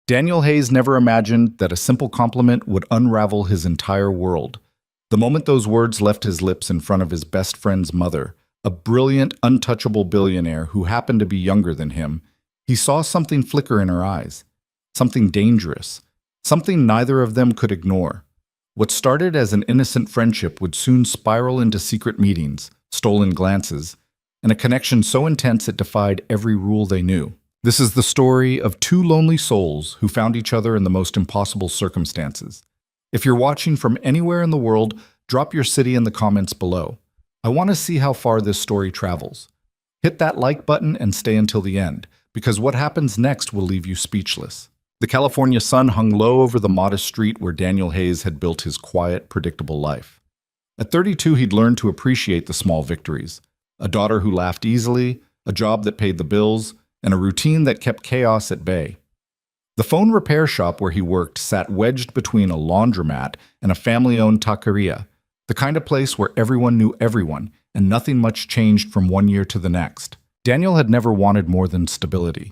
Daniel Hayes never imagined that a simple compliment would unravel his entire world. The moment those words left his lips in front of his best friend's mother, a brilliant, untouchable billionaire who happened to be younger than him, he saw something flicker in her eyes, something dangerous, something neither of them could ignore. What started as an innocent friendship would soon spiral into secret meetings, stolen glances, and a connection so intense it defied every rule they knew. This is the story of two lonely souls who found each other in the most impossible circumstances. If you're watching from anywhere in the world, drop your city in the comments below. I want to see how far this story travels. Hit that like button and stay until the end, because what happens next will leave you speechless. The California sun hung low over the modest street where Daniel Hayes had built his quiet, predictable life. At 32, he'd learned to appreciate the small victories. A daughter who laughed easily, a job that paid the bills, and a routine that kept chaos at bay. The phone repair shop where he worked sat wedged between a laundromat and a family-owned taqueria, the kind of place where everyone knew everyone, and nothing much changed from one year to the next. Daniel had never wanted more than stability.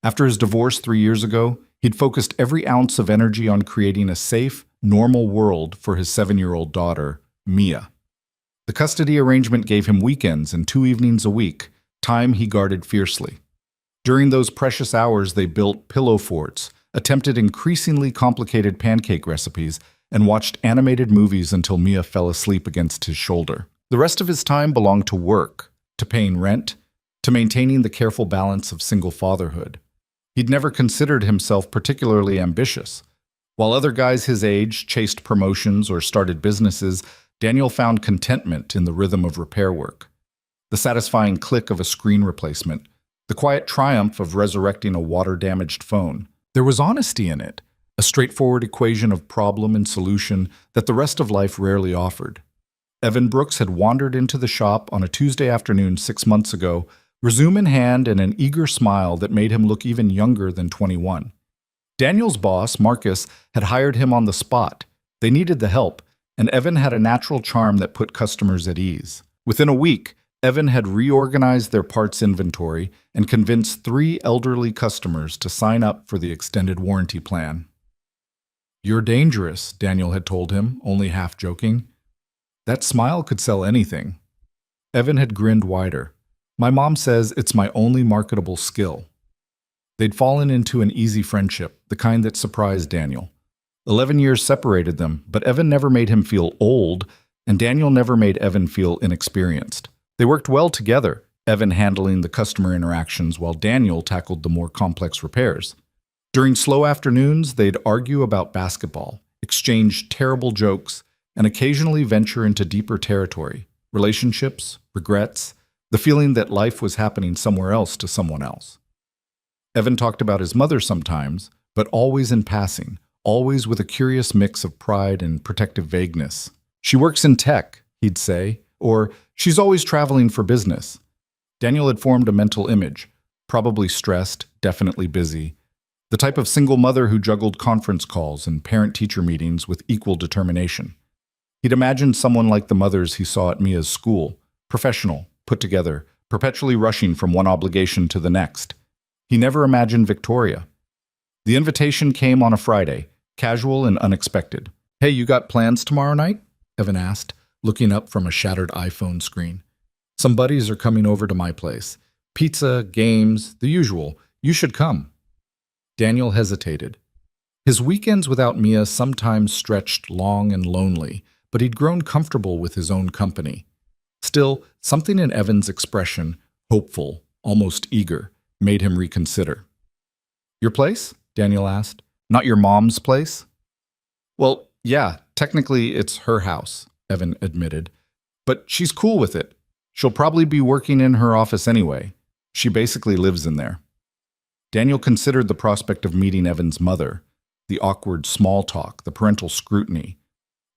After his divorce 3 years ago, he'd focused every ounce of energy on creating a safe, normal world for his 7-year-old daughter, Mia. The custody arrangement gave him weekends and 2 evenings a week, time he guarded fiercely. During those precious hours, they built pillow forts, attempted increasingly complicated pancake recipes, and watched animated movies until Mia fell asleep against his shoulder. The rest of his time belonged to work, to paying rent, to maintaining the careful balance of single fatherhood. He'd never considered himself particularly ambitious. While other guys his age chased promotions or started businesses, Daniel found contentment in the rhythm of repair work. The satisfying click of a screen replacement, the quiet triumph of resurrecting a water-damaged phone. There was honesty in it, a straightforward equation of problem and solution that the rest of life rarely offered. Evan Brooks had wandered into the shop on a Tuesday afternoon 6 months ago, resume in hand and an eager smile that made him look even younger than 21. Daniel's boss, Marcus, had hired him on the spot. They needed the help, and Evan had a natural charm that put customers at ease. Within a week, Evan had reorganized their parts inventory and convinced 3 elderly customers to sign up for the extended warranty plan. "You're dangerous," Daniel had told him, only half joking. That smile could sell anything. Evan had grinned wider. "My mom says it's my only marketable skill." They'd fallen into an easy friendship, the kind that surprised Daniel. 11 years separated them, but Evan never made him feel old, and Daniel never made Evan feel inexperienced. They worked well together, Evan handling the customer interactions while Daniel tackled the more complex repairs. During slow afternoons, they'd argue about basketball, exchange terrible jokes, and occasionally venture into deeper territory, relationships, regrets, the feeling that life was happening somewhere else to someone else. Evan talked about his mother sometimes, but always in passing, always with a curious mix of pride and protective vagueness. "She works in tech," he'd say, or "she's always traveling for business." Daniel had formed a mental image, probably stressed, definitely busy, the type of single mother who juggled conference calls and parent-teacher meetings with equal determination. He'd imagined someone like the mothers he saw at Mia's school, professional, put together, perpetually rushing from one obligation to the next. He never imagined Victoria. The invitation came on a Friday, casual and unexpected. "Hey, you got plans tomorrow night?" Evan asked, looking up from a shattered iPhone screen. "Some buddies are coming over to my place. Pizza, games, the usual. You should come." Daniel hesitated. His weekends without Mia sometimes stretched long and lonely, but he'd grown comfortable with his own company. Still, something in Evan's expression, hopeful, almost eager, made him reconsider. "Your place?" Daniel asked. "Not your mom's place?" "Well, yeah, technically it's her house," Evan admitted. "But she's cool with it. She'll probably be working in her office anyway. She basically lives in there." Daniel considered the prospect of meeting Evan's mother, the awkward small talk, the parental scrutiny.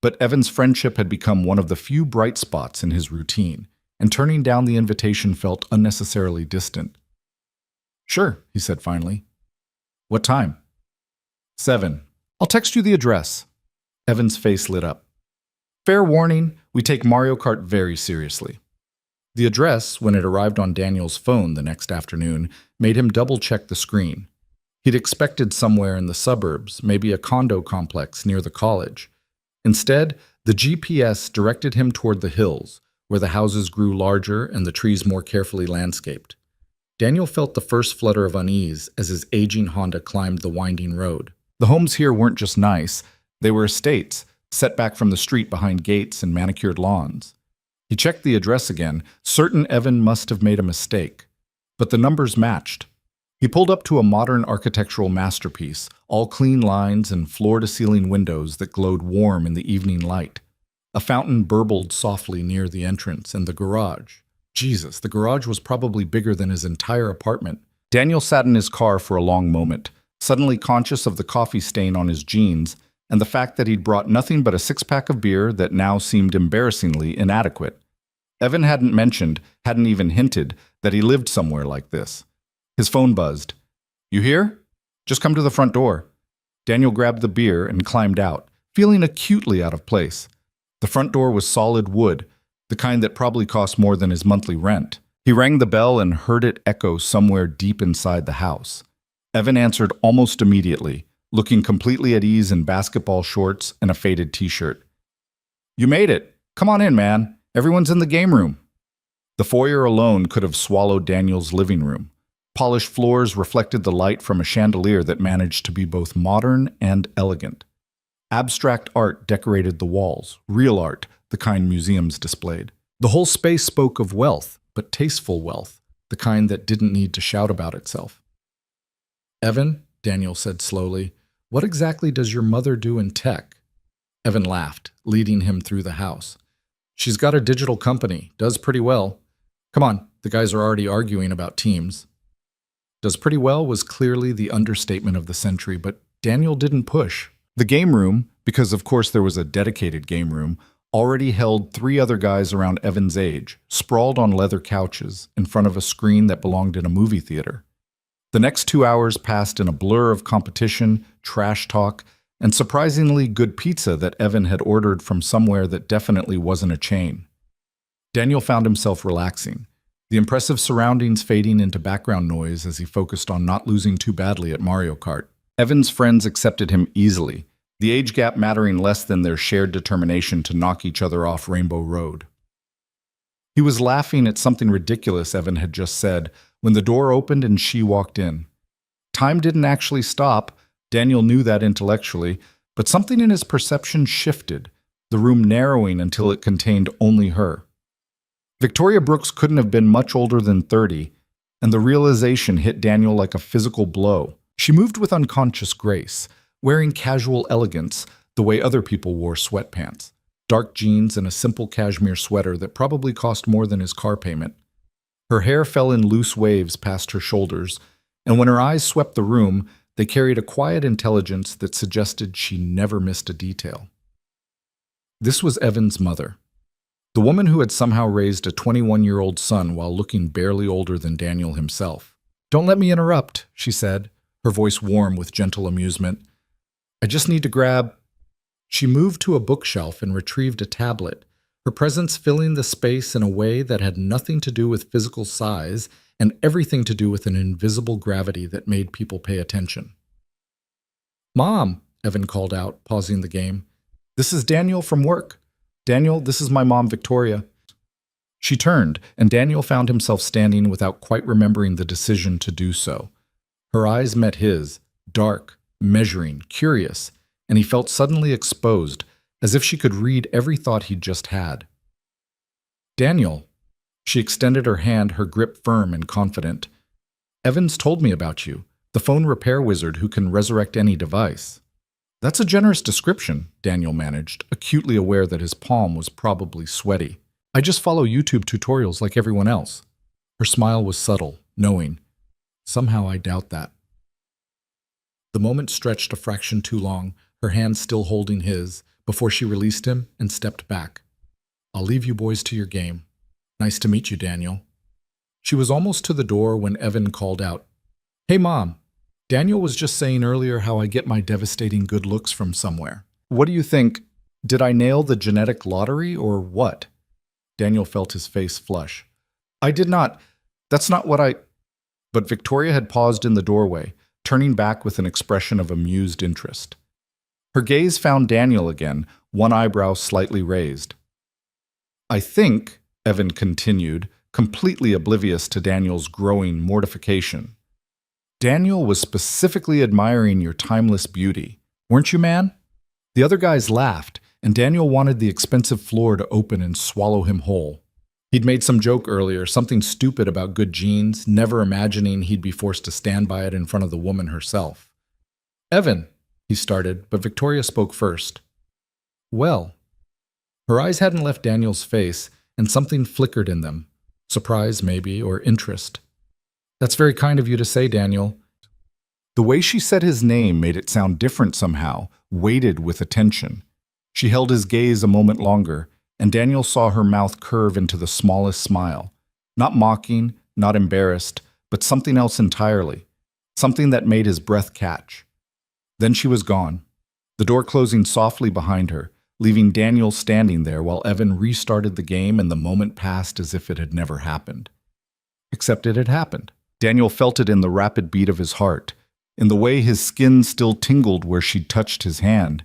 But Evan's friendship had become one of the few bright spots in his routine, and turning down the invitation felt unnecessarily distant. "Sure," he said finally. "What time?" 7. "I'll text you the address." Evan's face lit up. "Fair warning, we take Mario Kart very seriously." The address, when it arrived on Daniel's phone the next afternoon, made him double-check the screen. He'd expected somewhere in the suburbs, maybe a condo complex near the college. Instead, the GPS directed him toward the hills, where the houses grew larger and the trees more carefully landscaped. Daniel felt the first flutter of unease as his aging Honda climbed the winding road. The homes here weren't just nice, they were estates, set back from the street behind gates and manicured lawns. He checked the address again, certain Evan must have made a mistake. But the numbers matched. He pulled up to a modern architectural masterpiece, all clean lines and floor-to-ceiling windows that glowed warm in the evening light. A fountain burbled softly near the entrance, and the garage. Jesus, the garage was probably bigger than his entire apartment. Daniel sat in his car for a long moment, suddenly conscious of the coffee stain on his jeans and the fact that he'd brought nothing but a six-pack of beer that now seemed embarrassingly inadequate. Evan hadn't even hinted that he lived somewhere like this. His phone buzzed. "You here? Just come to the front door." Daniel grabbed the beer and climbed out, feeling acutely out of place. The front door was solid wood, the kind that probably cost more than his monthly rent. He rang the bell and heard it echo somewhere deep inside the house. Evan answered almost immediately, looking completely at ease in basketball shorts and a faded t-shirt. "You made it. Come on in, man. Everyone's in the game room." The foyer alone could have swallowed Daniel's living room. Polished floors reflected the light from a chandelier that managed to be both modern and elegant. Abstract art decorated the walls, real art, the kind museums displayed. The whole space spoke of wealth, but tasteful wealth, the kind that didn't need to shout about itself. "Evan," Daniel said slowly, "what exactly does your mother do in tech?" Evan laughed, leading him through the house. "She's got a digital company, does pretty well. Come on, the guys are already arguing about teams." Does pretty well was clearly the understatement of the century, but Daniel didn't push. The game room, because of course there was a dedicated game room, already held 3 other guys around Evan's age, sprawled on leather couches, in front of a screen that belonged in a movie theater. The next 2 hours passed in a blur of competition, trash talk, and surprisingly good pizza that Evan had ordered from somewhere that definitely wasn't a chain. Daniel found himself relaxing, the impressive surroundings fading into background noise as he focused on not losing too badly at Mario Kart. Evan's friends accepted him easily, the age gap mattering less than their shared determination to knock each other off Rainbow Road. He was laughing at something ridiculous Evan had just said when the door opened and she walked in. Time didn't actually stop, Daniel knew that intellectually, but something in his perception shifted, the room narrowing until it contained only her. Victoria Brooks couldn't have been much older than 30, and the realization hit Daniel like a physical blow. She moved with unconscious grace, wearing casual elegance the way other people wore sweatpants, dark jeans and a simple cashmere sweater that probably cost more than his car payment. Her hair fell in loose waves past her shoulders, and when her eyes swept the room, they carried a quiet intelligence that suggested she never missed a detail. This was Evan's mother, the woman who had somehow raised a 21-year-old son while looking barely older than Daniel himself. "Don't let me interrupt," she said, her voice warm with gentle amusement. "I just need to grab—" She moved to a bookshelf and retrieved a tablet, her presence filling the space in a way that had nothing to do with physical size and everything to do with an invisible gravity that made people pay attention. "Mom," Evan called out, pausing the game. "This is Daniel from work. Daniel, this is my mom, Victoria." She turned, and Daniel found himself standing without quite remembering the decision to do so. Her eyes met his, dark, measuring, curious, and he felt suddenly exposed, as if she could read every thought he'd just had. "Daniel." She extended her hand, her grip firm and confident. "Evans told me about you, the phone repair wizard who can resurrect any device." "That's a generous description," Daniel managed, acutely aware that his palm was probably sweaty. "I just follow YouTube tutorials like everyone else." Her smile was subtle, knowing. Somehow I doubt that. The moment stretched a fraction too long, her hand still holding his, before she released him and stepped back. "I'll leave you boys to your game. Nice to meet you, Daniel." She was almost to the door when Evan called out, "Hey, Mom. Daniel was just saying earlier how I get my devastating good looks from somewhere. What do you think? Did I nail the genetic lottery or what?" Daniel felt his face flush. "I did not. That's not what I—" But Victoria had paused in the doorway, turning back with an expression of amused interest. Her gaze found Daniel again, one eyebrow slightly raised. "I think," Evan continued, completely oblivious to Daniel's growing mortification, "Daniel was specifically admiring your timeless beauty. Weren't you, man?" The other guys laughed, and Daniel wanted the expensive floor to open and swallow him whole. He'd made some joke earlier, something stupid about good genes, never imagining he'd be forced to stand by it in front of the woman herself. "Evan," he started, but Victoria spoke first. "Well." Her eyes hadn't left Daniel's face, and something flickered in them. Surprise, maybe, or interest. "That's very kind of you to say, Daniel." The way she said his name made it sound different somehow, weighted with attention. She held his gaze a moment longer, and Daniel saw her mouth curve into the smallest smile. Not mocking, not embarrassed, but something else entirely. Something that made his breath catch. Then she was gone, the door closing softly behind her, leaving Daniel standing there while Evan restarted the game and the moment passed as if it had never happened. Except it had happened. Daniel felt it in the rapid beat of his heart, in the way his skin still tingled where she'd touched his hand.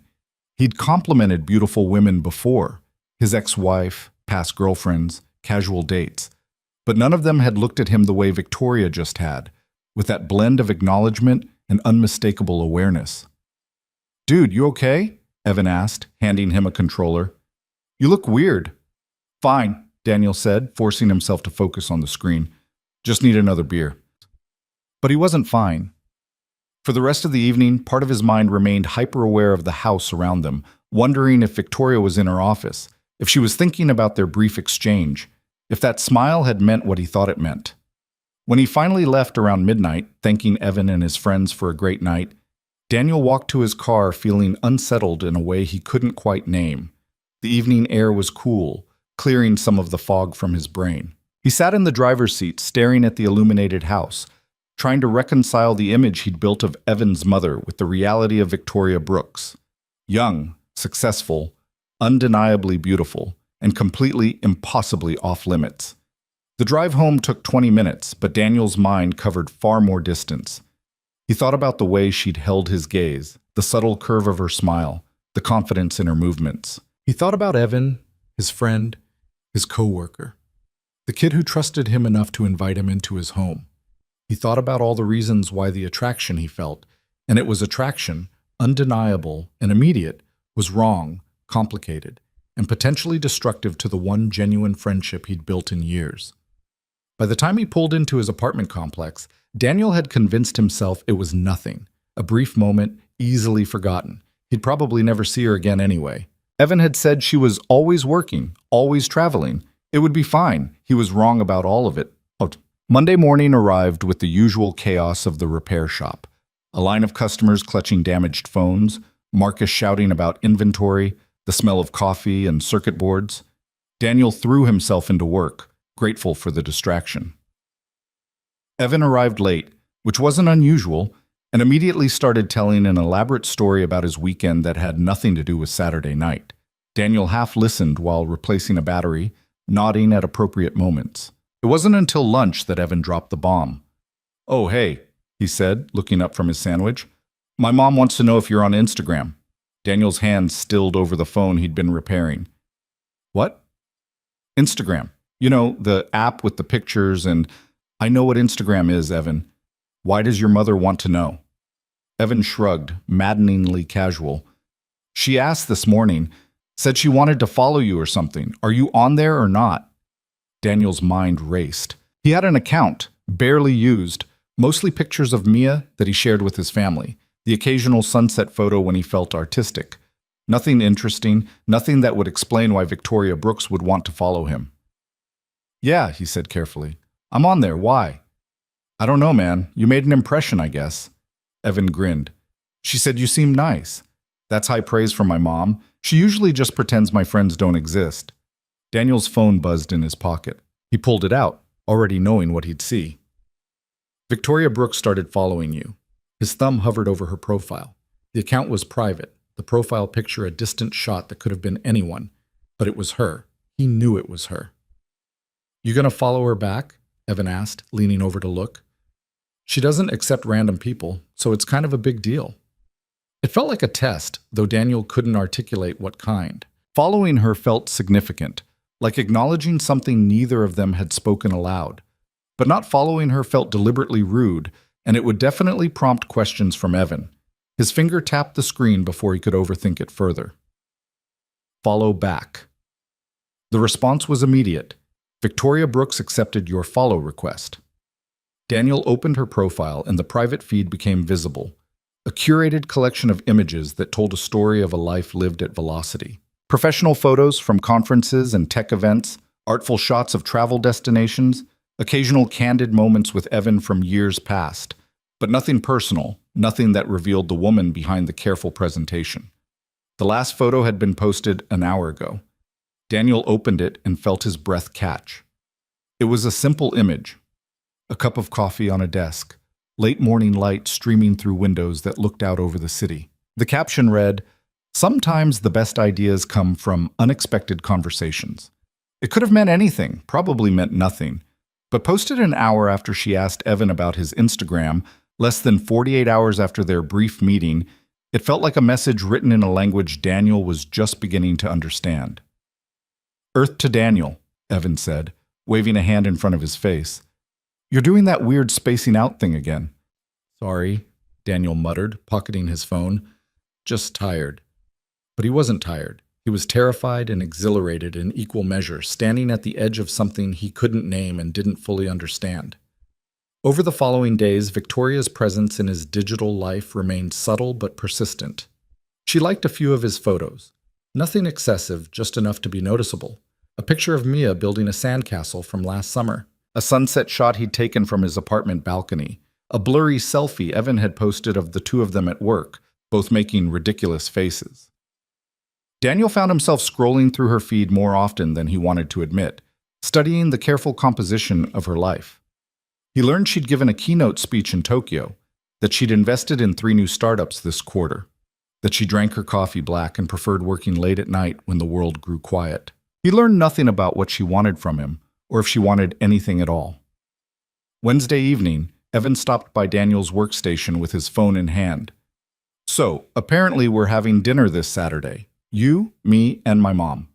He'd complimented beautiful women before, his ex-wife, past girlfriends, casual dates, but none of them had looked at him the way Victoria just had, with that blend of acknowledgement and unmistakable awareness. "Dude, you okay?" Evan asked, handing him a controller. "You look weird." "Fine," Daniel said, forcing himself to focus on the screen. "Just need another beer." But he wasn't fine. For the rest of the evening, part of his mind remained hyper-aware of the house around them, wondering if Victoria was in her office, if she was thinking about their brief exchange, if that smile had meant what he thought it meant. When he finally left around midnight, thanking Evan and his friends for a great night, Daniel walked to his car feeling unsettled in a way he couldn't quite name. The evening air was cool, clearing some of the fog from his brain. He sat in the driver's seat, staring at the illuminated house, trying to reconcile the image he'd built of Evan's mother with the reality of Victoria Brooks. Young, successful, undeniably beautiful, and completely, impossibly off-limits. The drive home took 20 minutes, but Daniel's mind covered far more distance. He thought about the way she'd held his gaze, the subtle curve of her smile, the confidence in her movements. He thought about Evan, his friend, his co-worker, the kid who trusted him enough to invite him into his home. He thought about all the reasons why the attraction he felt, and it was attraction, undeniable and immediate, was wrong, complicated, and potentially destructive to the one genuine friendship he'd built in years. By the time he pulled into his apartment complex, Daniel had convinced himself it was nothing, a brief moment, easily forgotten. He'd probably never see her again anyway. Evan had said she was always working, always traveling. It would be fine. He was wrong about all of it. Monday morning arrived with the usual chaos of the repair shop. A line of customers clutching damaged phones, Marcus shouting about inventory, the smell of coffee and circuit boards. Daniel threw himself into work, grateful for the distraction. Evan arrived late, which wasn't unusual, and immediately started telling an elaborate story about his weekend that had nothing to do with Saturday night. Daniel half listened while replacing a battery, nodding at appropriate moments. It wasn't until lunch that Evan dropped the bomb. "Oh, hey," he said, looking up from his sandwich. "My mom wants to know if you're on Instagram." Daniel's hand stilled over the phone he'd been repairing. "What?" "Instagram. You know, the app with the pictures and—" "I know what Instagram is, Evan. Why does your mother want to know?" Evan shrugged, maddeningly casual. "She asked this morning, said she wanted to follow you or something. Are you on there or not?" Daniel's mind raced. He had an account, barely used, mostly pictures of Mia that he shared with his family, the occasional sunset photo when he felt artistic. Nothing interesting, nothing that would explain why Victoria Brooks would want to follow him. "Yeah," he said carefully. "I'm on there. Why?" "I don't know, man. You made an impression, I guess." Evan grinned. "She said you seemed nice. That's high praise from my mom. She usually just pretends my friends don't exist." Daniel's phone buzzed in his pocket. He pulled it out, already knowing what he'd see. "Victoria Brooks started following you." His thumb hovered over her profile. The account was private, the profile picture a distant shot that could have been anyone, but it was her. He knew it was her. "You gonna follow her back?" Evan asked, leaning over to look. She doesn't accept random people, so it's kind of a big deal. It felt like a test, though Daniel couldn't articulate what kind. Following her felt significant, like acknowledging something neither of them had spoken aloud. But not following her felt deliberately rude, and it would definitely prompt questions from Evan. His finger tapped the screen before he could overthink it further. Follow back. The response was immediate. Victoria Brooks accepted your follow request. Daniel opened her profile and the private feed became visible, a curated collection of images that told a story of a life lived at velocity. Professional photos from conferences and tech events, artful shots of travel destinations, occasional candid moments with Evan from years past, but nothing personal, nothing that revealed the woman behind the careful presentation. The last photo had been posted an hour ago. Daniel opened it and felt his breath catch. It was a simple image. A cup of coffee on a desk, late morning light streaming through windows that looked out over the city. The caption read, "Sometimes the best ideas come from unexpected conversations." It could have meant anything, probably meant nothing, but posted an hour after she asked Evan about his Instagram, less than 48 hours after their brief meeting, it felt like a message written in a language Daniel was just beginning to understand. "Earth to Daniel," Evan said, waving a hand in front of his face. "You're doing that weird spacing out thing again." "Sorry," Daniel muttered, pocketing his phone. "Just tired." But he wasn't tired. He was terrified and exhilarated in equal measure, standing at the edge of something he couldn't name and didn't fully understand. Over the following days, Victoria's presence in his digital life remained subtle but persistent. She liked a few of his photos. Nothing excessive, just enough to be noticeable. A picture of Mia building a sandcastle from last summer. A sunset shot he'd taken from his apartment balcony. A blurry selfie Evan had posted of the two of them at work, both making ridiculous faces. Daniel found himself scrolling through her feed more often than he wanted to admit, studying the careful composition of her life. He learned she'd given a keynote speech in Tokyo, that she'd invested in 3 new startups this quarter, that she drank her coffee black and preferred working late at night when the world grew quiet. He learned nothing about what she wanted from him, or if she wanted anything at all. Wednesday evening, Evan stopped by Daniel's workstation with his phone in hand. "So, apparently we're having dinner this Saturday. You, me, and my mom."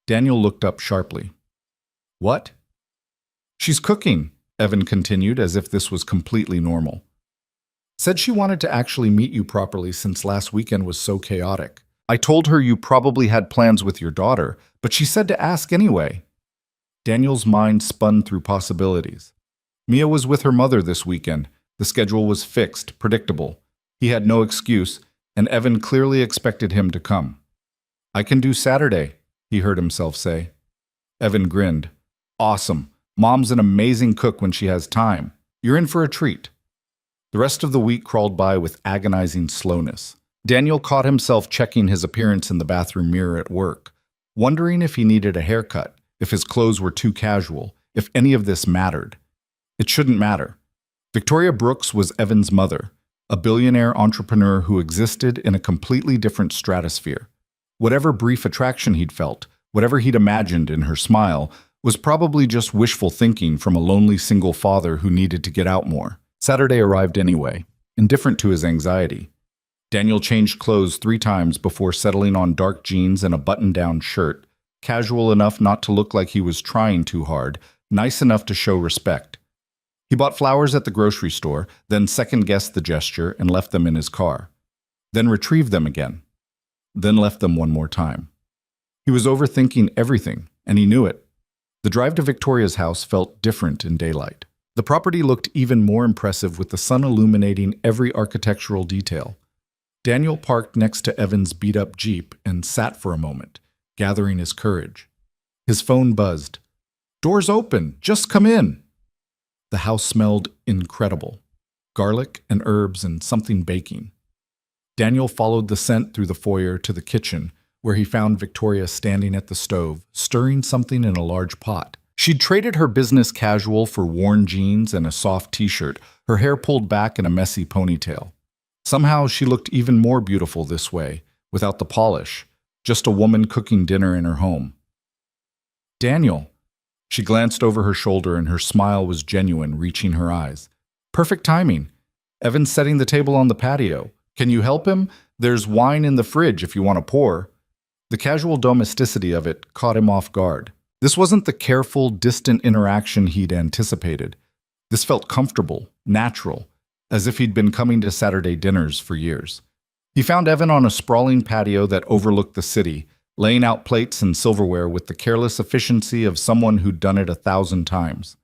Daniel looked up sharply. "What?" "She's cooking," Evan continued as if this was completely normal. "Said she wanted to actually meet you properly since last weekend was so chaotic. I told her you probably had plans with your daughter, but she said to ask anyway." Daniel's mind spun through possibilities. Mia was with her mother this weekend. The schedule was fixed, predictable. He had no excuse, and Evan clearly expected him to come. "I can do Saturday," he heard himself say. Evan grinned. "Awesome. Mom's an amazing cook when she has time. You're in for a treat." The rest of the week crawled by with agonizing slowness. Daniel caught himself checking his appearance in the bathroom mirror at work, wondering if he needed a haircut, if his clothes were too casual, if any of this mattered. It shouldn't matter. Victoria Brooks was Evan's mother, a billionaire entrepreneur who existed in a completely different stratosphere. Whatever brief attraction he'd felt, whatever he'd imagined in her smile, was probably just wishful thinking from a lonely single father who needed to get out more. Saturday arrived anyway, indifferent to his anxiety. Daniel changed clothes 3 times before settling on dark jeans and a button-down shirt, casual enough not to look like he was trying too hard, nice enough to show respect. He bought flowers at the grocery store, then second-guessed the gesture and left them in his car. Then retrieved them again. Then left them one more time. He was overthinking everything, and he knew it. The drive to Victoria's house felt different in daylight. The property looked even more impressive with the sun illuminating every architectural detail. Daniel parked next to Evan's beat-up Jeep and sat for a moment, gathering his courage. His phone buzzed. "Door's open. Just come in." The house smelled incredible. Garlic and herbs and something baking. Daniel followed the scent through the foyer to the kitchen, where he found Victoria standing at the stove, stirring something in a large pot. She'd traded her business casual for worn jeans and a soft t-shirt, her hair pulled back in a messy ponytail. Somehow she looked even more beautiful this way, without the polish, just a woman cooking dinner in her home. "Daniel." She glanced over her shoulder and her smile was genuine, reaching her eyes. Perfect timing. Evan's setting the table on the patio. Can you help him? There's wine in the fridge if you want to pour. The casual domesticity of it caught him off guard. This wasn't the careful, distant interaction he'd anticipated. This felt comfortable, natural, as if he'd been coming to Saturday dinners for years. He found Evan on a sprawling patio that overlooked the city, laying out plates and silverware with the careless efficiency of someone who'd done it 1,000 times.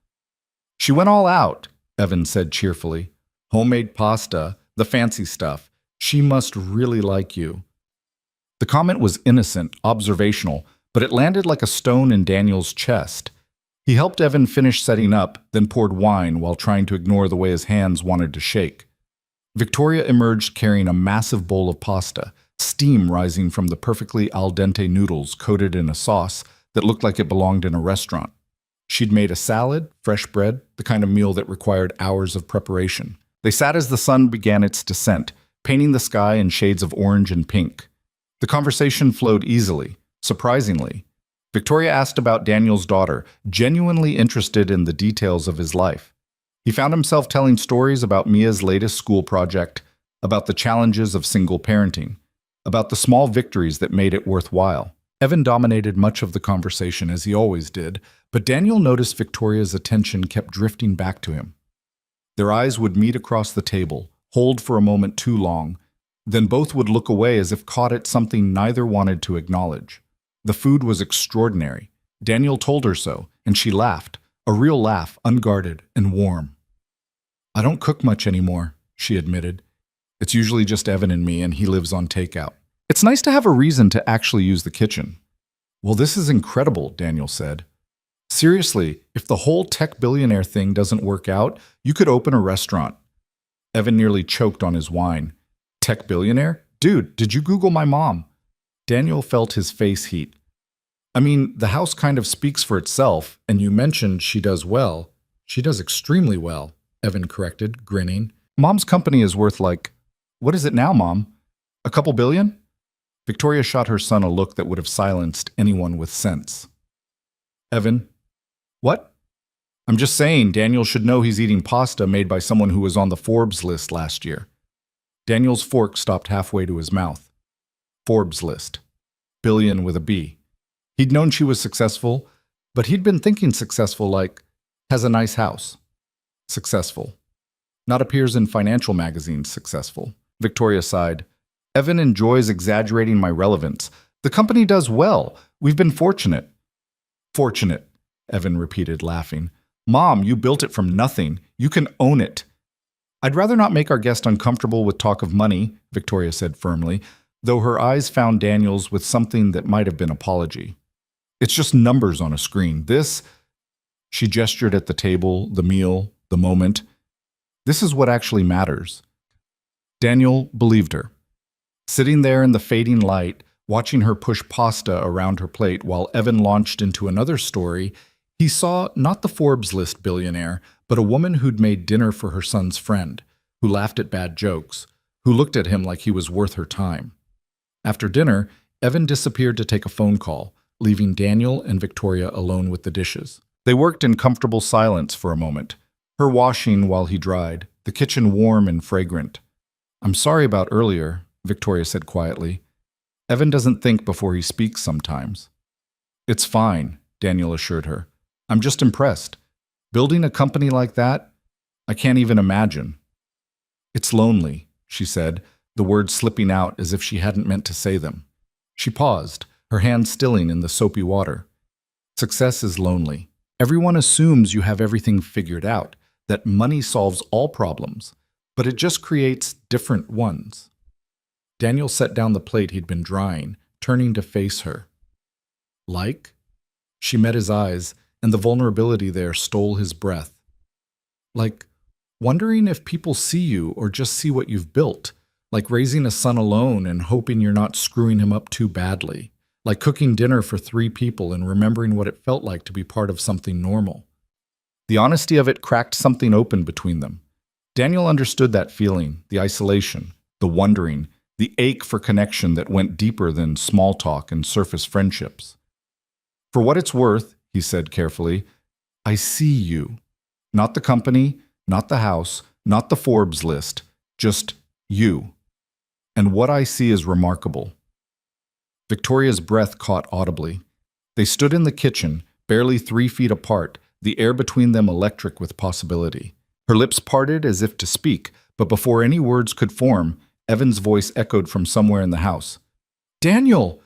She went all out, Evan said cheerfully. Homemade pasta, the fancy stuff. She must really like you. The comment was innocent, observational, but it landed like a stone in Daniel's chest. He helped Evan finish setting up, then poured wine while trying to ignore the way his hands wanted to shake. Victoria emerged carrying a massive bowl of pasta, steam rising from the perfectly al dente noodles coated in a sauce that looked like it belonged in a restaurant. She'd made a salad, fresh bread, the kind of meal that required hours of preparation. They sat as the sun began its descent, painting the sky in shades of orange and pink. The conversation flowed easily, surprisingly. Victoria asked about Daniel's daughter, genuinely interested in the details of his life. He found himself telling stories about Mia's latest school project, about the challenges of single parenting, about the small victories that made it worthwhile. Evan dominated much of the conversation, as he always did, but Daniel noticed Victoria's attention kept drifting back to him. Their eyes would meet across the table, hold for a moment too long, then both would look away as if caught at something neither wanted to acknowledge. The food was extraordinary. Daniel told her so, and she laughed, a real laugh, unguarded and warm. I don't cook much anymore, she admitted. It's usually just Evan and me, and he lives on takeout. It's nice to have a reason to actually use the kitchen. Well, this is incredible, Daniel said. Seriously, if the whole tech billionaire thing doesn't work out, you could open a restaurant. Evan nearly choked on his wine. Tech billionaire? Dude, did you Google my mom? Daniel felt his face heat. I mean, the house kind of speaks for itself, and you mentioned she does well. She does extremely well, Evan corrected, grinning. Mom's company is worth what is it now, Mom? A couple billion? Victoria shot her son a look that would have silenced anyone with sense. Evan, what? I'm just saying Daniel should know he's eating pasta made by someone who was on the Forbes list last year. Daniel's fork stopped halfway to his mouth. Forbes list. Billion with a B. He'd known she was successful, but he'd been thinking successful has a nice house. Successful. Not appears in financial magazines successful. Victoria sighed. Evan enjoys exaggerating my relevance. The company does well. We've been fortunate. Fortunate, Evan repeated, laughing. Mom, you built it from nothing. You can own it. I'd rather not make our guest uncomfortable with talk of money, Victoria said firmly, though her eyes found Daniel's with something that might have been apology. It's just numbers on a screen. She gestured at the table, the meal, the moment. This is what actually matters. Daniel believed her. Sitting there in the fading light, watching her push pasta around her plate while Evan launched into another story, he saw not the Forbes list billionaire, but a woman who'd made dinner for her son's friend, who laughed at bad jokes, who looked at him like he was worth her time. After dinner, Evan disappeared to take a phone call, leaving Daniel and Victoria alone with the dishes. They worked in comfortable silence for a moment, her washing while he dried, the kitchen warm and fragrant. I'm sorry about earlier, Victoria said quietly. Evan doesn't think before he speaks sometimes. It's fine, Daniel assured her. I'm just impressed. Building a company like that, I can't even imagine. It's lonely, she said, the words slipping out as if she hadn't meant to say them. She paused, her hand stilling in the soapy water. Success is lonely. Everyone assumes you have everything figured out, that money solves all problems, but it just creates different ones. Daniel set down the plate he'd been drying, turning to face her. Like? She met his eyes, and the vulnerability there stole his breath. Like, wondering if people see you or just see what you've built. Like raising a son alone and hoping you're not screwing him up too badly. Like cooking dinner for 3 people and remembering what it felt like to be part of something normal. The honesty of it cracked something open between them. Daniel understood that feeling, the isolation, the wondering, the ache for connection that went deeper than small talk and surface friendships. For what it's worth, he said carefully, I see you. Not the company, not the house, Not the Forbes list, just you. And what I see is remarkable. Victoria's breath caught audibly. They stood in the kitchen, barely 3 feet apart, the air between them electric with possibility. Her lips parted as if to speak, but before any words could form, Evan's voice echoed from somewhere in the house. Daniel,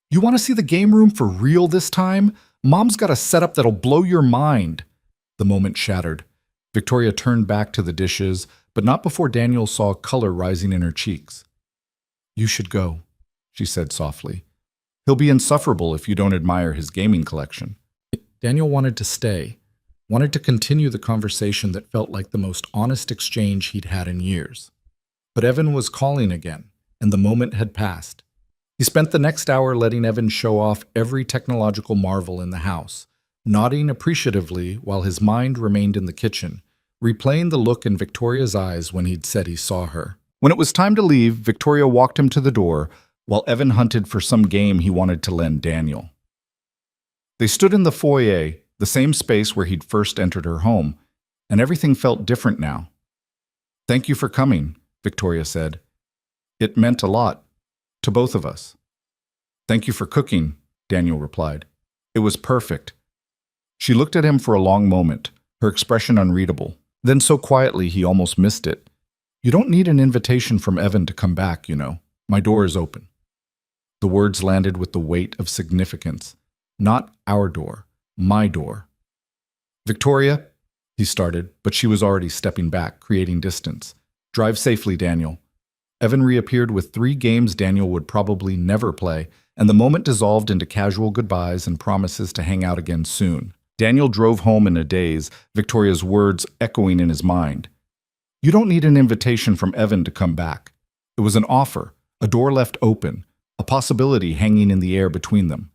you want to see the game room for real this time? Mom's got a setup that'll blow your mind. The moment shattered. Victoria turned back to the dishes, but not before Daniel saw color rising in her cheeks. You should go, she said softly. He'll be insufferable if you don't admire his gaming collection. Daniel wanted to stay, wanted to continue the conversation that felt like the most honest exchange he'd had in years. But Evan was calling again, and the moment had passed. He spent the next hour letting Evan show off every technological marvel in the house, nodding appreciatively while his mind remained in the kitchen, replaying the look in Victoria's eyes when he'd said he saw her. When it was time to leave, Victoria walked him to the door, while Evan hunted for some game he wanted to lend Daniel. They stood in the foyer, the same space where he'd first entered her home, and everything felt different now. Thank you for coming, Victoria said. It meant a lot, to both of us. Thank you for cooking, Daniel replied. It was perfect. She looked at him for a long moment, her expression unreadable. Then so quietly he almost missed it. You don't need an invitation from Evan to come back, you know. My door is open. The words landed with the weight of significance. Not our door, my door. Victoria, he started, but she was already stepping back, creating distance. Drive safely, Daniel. Evan reappeared with 3 games Daniel would probably never play, and the moment dissolved into casual goodbyes and promises to hang out again soon. Daniel drove home in a daze, Victoria's words echoing in his mind. You don't need an invitation from Evan to come back. It was an offer, a door left open, a possibility hanging in the air between them.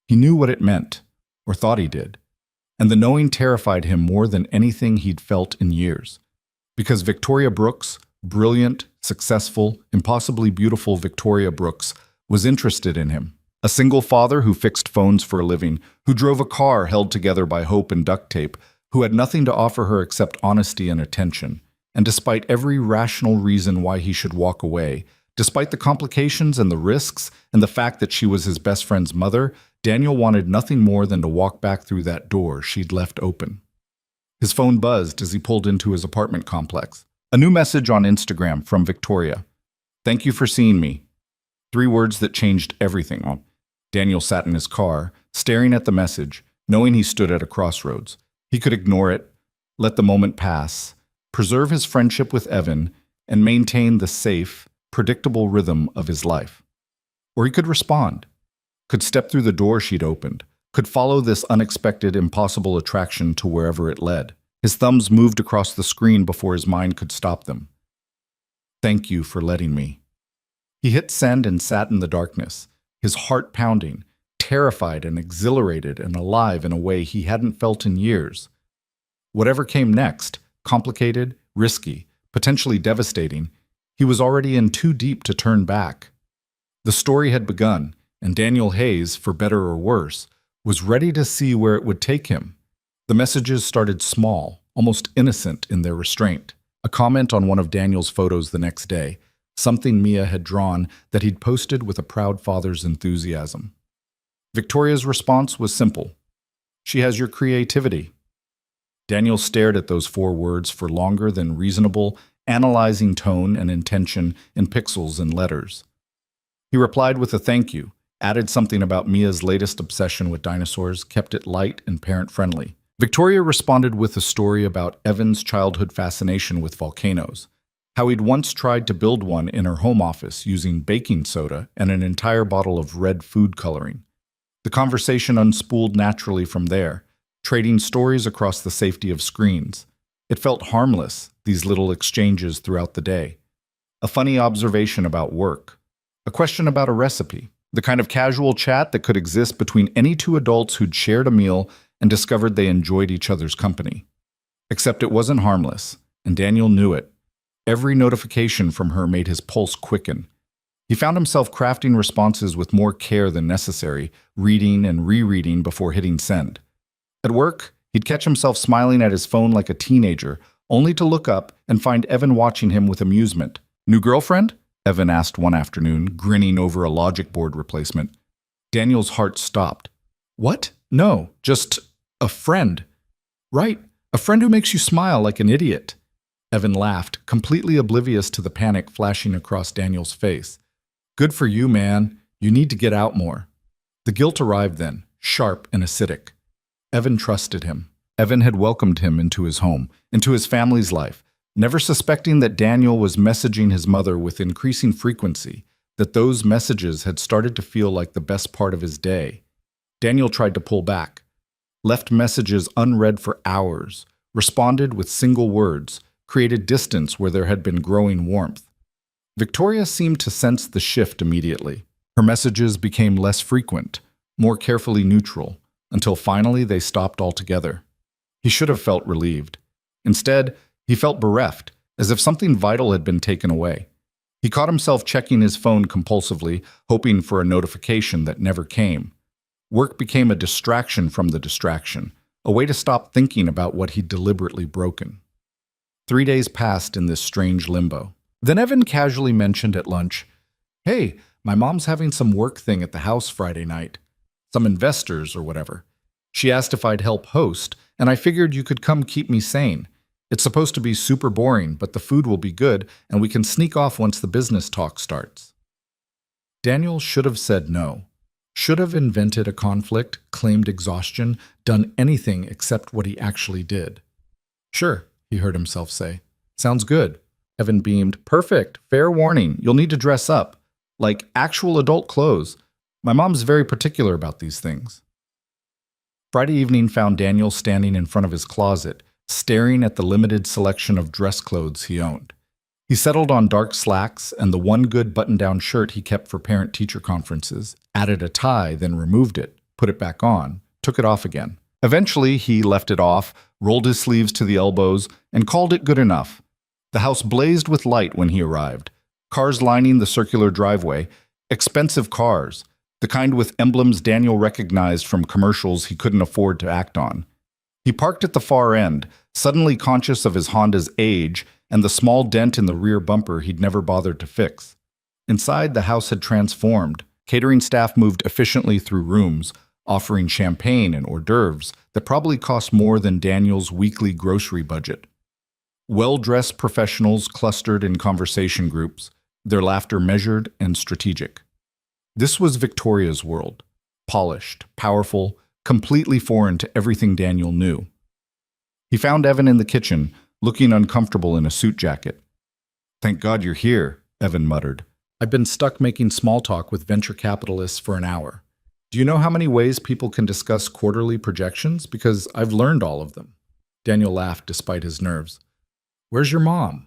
He knew what it meant, or thought he did, and the knowing terrified him more than anything he'd felt in years. Because Victoria Brooks, brilliant, successful, impossibly beautiful Victoria Brooks, was interested in him. A single father who fixed phones for a living, who drove a car held together by hope and duct tape, who had nothing to offer her except honesty and attention. And despite every rational reason why he should walk away, despite the complications and the risks and the fact that she was his best friend's mother, Daniel wanted nothing more than to walk back through that door she'd left open. His phone buzzed as he pulled into his apartment complex. A new message on Instagram from Victoria. Thank you for seeing me. 3 words that changed everything. Daniel sat in his car, staring at the message, knowing he stood at a crossroads. He could ignore it, let the moment pass, preserve his friendship with Evan, and maintain the safe, predictable rhythm of his life. Or he could respond, could step through the door she'd opened, could follow this unexpected, impossible attraction to wherever it led. His thumbs moved across the screen before his mind could stop them. Thank you for letting me. He hit send and sat in the darkness, his heart pounding, terrified and exhilarated and alive in a way he hadn't felt in years. Whatever came next, complicated, risky, potentially devastating, he was already in too deep to turn back. The story had begun, and Daniel Hayes, for better or worse, was ready to see where it would take him. The messages started small, almost innocent in their restraint. A comment on one of Daniel's photos the next day, something Mia had drawn that he'd posted with a proud father's enthusiasm. Victoria's response was simple. She has your creativity. Daniel stared at those 4 words for longer than reasonable, analyzing tone and intention in pixels and letters. He replied with a thank you, added something about Mia's latest obsession with dinosaurs, kept it light and parent-friendly. Victoria responded with a story about Evan's childhood fascination with volcanoes, how he'd once tried to build one in her home office using baking soda and an entire bottle of red food coloring. The conversation unspooled naturally from there, trading stories across the safety of screens. It felt harmless, these little exchanges throughout the day. A funny observation about work. A question about a recipe. The kind of casual chat that could exist between any 2 adults who'd shared a meal and discovered they enjoyed each other's company. Except it wasn't harmless, and Daniel knew it. Every notification from her made his pulse quicken. He found himself crafting responses with more care than necessary, reading and rereading before hitting send. At work, he'd catch himself smiling at his phone like a teenager, only to look up and find Evan watching him with amusement. New girlfriend? Evan asked one afternoon, grinning over a logic board replacement. Daniel's heart stopped. What? No, just a friend. Right, a friend who makes you smile like an idiot. Evan laughed, completely oblivious to the panic flashing across Daniel's face. Good for you, man. You need to get out more. The guilt arrived then, sharp and acidic. Evan trusted him. Evan had welcomed him into his home, into his family's life, never suspecting that Daniel was messaging his mother with increasing frequency, that those messages had started to feel like the best part of his day. Daniel tried to pull back, left messages unread for hours, responded with single words, created distance where there had been growing warmth. Victoria seemed to sense the shift immediately. Her messages became less frequent, more carefully neutral, until finally they stopped altogether. He should have felt relieved. Instead, he felt bereft, as if something vital had been taken away. He caught himself checking his phone compulsively, hoping for a notification that never came. Work became a distraction from the distraction, a way to stop thinking about what he'd deliberately broken. 3 days passed in this strange limbo. Then Evan casually mentioned at lunch, "Hey, my mom's having some work thing at the house Friday night. Some investors or whatever. She asked if I'd help host, and I figured you could come keep me sane. It's supposed to be super boring, but the food will be good, and we can sneak off once the business talk starts." Daniel should have said no. Should have invented a conflict, claimed exhaustion, done anything except what he actually did. "Sure," he heard himself say. "Sounds good." Evan beamed. "Perfect. Fair warning. You'll need to dress up. Like actual adult clothes. My mom's very particular about these things." Friday evening found Daniel standing in front of his closet, staring at the limited selection of dress clothes he owned. He settled on dark slacks and the one good button-down shirt he kept for parent-teacher conferences, added a tie, then removed it, put it back on, took it off again. Eventually, he left it off, rolled his sleeves to the elbows, and called it good enough. The house blazed with light when he arrived. Cars lining the circular driveway, expensive cars, the kind with emblems Daniel recognized from commercials he couldn't afford to act on. He parked at the far end, suddenly conscious of his Honda's age and the small dent in the rear bumper he'd never bothered to fix. Inside, the house had transformed. Catering staff moved efficiently through rooms, offering champagne and hors d'oeuvres that probably cost more than Daniel's weekly grocery budget. Well-dressed professionals clustered in conversation groups, their laughter measured and strategic. This was Victoria's world, polished, powerful, completely foreign to everything Daniel knew. He found Evan in the kitchen, looking uncomfortable in a suit jacket. "Thank God you're here," Evan muttered. "I've been stuck making small talk with venture capitalists for an hour. Do you know how many ways people can discuss quarterly projections? Because I've learned all of them." Daniel laughed despite his nerves. "Where's your mom?"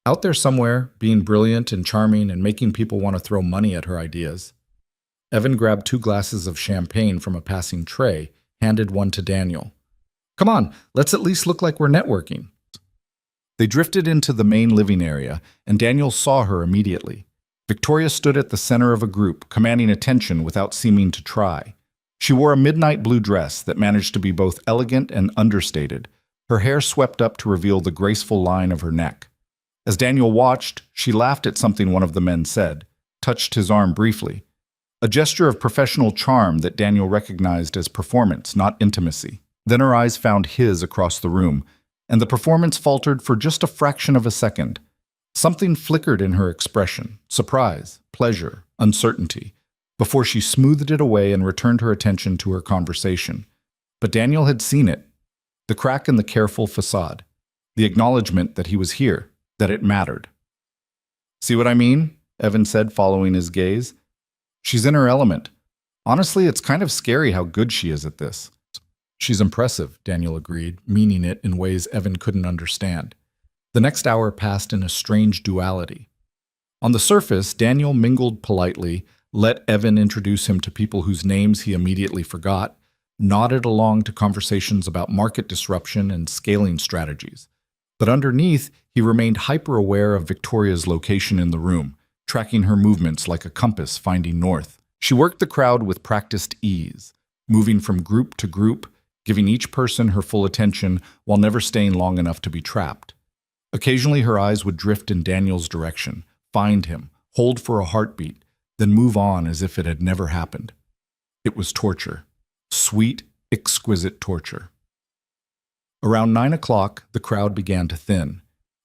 "Out there somewhere, being brilliant and charming and making people want to throw money at her ideas." Evan grabbed 2 glasses of champagne from a passing tray, handed one to Daniel. "Come on, let's at least look like we're networking." They drifted into the main living area, and Daniel saw her immediately. Victoria stood at the center of a group, commanding attention without seeming to try. She wore a midnight blue dress that managed to be both elegant and understated, her hair swept up to reveal the graceful line of her neck. As Daniel watched, she laughed at something one of the men said, touched his arm briefly. A gesture of professional charm that Daniel recognized as performance, not intimacy. Then her eyes found his across the room, and the performance faltered for just a fraction of a second. Something flickered in her expression, surprise, pleasure, uncertainty, before she smoothed it away and returned her attention to her conversation. But Daniel had seen it, the crack in the careful facade, the acknowledgement that he was here, that it mattered. "See what I mean?" Evan said, following his gaze. "She's in her element. Honestly, it's kind of scary how good she is at this." "She's impressive," Daniel agreed, meaning it in ways Evan couldn't understand. The next hour passed in a strange duality. On the surface, Daniel mingled politely, let Evan introduce him to people whose names he immediately forgot, nodded along to conversations about market disruption and scaling strategies. But underneath, he remained hyper-aware of Victoria's location in the room, tracking her movements like a compass finding north. She worked the crowd with practiced ease, moving from group to group, giving each person her full attention while never staying long enough to be trapped. Occasionally her eyes would drift in Daniel's direction, find him, hold for a heartbeat, then move on as if it had never happened. It was torture. Sweet, exquisite torture. Around 9 o'clock, the crowd began to thin.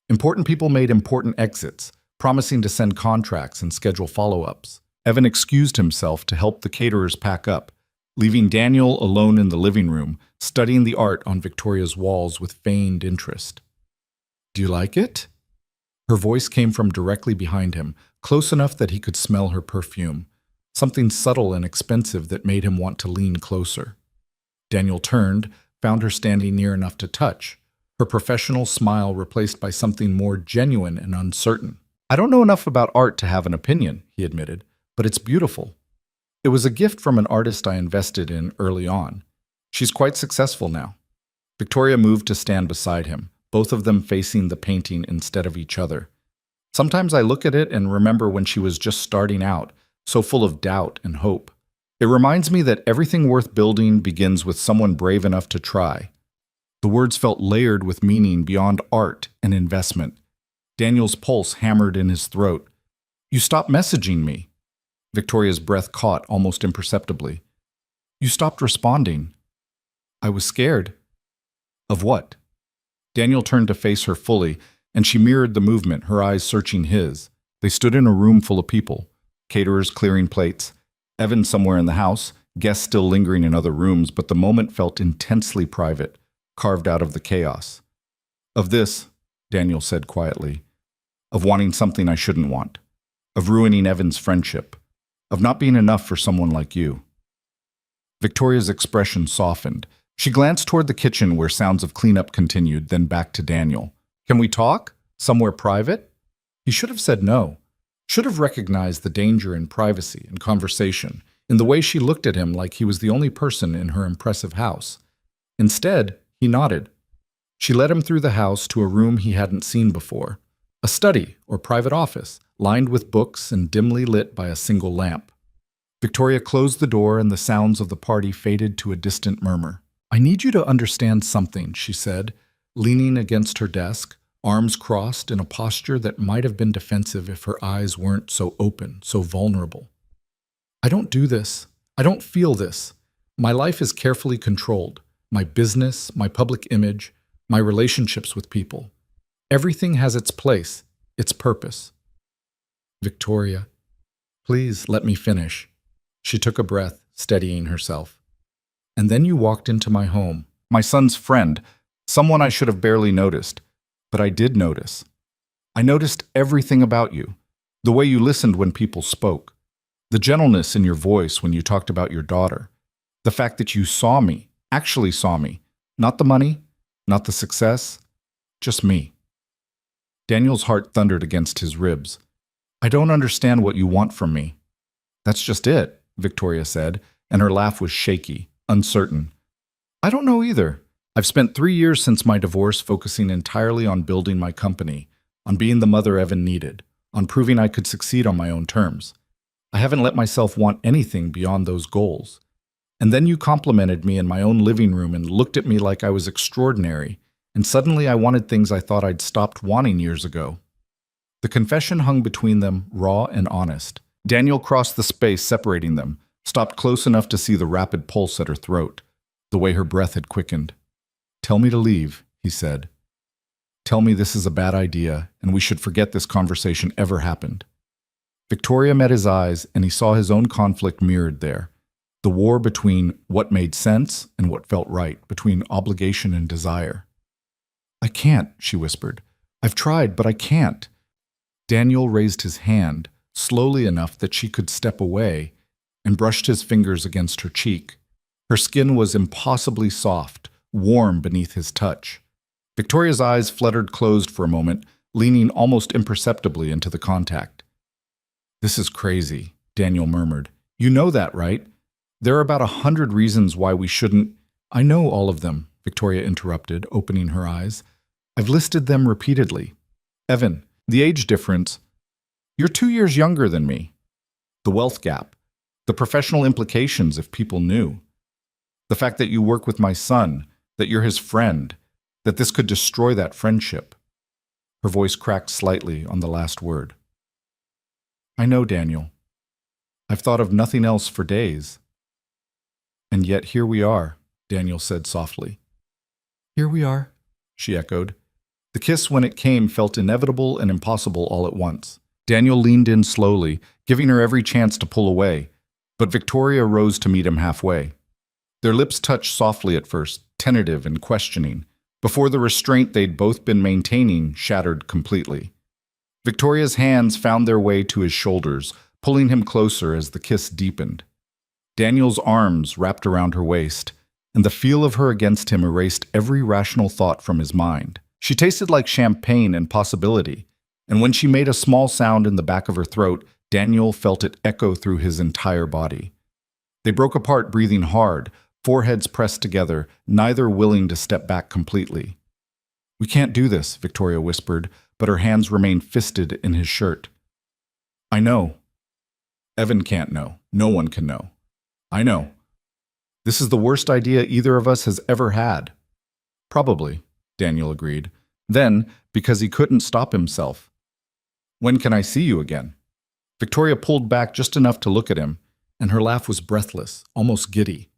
Important people made important exits, promising to send contracts and schedule follow-ups. Evan excused himself to help the caterers pack up, leaving Daniel alone in the living room, studying the art on Victoria's walls with feigned interest. "Do you like it?" Her voice came from directly behind him, close enough that he could smell her perfume, something subtle and expensive that made him want to lean closer. Daniel turned, found her standing near enough to touch, her professional smile replaced by something more genuine and uncertain. "I don't know enough about art to have an opinion," he admitted, "but it's beautiful. It was a gift from an artist I invested in early on. She's quite successful now." Victoria moved to stand beside him, both of them facing the painting instead of each other. "Sometimes I look at it and remember when she was just starting out, so full of doubt and hope. It reminds me that everything worth building begins with someone brave enough to try." The words felt layered with meaning beyond art and investment. Daniel's pulse hammered in his throat. "You stopped messaging me." Victoria's breath caught almost imperceptibly. "You stopped responding." "I was scared." "Of what?" Daniel turned to face her fully, and she mirrored the movement, her eyes searching his. They stood in a room full of people, caterers clearing plates, Evan somewhere in the house, guests still lingering in other rooms, but the moment felt intensely private, carved out of the chaos. "Of this," Daniel said quietly, "of wanting something I shouldn't want, of ruining Evan's friendship, of not being enough for someone like you." Victoria's expression softened. She glanced toward the kitchen where sounds of cleanup continued, then back to Daniel. "Can we talk? Somewhere private?" He should have said no. Should have recognized the danger in privacy and conversation, in the way she looked at him like he was the only person in her impressive house. Instead, he nodded. She led him through the house to a room he hadn't seen before, a study or private office, lined with books and dimly lit by a single lamp. Victoria closed the door and the sounds of the party faded to a distant murmur. "I need you to understand something," she said, leaning against her desk, arms crossed in a posture that might have been defensive if her eyes weren't so open, so vulnerable. "I don't do this. I don't feel this. My life is carefully controlled. My business, my public image, my relationships with people. Everything has its place, its purpose." "Victoria, please let me finish." She took a breath, steadying herself. "And then you walked into my home, my son's friend, someone I should have barely noticed. But I did notice. I noticed everything about you, the way you listened when people spoke, the gentleness in your voice when you talked about your daughter, the fact that you saw me, actually saw me, not the money, not the success, just me." Daniel's heart thundered against his ribs. "I don't understand what you want from me." "That's just it," Victoria said, and her laugh was shaky, uncertain. "I don't know either. I've spent 3 years since my divorce focusing entirely on building my company, on being the mother Evan needed, on proving I could succeed on my own terms. I haven't let myself want anything beyond those goals. And then you complimented me in my own living room and looked at me like I was extraordinary, and suddenly I wanted things I thought I'd stopped wanting years ago." The confession hung between them, raw and honest. Daniel crossed the space separating them, stopped close enough to see the rapid pulse at her throat, the way her breath had quickened. "Tell me to leave," he said. "Tell me this is a bad idea, and we should forget this conversation ever happened." Victoria met his eyes, and he saw his own conflict mirrored there. The war between what made sense and what felt right, between obligation and desire. "I can't," she whispered. "I've tried, but I can't." Daniel raised his hand, slowly enough that she could step away, and brushed his fingers against her cheek. Her skin was impossibly soft, warm beneath his touch. Victoria's eyes fluttered closed for a moment, leaning almost imperceptibly into the contact. "This is crazy," Daniel murmured. "You know that, right? There are about 100 reasons why we shouldn't—" "I know all of them," Victoria interrupted, opening her eyes. "I've listed them repeatedly. Evan, the age difference. You're 2 years younger than me. The wealth gap. The professional implications if people knew. The fact that you work with my son, that you're his friend, that this could destroy that friendship. Her voice cracked slightly on the last word. I know, Daniel. I've thought of nothing else for days. And yet here we are, Daniel said softly. Here we are, she echoed. The kiss, when it came, felt inevitable and impossible all at once. Daniel leaned in slowly, giving her every chance to pull away, but Victoria rose to meet him halfway. Their lips touched softly at first, tentative and questioning, before the restraint they'd both been maintaining shattered completely. Victoria's hands found their way to his shoulders, pulling him closer as the kiss deepened. Daniel's arms wrapped around her waist, and the feel of her against him erased every rational thought from his mind. She tasted like champagne and possibility, and when she made a small sound in the back of her throat, Daniel felt it echo through his entire body. They broke apart, breathing hard, foreheads pressed together, neither willing to step back completely. We can't do this, Victoria whispered, but her hands remained fisted in his shirt. I know. Evan can't know. No one can know. I know. This is the worst idea either of us has ever had. Probably, Daniel agreed. Then, because he couldn't stop himself. When can I see you again? Victoria pulled back just enough to look at him, and her laugh was breathless, almost giddy.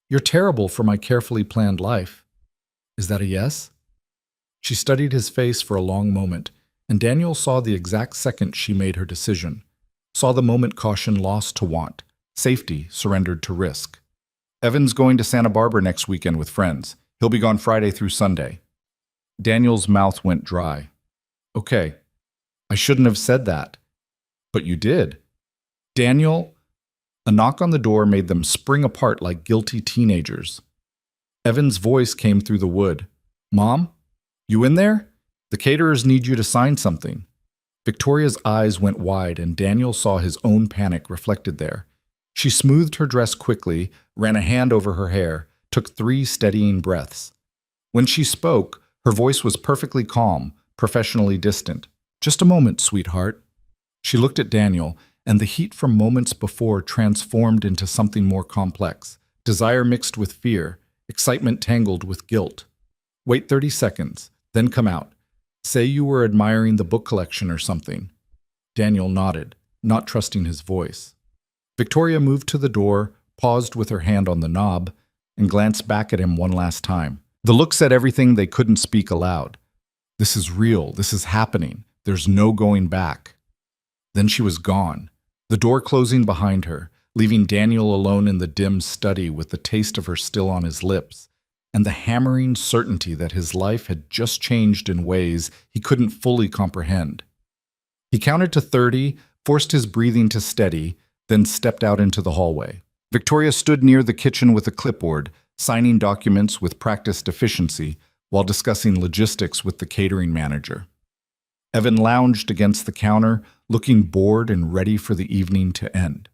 You're terrible for my carefully planned life. Is that a yes? She studied his face for a long moment, and Daniel saw the exact second she made her decision. Saw the moment caution lost to want, safety surrendered to risk. Evan's going to Santa Barbara next weekend with friends. He'll be gone Friday through Sunday. Daniel's mouth went dry. Okay, I shouldn't have said that. But you did. Daniel, a knock on the door made them spring apart like guilty teenagers. Evan's voice came through the wood. Mom, you in there? The caterers need you to sign something. Victoria's eyes went wide, and Daniel saw his own panic reflected there. She smoothed her dress quickly, ran a hand over her hair, took 3 steadying breaths. When she spoke, her voice was perfectly calm, professionally distant. Just a moment, sweetheart. She looked at Daniel, and the heat from moments before transformed into something more complex. Desire mixed with fear, excitement tangled with guilt. Wait 30 seconds, then come out. Say you were admiring the book collection or something. Daniel nodded, not trusting his voice. Victoria moved to the door, paused with her hand on the knob, and glanced back at him one last time. The look said everything they couldn't speak aloud. This is real. This is happening. There's no going back. Then she was gone, the door closing behind her, leaving Daniel alone in the dim study with the taste of her still on his lips, and the hammering certainty that his life had just changed in ways he couldn't fully comprehend. He counted to 30, forced his breathing to steady, then stepped out into the hallway. Victoria stood near the kitchen with a clipboard, signing documents with practiced efficiency while discussing logistics with the catering manager. Evan lounged against the counter, looking bored and ready for the evening to end.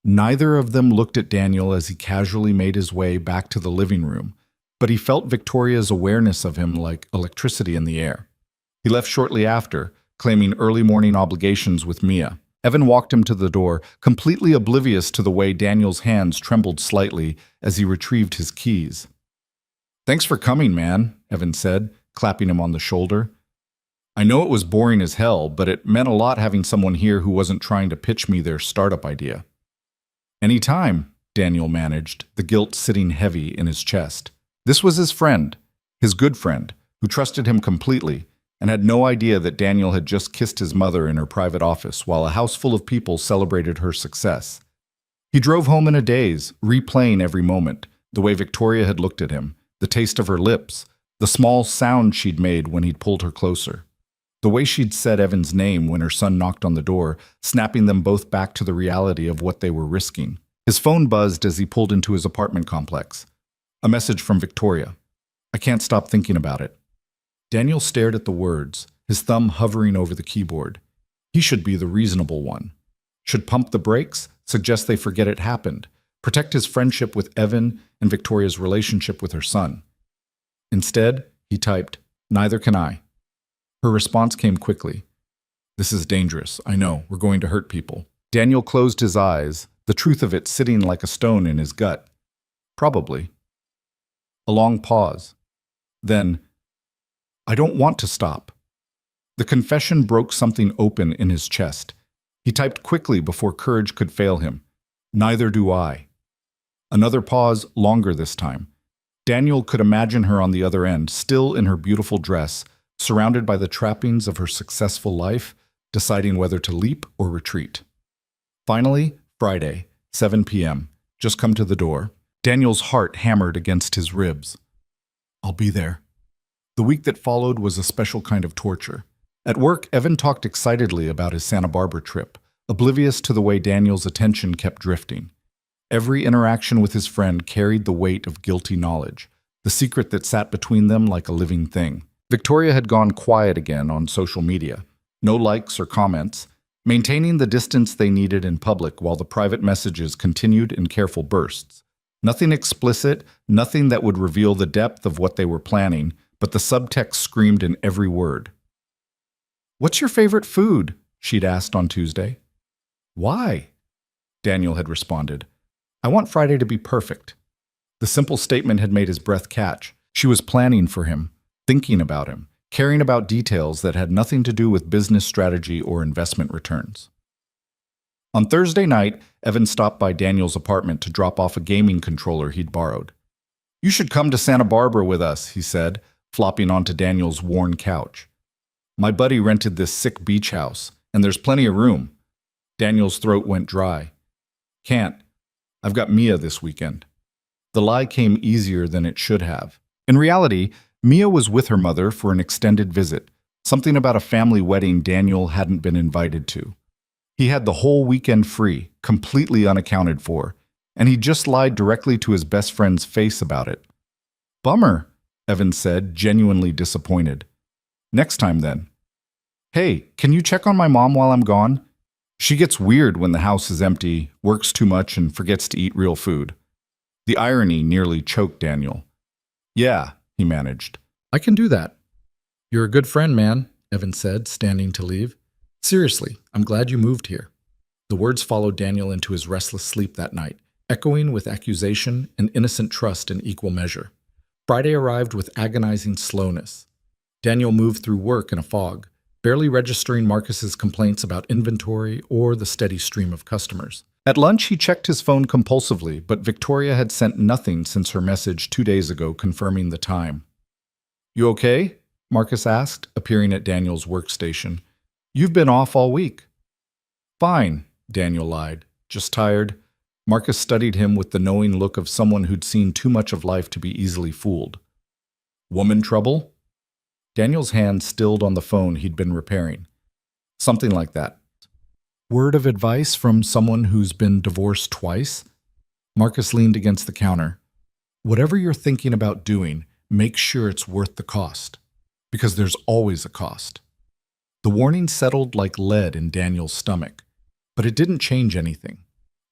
Neither of them looked at Daniel as he casually made his way back to the living room, but he felt Victoria's awareness of him like electricity in the air. He left shortly after, claiming early morning obligations with Mia. Evan walked him to the door, completely oblivious to the way Daniel's hands trembled slightly as he retrieved his keys. Thanks for coming, man, Evan said, clapping him on the shoulder. I know it was boring as hell, but it meant a lot having someone here who wasn't trying to pitch me their startup idea. Anytime, Daniel managed, the guilt sitting heavy in his chest. This was his friend, his good friend, who trusted him completely, and had no idea that Daniel had just kissed his mother in her private office while a house full of people celebrated her success. He drove home in a daze, replaying every moment, the way Victoria had looked at him, the taste of her lips, the small sound she'd made when he'd pulled her closer, the way she'd said Evan's name when her son knocked on the door, snapping them both back to the reality of what they were risking. His phone buzzed as he pulled into his apartment complex. A message from Victoria. I can't stop thinking about it. Daniel stared at the words, his thumb hovering over the keyboard. He should be the reasonable one. Should pump the brakes, suggest they forget it happened, protect his friendship with Evan and Victoria's relationship with her son. Instead, he typed, neither can I. Her response came quickly. This is dangerous. I know. We're going to hurt people. Daniel closed his eyes, the truth of it sitting like a stone in his gut. Probably. A long pause. Then, I don't want to stop. The confession broke something open in his chest. He typed quickly before courage could fail him. Neither do I. Another pause, longer this time. Daniel could imagine her on the other end, still in her beautiful dress, surrounded by the trappings of her successful life, deciding whether to leap or retreat. Finally, Friday, 7 p.m., just come to the door. Daniel's heart hammered against his ribs. I'll be there. The week that followed was a special kind of torture. At work, Evan talked excitedly about his Santa Barbara trip, oblivious to the way Daniel's attention kept drifting. Every interaction with his friend carried the weight of guilty knowledge, the secret that sat between them like a living thing. Victoria had gone quiet again on social media. No likes or comments, maintaining the distance they needed in public while the private messages continued in careful bursts. Nothing explicit, nothing that would reveal the depth of what they were planning, but the subtext screamed in every word. "What's your favorite food?" she'd asked on Tuesday. "Why?" Daniel had responded. "I want Friday to be perfect." The simple statement had made his breath catch. She was planning for him, thinking about him, caring about details that had nothing to do with business strategy or investment returns. On Thursday night, Evan stopped by Daniel's apartment to drop off a gaming controller he'd borrowed. "You should come to Santa Barbara with us," he said, flopping onto Daniel's worn couch. "My buddy rented this sick beach house, and there's plenty of room." Daniel's throat went dry. "Can't. I've got Mia this weekend." The lie came easier than it should have. In reality, Mia was with her mother for an extended visit, something about a family wedding Daniel hadn't been invited to. He had the whole weekend free, completely unaccounted for, and he just lied directly to his best friend's face about it. "Bummer," Evan said, genuinely disappointed. "Next time then." "Hey, can you check on my mom while I'm gone? She gets weird when the house is empty, works too much, and forgets to eat real food." The irony nearly choked Daniel. "Yeah," he managed. "I can do that." "You're a good friend, man," Evan said, standing to leave. "Seriously, I'm glad you moved here." The words followed Daniel into his restless sleep that night, echoing with accusation and innocent trust in equal measure. Friday arrived with agonizing slowness. Daniel moved through work in a fog, barely registering Marcus's complaints about inventory or the steady stream of customers. At lunch, he checked his phone compulsively, but Victoria had sent nothing since her message 2 days ago confirming the time. "You okay?" Marcus asked, appearing at Daniel's workstation. "You've been off all week." "Fine," Daniel lied. "Just tired." Marcus studied him with the knowing look of someone who'd seen too much of life to be easily fooled. "Woman trouble?" Daniel's hand stilled on the phone he'd been repairing. "Something like that." "Word of advice from someone who's been divorced twice?" Marcus leaned against the counter. "Whatever you're thinking about doing, make sure it's worth the cost. Because there's always a cost." The warning settled like lead in Daniel's stomach, but it didn't change anything.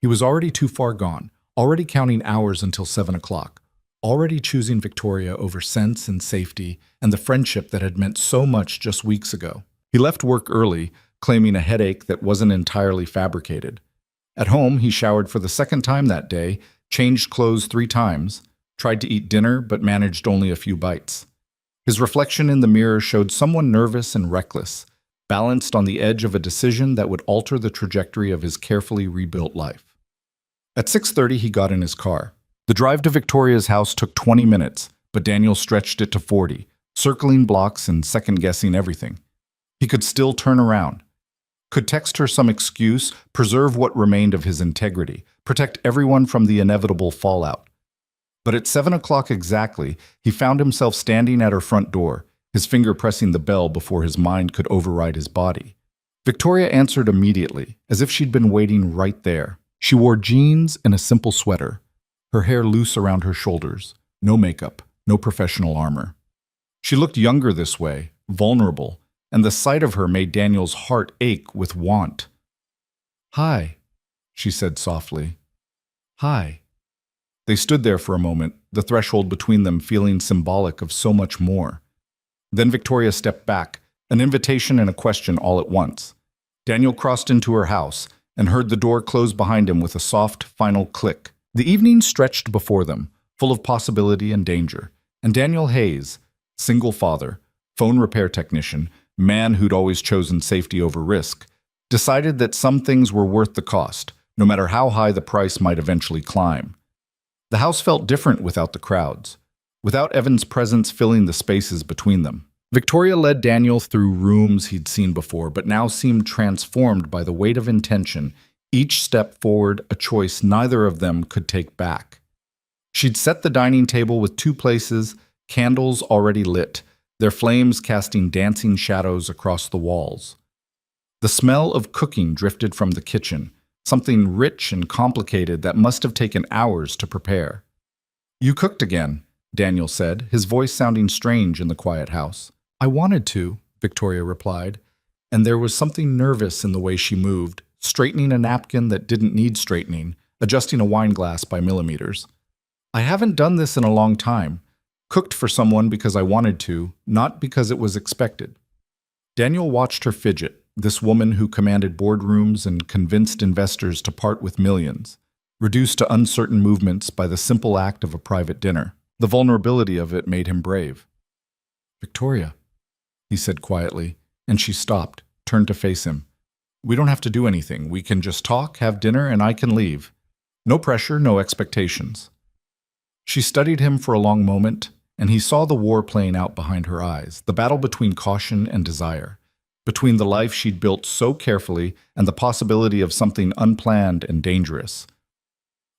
He was already too far gone, already counting hours until 7 o'clock, already choosing Victoria over sense and safety and the friendship that had meant so much just weeks ago. He left work early, claiming a headache that wasn't entirely fabricated. At home, he showered for the second time that day, changed clothes 3 times, tried to eat dinner but managed only a few bites. His reflection in the mirror showed someone nervous and reckless, balanced on the edge of a decision that would alter the trajectory of his carefully rebuilt life. At 6:30, he got in his car. The drive to Victoria's house took 20 minutes, but Daniel stretched it to 40, circling blocks and second-guessing everything. He could still turn around. Could text her some excuse, preserve what remained of his integrity, protect everyone from the inevitable fallout. But at 7 o'clock exactly, he found himself standing at her front door, his finger pressing the bell before his mind could override his body. Victoria answered immediately, as if she'd been waiting right there. She wore jeans and a simple sweater, her hair loose around her shoulders, no makeup, no professional armor. She looked younger this way, vulnerable, and the sight of her made Daniel's heart ache with want. "Hi," she said softly. "Hi." They stood there for a moment, the threshold between them feeling symbolic of so much more. Then Victoria stepped back, an invitation and a question all at once. Daniel crossed into her house and heard the door close behind him with a soft, final click. The evening stretched before them, full of possibility and danger. And Daniel Hayes, single father, phone repair technician, man who'd always chosen safety over risk, decided that some things were worth the cost, no matter how high the price might eventually climb. The house felt different without the crowds, without Evan's presence filling the spaces between them. Victoria led Daniel through rooms he'd seen before, but now seemed transformed by the weight of intention, each step forward a choice neither of them could take back. She'd set the dining table with two places, candles already lit, their flames casting dancing shadows across the walls. The smell of cooking drifted from the kitchen, something rich and complicated that must have taken hours to prepare. "You cooked again," Daniel said, his voice sounding strange in the quiet house. "I wanted to," Victoria replied, and there was something nervous in the way she moved, straightening a napkin that didn't need straightening, adjusting a wine glass by millimeters. "I haven't done this in a long time. Cooked for someone because I wanted to, not because it was expected." Daniel watched her fidget, this woman who commanded boardrooms and convinced investors to part with millions, reduced to uncertain movements by the simple act of a private dinner. The vulnerability of it made him brave. "Victoria," he said quietly, and she stopped, turned to face him. "We don't have to do anything. We can just talk, have dinner, and I can leave. No pressure, no expectations." She studied him for a long moment, and he saw the war playing out behind her eyes, the battle between caution and desire, between the life she'd built so carefully and the possibility of something unplanned and dangerous.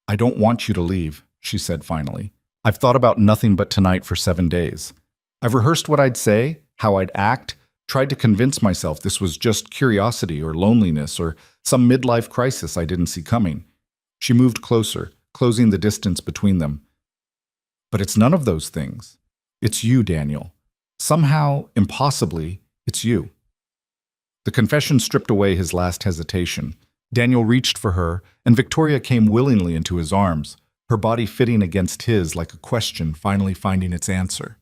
"I don't want you to leave," she said finally. "I've thought about nothing but tonight for 7 days. I've rehearsed what I'd say, how I'd act, tried to convince myself this was just curiosity or loneliness or some midlife crisis I didn't see coming." She moved closer, closing the distance between them. "But it's none of those things. It's you, Daniel. Somehow, impossibly, it's you." The confession stripped away his last hesitation. Daniel reached for her, and Victoria came willingly into his arms, her body fitting against his like a question finally finding its answer.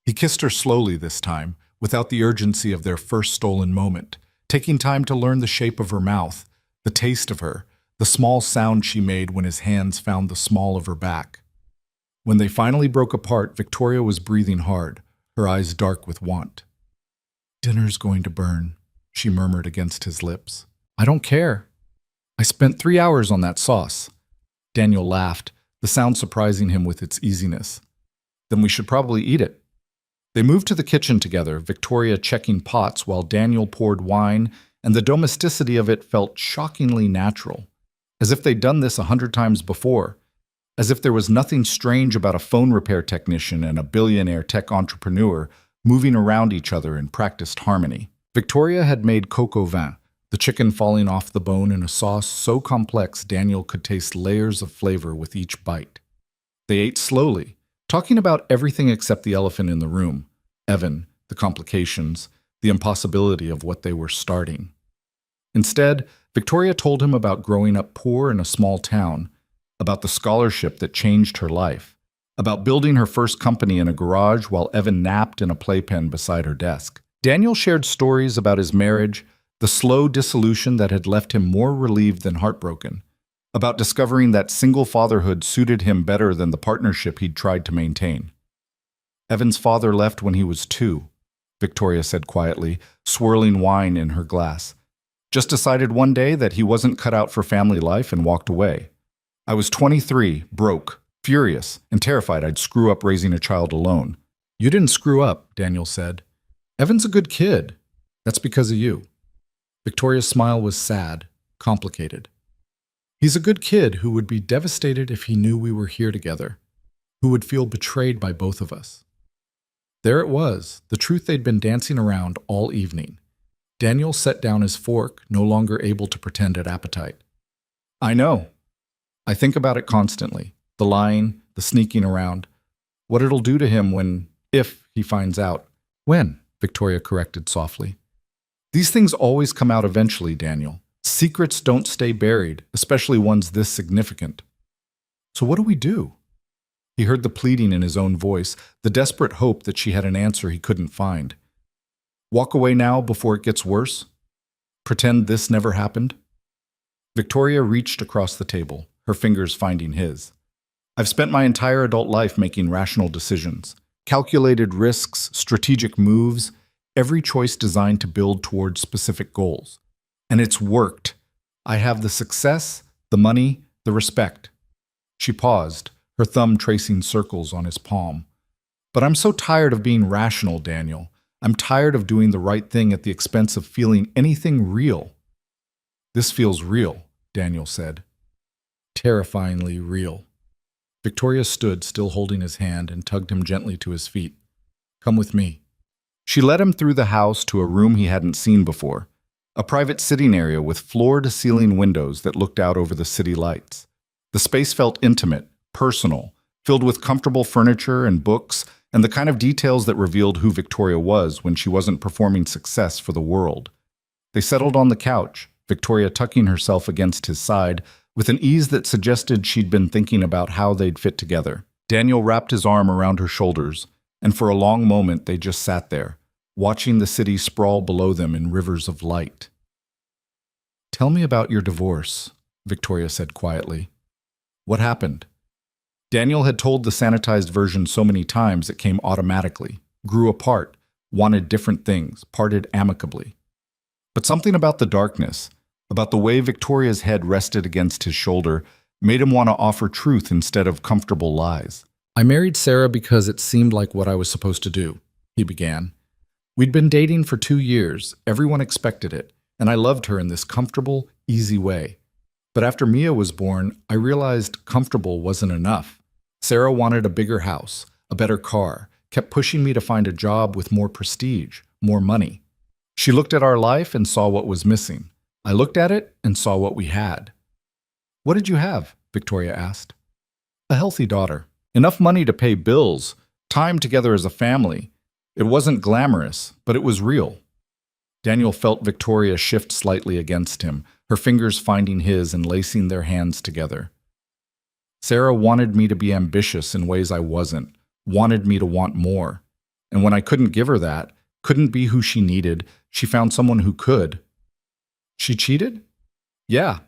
He kissed her slowly this time, without the urgency of their first stolen moment, taking time to learn the shape of her mouth, the taste of her, the small sound she made when his hands found the small of her back. When they finally broke apart, Victoria was breathing hard, her eyes dark with want. "Dinner's going to burn," she murmured against his lips. "I don't care. I spent 3 hours on that sauce." Daniel laughed, the sound surprising him with its easiness. "Then we should probably eat it." They moved to the kitchen together, Victoria checking pots while Daniel poured wine, and the domesticity of it felt shockingly natural, as if they'd done this 100 times before, as if there was nothing strange about a phone repair technician and a billionaire tech entrepreneur moving around each other in practiced harmony. Victoria had made coq au vin, the chicken falling off the bone in a sauce so complex Daniel could taste layers of flavor with each bite. They ate slowly, talking about everything except the elephant in the room, Evan, the complications, the impossibility of what they were starting. Instead, Victoria told him about growing up poor in a small town, about the scholarship that changed her life, about building her first company in a garage while Evan napped in a playpen beside her desk. Daniel shared stories about his marriage, the slow dissolution that had left him more relieved than heartbroken, about discovering that single fatherhood suited him better than the partnership he'd tried to maintain. "Evan's father left when he was 2, Victoria said quietly, swirling wine in her glass. "Just decided one day that he wasn't cut out for family life and walked away. I was 23, broke, furious, and terrified I'd screw up raising a child alone." "You didn't screw up," Daniel said. "Evan's a good kid. That's because of you." Victoria's smile was sad, complicated. "He's a good kid who would be devastated if he knew we were here together, who would feel betrayed by both of us." There it was, the truth they'd been dancing around all evening. Daniel set down his fork, no longer able to pretend at appetite. "I know. I think about it constantly. The lying, the sneaking around. What it'll do to him if he finds out." "When?" Victoria corrected softly. "These things always come out eventually, Daniel. Secrets don't stay buried, especially ones this significant." "So what do we do?" He heard the pleading in his own voice, the desperate hope that she had an answer he couldn't find. "Walk away now before it gets worse? Pretend this never happened?" Victoria reached across the table, her fingers finding his. I've spent my entire adult life making rational decisions, calculated risks, strategic moves, every choice designed to build towards specific goals. And it's worked. I have the success, the money, the respect. She paused, her thumb tracing circles on his palm. But I'm so tired of being rational, Daniel. I'm tired of doing the right thing at the expense of feeling anything real. This feels real, Daniel said. Terrifyingly real. Victoria stood, still holding his hand, and tugged him gently to his feet. Come with me. She led him through the house to a room he hadn't seen before, a private sitting area with floor-to-ceiling windows that looked out over the city lights. The space felt intimate, personal, filled with comfortable furniture and books, and the kind of details that revealed who Victoria was when she wasn't performing success for the world. They settled on the couch, Victoria tucking herself against his side, with an ease that suggested she'd been thinking about how they'd fit together. Daniel wrapped his arm around her shoulders, and for a long moment they just sat there, watching the city sprawl below them in rivers of light. Tell me about your divorce, Victoria said quietly. What happened? Daniel had told the sanitized version so many times it came automatically, grew apart, wanted different things, parted amicably. But something about the darkness, about the way Victoria's head rested against his shoulder, made him want to offer truth instead of comfortable lies. I married Sarah because it seemed like what I was supposed to do, he began. We'd been dating for 2 years, everyone expected it, and I loved her in this comfortable, easy way. But after Mia was born, I realized comfortable wasn't enough. Sarah wanted a bigger house, a better car, kept pushing me to find a job with more prestige, more money. She looked at our life and saw what was missing. I looked at it and saw what we had. What did you have? Victoria asked. A healthy daughter. Enough money to pay bills, time together as a family. It wasn't glamorous, but it was real. Daniel felt Victoria shift slightly against him, her fingers finding his and lacing their hands together. Sarah wanted me to be ambitious in ways I wasn't, wanted me to want more. And when I couldn't give her that, couldn't be who she needed, she found someone who could. She cheated? Yeah,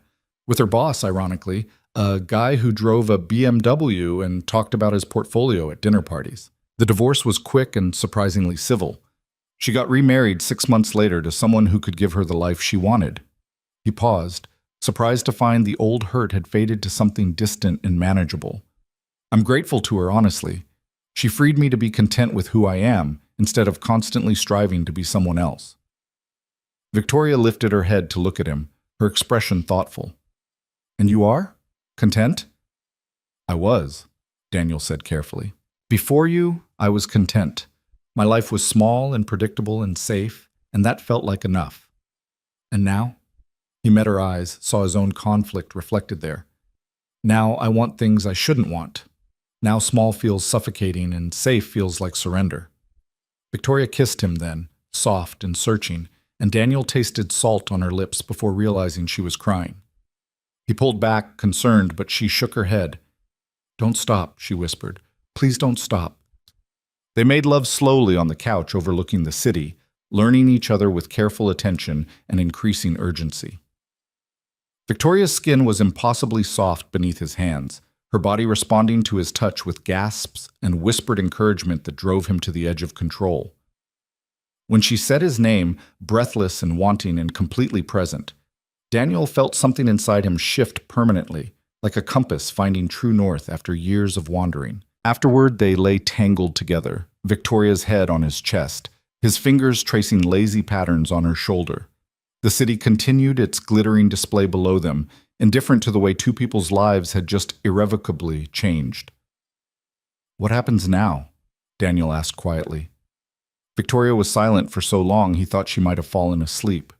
with her boss, ironically, a guy who drove a BMW and talked about his portfolio at dinner parties. The divorce was quick and surprisingly civil. She got remarried 6 months later to someone who could give her the life she wanted. He paused, surprised to find the old hurt had faded to something distant and manageable. I'm grateful to her, honestly. She freed me to be content with who I am, instead of constantly striving to be someone else. Victoria lifted her head to look at him, her expression thoughtful. And you are? Content? I was, Daniel said carefully. Before you, I was content. My life was small and predictable and safe, and that felt like enough. And now? He met her eyes, saw his own conflict reflected there. Now I want things I shouldn't want. Now small feels suffocating and safe feels like surrender. Victoria kissed him then, soft and searching, and Daniel tasted salt on her lips before realizing she was crying. He pulled back, concerned, but she shook her head. Don't stop, she whispered. Please don't stop. They made love slowly on the couch overlooking the city, learning each other with careful attention and increasing urgency. Victoria's skin was impossibly soft beneath his hands, her body responding to his touch with gasps and whispered encouragement that drove him to the edge of control. When she said his name, breathless and wanting and completely present, Daniel felt something inside him shift permanently, like a compass finding true north after years of wandering. Afterward, they lay tangled together, Victoria's head on his chest, his fingers tracing lazy patterns on her shoulder. The city continued its glittering display below them, indifferent to the way two people's lives had just irrevocably changed. What happens now? Daniel asked quietly. Victoria was silent for so long he thought she might have fallen asleep.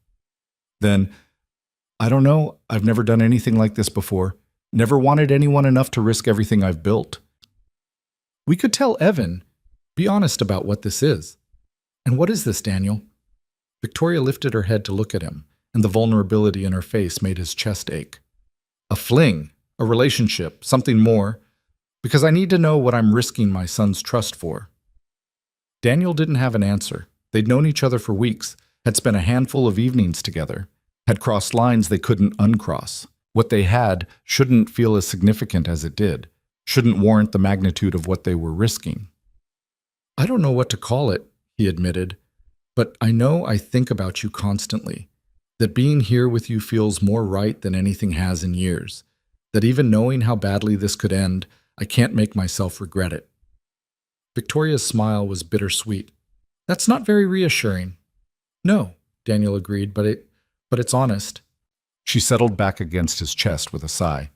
Then, I don't know, I've never done anything like this before. Never wanted anyone enough to risk everything I've built. We could tell Evan. Be honest about what this is. And what is this, Daniel? Victoria lifted her head to look at him, and the vulnerability in her face made his chest ache. A fling, a relationship, something more, because I need to know what I'm risking my son's trust for. Daniel didn't have an answer. They'd known each other for weeks, had spent a handful of evenings together, had crossed lines they couldn't uncross. What they had shouldn't feel as significant as it did, shouldn't warrant the magnitude of what they were risking. "I don't know what to call it," he admitted, "but I know I think about you constantly, that being here with you feels more right than anything has in years, that even knowing how badly this could end, I can't make myself regret it." Victoria's smile was bittersweet. "That's not very reassuring." "No," Daniel agreed, but it's honest." She settled back against his chest with a sigh.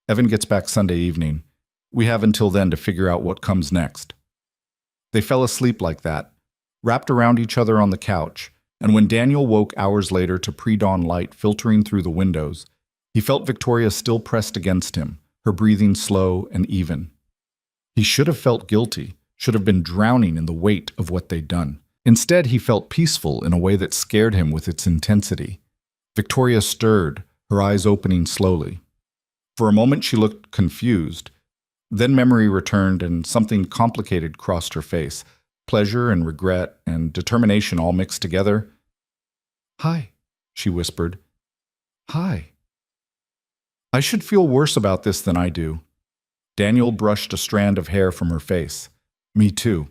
"Evan gets back Sunday evening. We have until then to figure out what comes next." They fell asleep like that, wrapped around each other on the couch, and when Daniel woke hours later to pre-dawn light filtering through the windows, he felt Victoria still pressed against him, her breathing slow and even. He should have felt guilty, should have been drowning in the weight of what they'd done. Instead, he felt peaceful in a way that scared him with its intensity. Victoria stirred, her eyes opening slowly. For a moment she looked confused. Then memory returned and something complicated crossed her face. Pleasure and regret and determination all mixed together. "Hi," she whispered. "Hi." "I should feel worse about this than I do." Daniel brushed a strand of hair from her face. "Me too."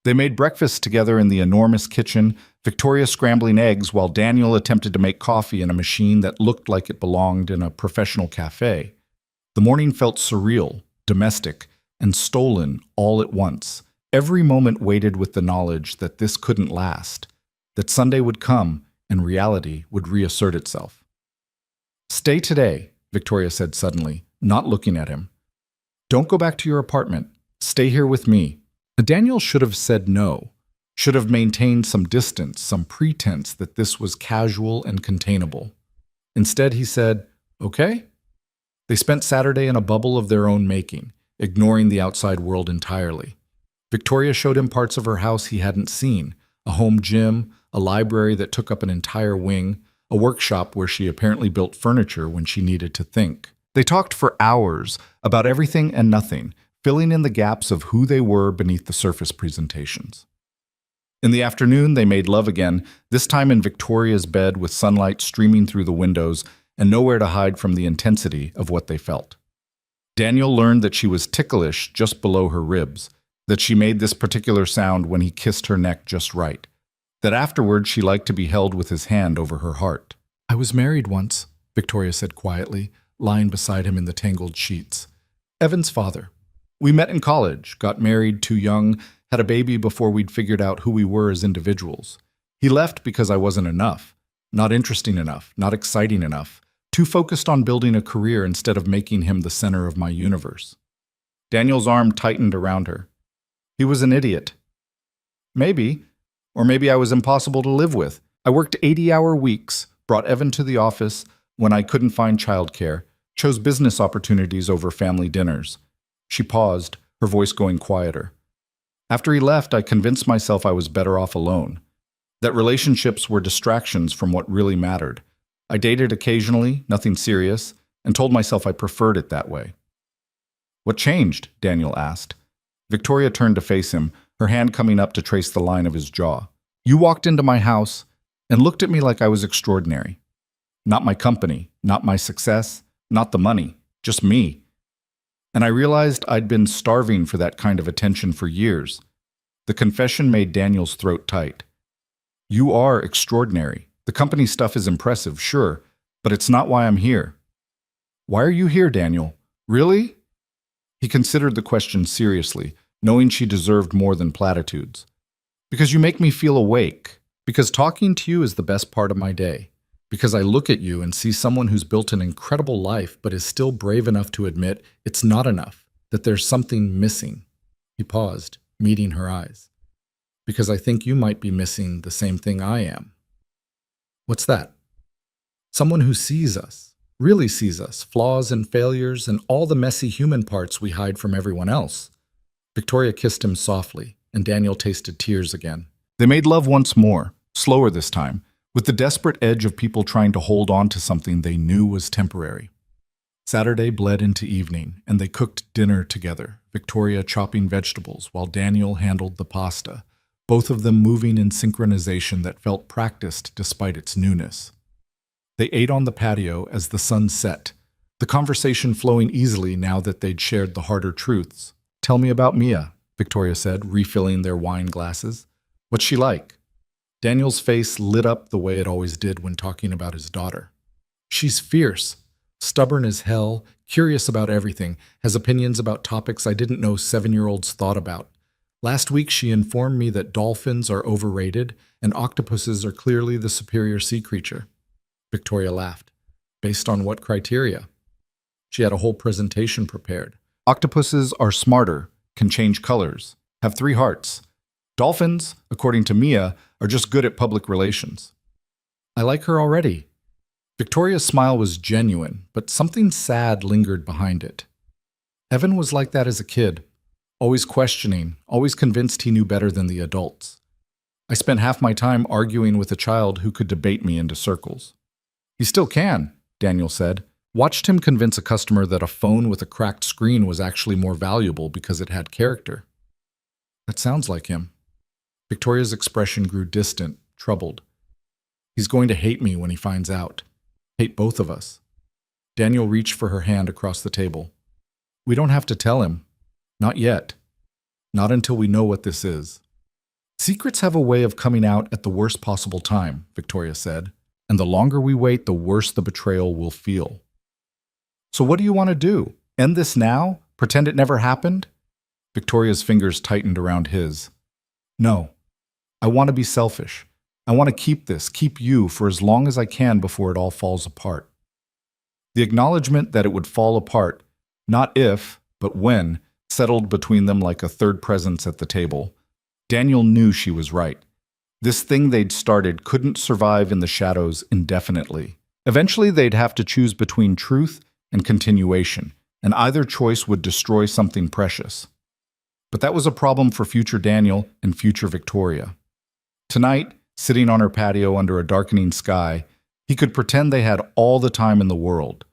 They made breakfast together in the enormous kitchen, Victoria scrambling eggs while Daniel attempted to make coffee in a machine that looked like it belonged in a professional cafe. The morning felt surreal, domestic, and stolen all at once. Every moment waited with the knowledge that this couldn't last, that Sunday would come and reality would reassert itself. "Stay today," Victoria said suddenly, not looking at him. "Don't go back to your apartment. Stay here with me." Daniel should have said no, should have maintained some distance, some pretense that this was casual and containable. Instead, he said, "Okay." They spent Saturday in a bubble of their own making, ignoring the outside world entirely. Victoria showed him parts of her house he hadn't seen, a home gym, a library that took up an entire wing, a workshop where she apparently built furniture when she needed to think. They talked for hours about everything and nothing, filling in the gaps of who they were beneath the surface presentations. In the afternoon, they made love again, this time in Victoria's bed with sunlight streaming through the windows and nowhere to hide from the intensity of what they felt. Daniel learned that she was ticklish just below her ribs, that she made this particular sound when he kissed her neck just right, that afterward she liked to be held with his hand over her heart. "I was married once," Victoria said quietly, lying beside him in the tangled sheets. "Evan's father. We met in college, got married too young, had a baby before we'd figured out who we were as individuals. He left because I wasn't enough, not interesting enough, not exciting enough, too focused on building a career instead of making him the center of my universe." Daniel's arm tightened around her. "He was an idiot." "Maybe. Or maybe I was impossible to live with. I worked 80-hour weeks, brought Evan to the office when I couldn't find childcare, chose business opportunities over family dinners." She paused, her voice going quieter. "After he left, I convinced myself I was better off alone, that relationships were distractions from what really mattered. I dated occasionally, nothing serious, and told myself I preferred it that way." "What changed?" Daniel asked. Victoria turned to face him, her hand coming up to trace the line of his jaw. "You walked into my house and looked at me like I was extraordinary. Not my company, not my success, not the money, just me. And I realized I'd been starving for that kind of attention for years." The confession made Daniel's throat tight. "You are extraordinary. The company stuff is impressive, sure, but it's not why I'm here." "Why are you here, Daniel? Really?" He considered the question seriously, knowing she deserved more than platitudes. "Because you make me feel awake. Because talking to you is the best part of my day. Because I look at you and see someone who's built an incredible life but is still brave enough to admit it's not enough, that there's something missing." He paused, meeting her eyes. "Because I think you might be missing the same thing I am." "What's that?" "Someone who sees us, really sees us, flaws and failures and all the messy human parts we hide from everyone else." Victoria kissed him softly, and Daniel tasted tears again. They made love once more, slower this time, with the desperate edge of people trying to hold on to something they knew was temporary. Saturday bled into evening, and they cooked dinner together, Victoria chopping vegetables while Daniel handled the pasta, both of them moving in synchronization that felt practiced despite its newness. They ate on the patio as the sun set, the conversation flowing easily now that they'd shared the harder truths. "Tell me about Mia," Victoria said, refilling their wine glasses. "What's she like?" Daniel's face lit up the way it always did when talking about his daughter. "She's fierce, stubborn as hell, curious about everything, has opinions about topics I didn't know 7-year-olds thought about. Last week she informed me that dolphins are overrated and octopuses are clearly the superior sea creature." Victoria laughed. "Based on what criteria?" She had a whole presentation prepared. "Octopuses are smarter, can change colors, have 3 hearts. Dolphins, according to Mia, are just good at public relations." "I like her already." Victoria's smile was genuine, but something sad lingered behind it. Evan was like that as a kid, always questioning, always convinced he knew better than the adults. "I spent half my time arguing with a child who could debate me into circles." "He still can," Daniel said. "Watched him convince a customer that a phone with a cracked screen was actually more valuable because it had character." "That sounds like him." Victoria's expression grew distant, troubled. "He's going to hate me when he finds out. Hate both of us." Daniel reached for her hand across the table. "We don't have to tell him. Not yet. Not until we know what this is." "Secrets have a way of coming out at the worst possible time," Victoria said. "And the longer we wait, the worse the betrayal will feel." "So what do you want to do? End this now? Pretend it never happened?" Victoria's fingers tightened around his. "No. I want to be selfish. I want to keep you for as long as I can before it all falls apart." The acknowledgement that it would fall apart, not if, but when, settled between them like a third presence at the table. Daniel knew she was right. This thing they'd started couldn't survive in the shadows indefinitely. Eventually they'd have to choose between truth and continuation, and either choice would destroy something precious. But that was a problem for future Daniel and future Victoria. Tonight, sitting on her patio under a darkening sky, he could pretend they had all the time in the world.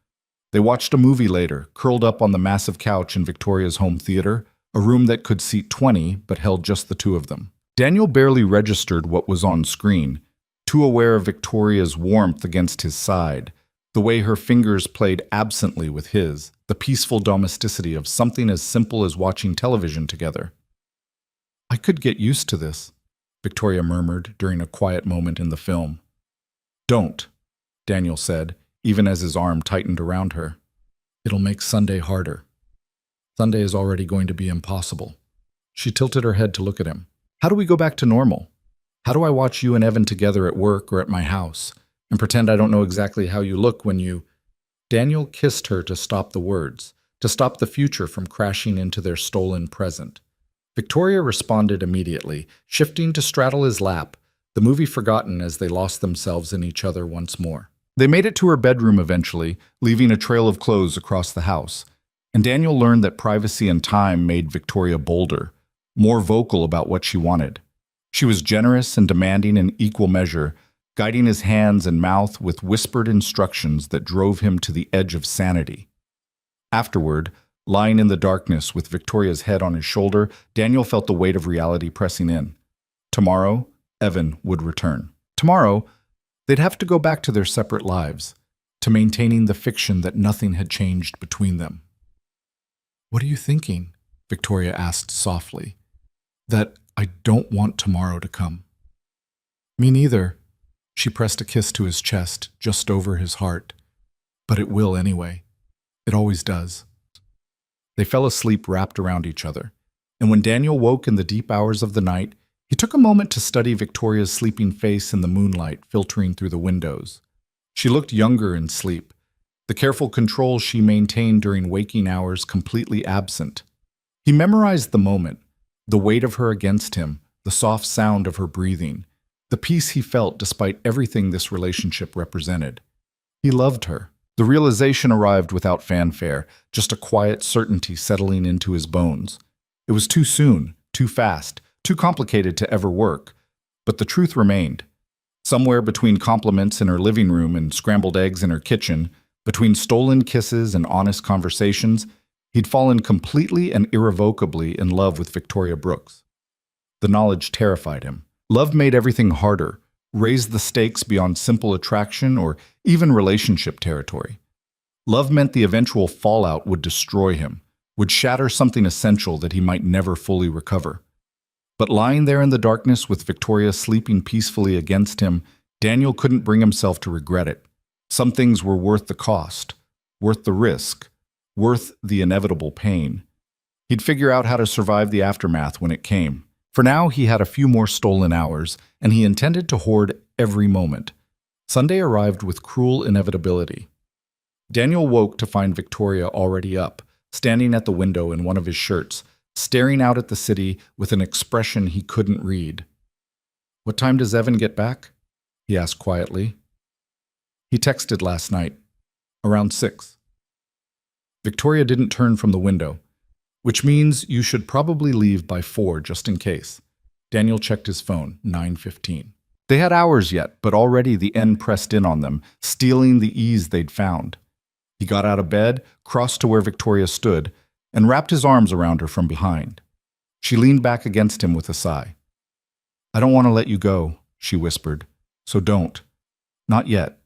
They watched a movie later, curled up on the massive couch in Victoria's home theater, a room that could seat 20 but held just the two of them. Daniel barely registered what was on screen, too aware of Victoria's warmth against his side, the way her fingers played absently with his, the peaceful domesticity of something as simple as watching television together. "I could get used to this," Victoria murmured during a quiet moment in the film. "Don't," Daniel said, even as his arm tightened around her. "It'll make Sunday harder. Sunday is already going to be impossible." She tilted her head to look at him. "How do we go back to normal? How do I watch you and Evan together at work or at my house and pretend I don't know exactly how you look when you—" Daniel kissed her to stop the words, to stop the future from crashing into their stolen present. Victoria responded immediately, shifting to straddle his lap, the movie forgotten as they lost themselves in each other once more. They made it to her bedroom eventually, leaving a trail of clothes across the house, and Daniel learned that privacy and time made Victoria bolder, more vocal about what she wanted. She was generous and demanding in equal measure, guiding his hands and mouth with whispered instructions that drove him to the edge of sanity. Afterward, lying in the darkness with Victoria's head on his shoulder, Daniel felt the weight of reality pressing in. Tomorrow, Evan would return. Tomorrow, they'd have to go back to their separate lives, to maintaining the fiction that nothing had changed between them. "What are you thinking?" Victoria asked softly. "That I don't want tomorrow to come." "Me neither." She pressed a kiss to his chest, just over his heart. "But it will anyway. It always does." They fell asleep wrapped around each other, and when Daniel woke in the deep hours of the night, he took a moment to study Victoria's sleeping face in the moonlight filtering through the windows. She looked younger in sleep, the careful control she maintained during waking hours completely absent. He memorized the moment, the weight of her against him, the soft sound of her breathing, the peace he felt despite everything this relationship represented. He loved her. The realization arrived without fanfare, just a quiet certainty settling into his bones. It was too soon, too fast, too complicated to ever work, but the truth remained. Somewhere between compliments in her living room and scrambled eggs in her kitchen, between stolen kisses and honest conversations, he'd fallen completely and irrevocably in love with Victoria Brooks. The knowledge terrified him. Love made everything harder, raised the stakes beyond simple attraction or even relationship territory. Love meant the eventual fallout would destroy him, would shatter something essential that he might never fully recover. But lying there in the darkness with Victoria sleeping peacefully against him, Daniel couldn't bring himself to regret it. Some things were worth the cost, worth the risk, worth the inevitable pain. He'd figure out how to survive the aftermath when it came. For now, he had a few more stolen hours, and he intended to hoard every moment. Sunday arrived with cruel inevitability. Daniel woke to find Victoria already up, standing at the window in one of his shirts, staring out at the city with an expression he couldn't read. "What time does Evan get back?" he asked quietly. "He texted last night, around 6. Victoria didn't turn from the window, which means you should probably leave by 4 just in case. Daniel checked his phone, 9:15. They had hours yet, but already the end pressed in on them, stealing the ease they'd found. He got out of bed, crossed to where Victoria stood, and wrapped his arms around her from behind. She leaned back against him with a sigh. "I don't want to let you go," she whispered, "so don't. Not yet."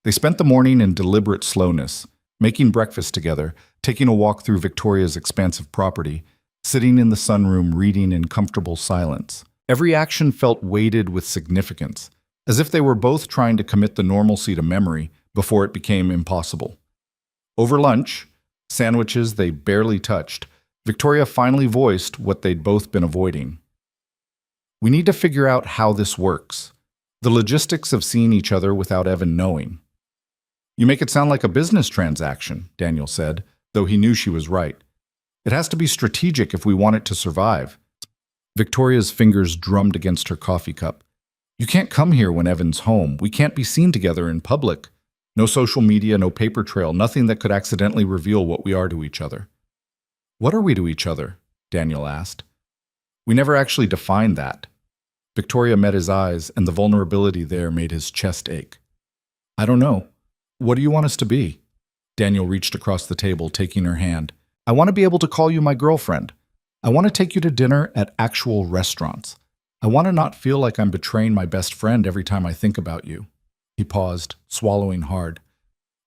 They spent the morning in deliberate slowness, making breakfast together, taking a walk through Victoria's expansive property, sitting in the sunroom reading in comfortable silence. Every action felt weighted with significance, as if they were both trying to commit the normalcy to memory before it became impossible. Over lunch, sandwiches they barely touched, Victoria finally voiced what they'd both been avoiding. "We need to figure out how this works. The logistics of seeing each other without Evan knowing." "You make it sound like a business transaction," Daniel said, though he knew she was right. "It has to be strategic if we want it to survive." Victoria's fingers drummed against her coffee cup. "You can't come here when Evan's home. We can't be seen together in public. No social media, no paper trail, nothing that could accidentally reveal what we are to each other." "What are we to each other?" Daniel asked. "We never actually defined that." Victoria met his eyes, and the vulnerability there made his chest ache. "I don't know. What do you want us to be?" Daniel reached across the table, taking her hand. "I want to be able to call you my girlfriend. I want to take you to dinner at actual restaurants. I want to not feel like I'm betraying my best friend every time I think about you." He paused, swallowing hard.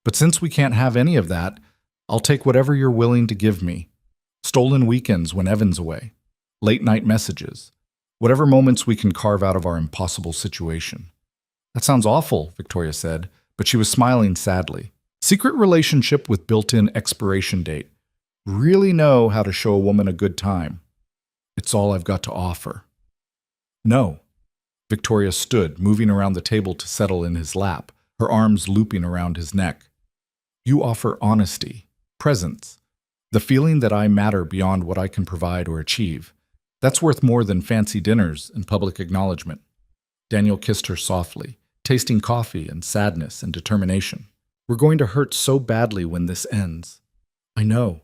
"But since we can't have any of that, I'll take whatever you're willing to give me. Stolen weekends when Evan's away. Late-night messages. Whatever moments we can carve out of our impossible situation." "That sounds awful," Victoria said, but she was smiling sadly. "Secret relationship with built-in expiration date. Really know how to show a woman a good time. It's all I've got to offer." "No." Victoria stood, moving around the table to settle in his lap, her arms looping around his neck. "You offer honesty, presence, the feeling that I matter beyond what I can provide or achieve. That's worth more than fancy dinners and public acknowledgement." Daniel kissed her softly, tasting coffee and sadness and determination. "We're going to hurt so badly when this ends." "I know."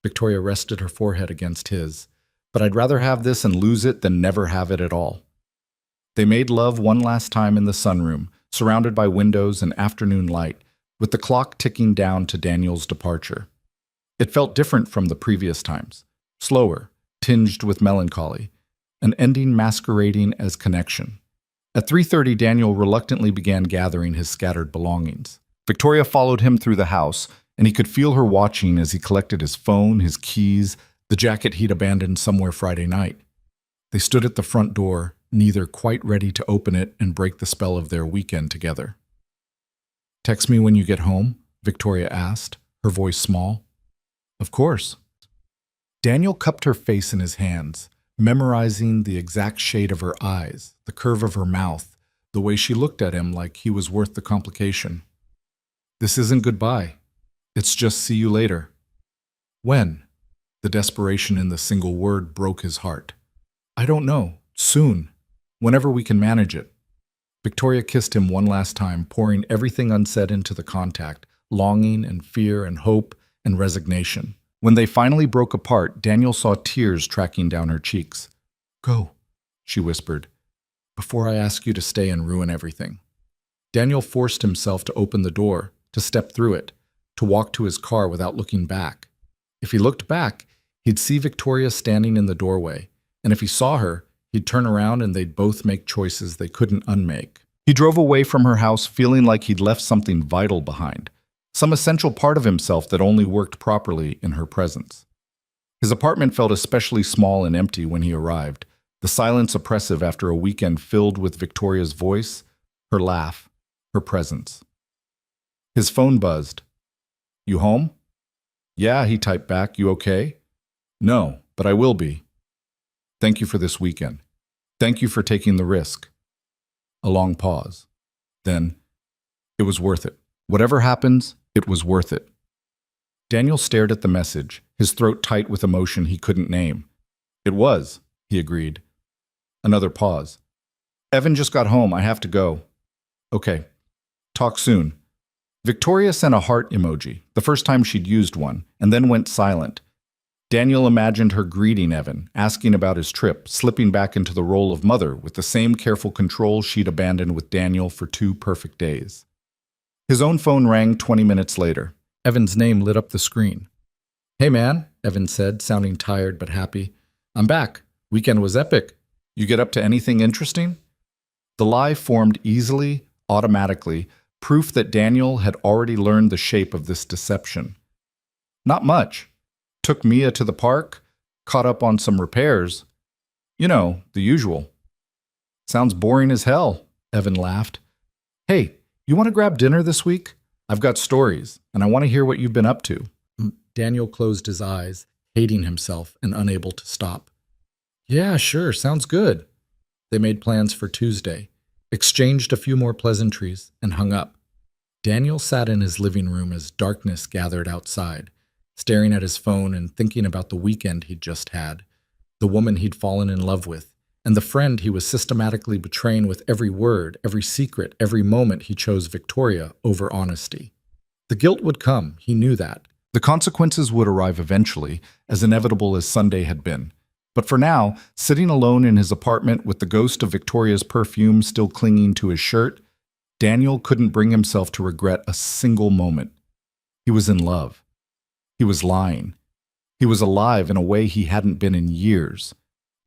Victoria rested her forehead against his. "But I'd rather have this and lose it than never have it at all." They made love one last time in the sunroom, surrounded by windows and afternoon light, with the clock ticking down to Daniel's departure. It felt different from the previous times, slower, tinged with melancholy, an ending masquerading as connection. At 3:30, Daniel reluctantly began gathering his scattered belongings. Victoria followed him through the house, and he could feel her watching as he collected his phone, his keys, the jacket he'd abandoned somewhere Friday night. They stood at the front door, neither quite ready to open it and break the spell of their weekend together. "Text me when you get home?" Victoria asked, her voice small. "Of course." Daniel cupped her face in his hands, memorizing the exact shade of her eyes, the curve of her mouth, the way she looked at him like he was worth the complication. "This isn't goodbye. It's just see you later." "When?" The desperation in the single word broke his heart. "I don't know. Soon. Whenever we can manage it." Victoria kissed him one last time, pouring everything unsaid into the contact, longing and fear and hope and resignation. When they finally broke apart, Daniel saw tears tracking down her cheeks. "Go," she whispered, "before I ask you to stay and ruin everything." Daniel forced himself to open the door, to step through it, to walk to his car without looking back. If he looked back, he'd see Victoria standing in the doorway, and if he saw her, he'd turn around and they'd both make choices they couldn't unmake. He drove away from her house feeling like he'd left something vital behind, some essential part of himself that only worked properly in her presence. His apartment felt especially small and empty when he arrived, the silence oppressive after a weekend filled with Victoria's voice, her laugh, her presence. His phone buzzed. "You home?" "Yeah," he typed back. "You okay?" "No, but I will be. Thank you for this weekend. Thank you for taking the risk." A long pause. Then, "It was worth it. Whatever happens, it was worth it." Daniel stared at the message, his throat tight with emotion he couldn't name. "It was," he agreed. Another pause. "Evan just got home. I have to go." "Okay. Talk soon." Victoria sent a heart emoji, the first time she'd used one, and then went silent. Daniel imagined her greeting Evan, asking about his trip, slipping back into the role of mother with the same careful control she'd abandoned with Daniel for 2 perfect days. His own phone rang 20 minutes later. Evan's name lit up the screen. "Hey man," Evan said, sounding tired but happy. "I'm back. Weekend was epic. You get up to anything interesting?" The lie formed easily, automatically, proof that Daniel had already learned the shape of this deception. "Not much. Took Mia to the park, caught up on some repairs. You know, the usual." "Sounds boring as hell," Evan laughed. "Hey, you want to grab dinner this week? I've got stories, and I want to hear what you've been up to." Daniel closed his eyes, hating himself and unable to stop. "Yeah, sure, sounds good." They made plans for Tuesday, exchanged a few more pleasantries, and hung up. Daniel sat in his living room as darkness gathered outside, staring at his phone and thinking about the weekend he'd just had, the woman he'd fallen in love with, and the friend he was systematically betraying with every word, every secret, every moment he chose Victoria over honesty. The guilt would come, he knew that. The consequences would arrive eventually, as inevitable as Sunday had been. But for now, sitting alone in his apartment with the ghost of Victoria's perfume still clinging to his shirt, Daniel couldn't bring himself to regret a single moment. He was in love. He was lying. He was alive in a way he hadn't been in years.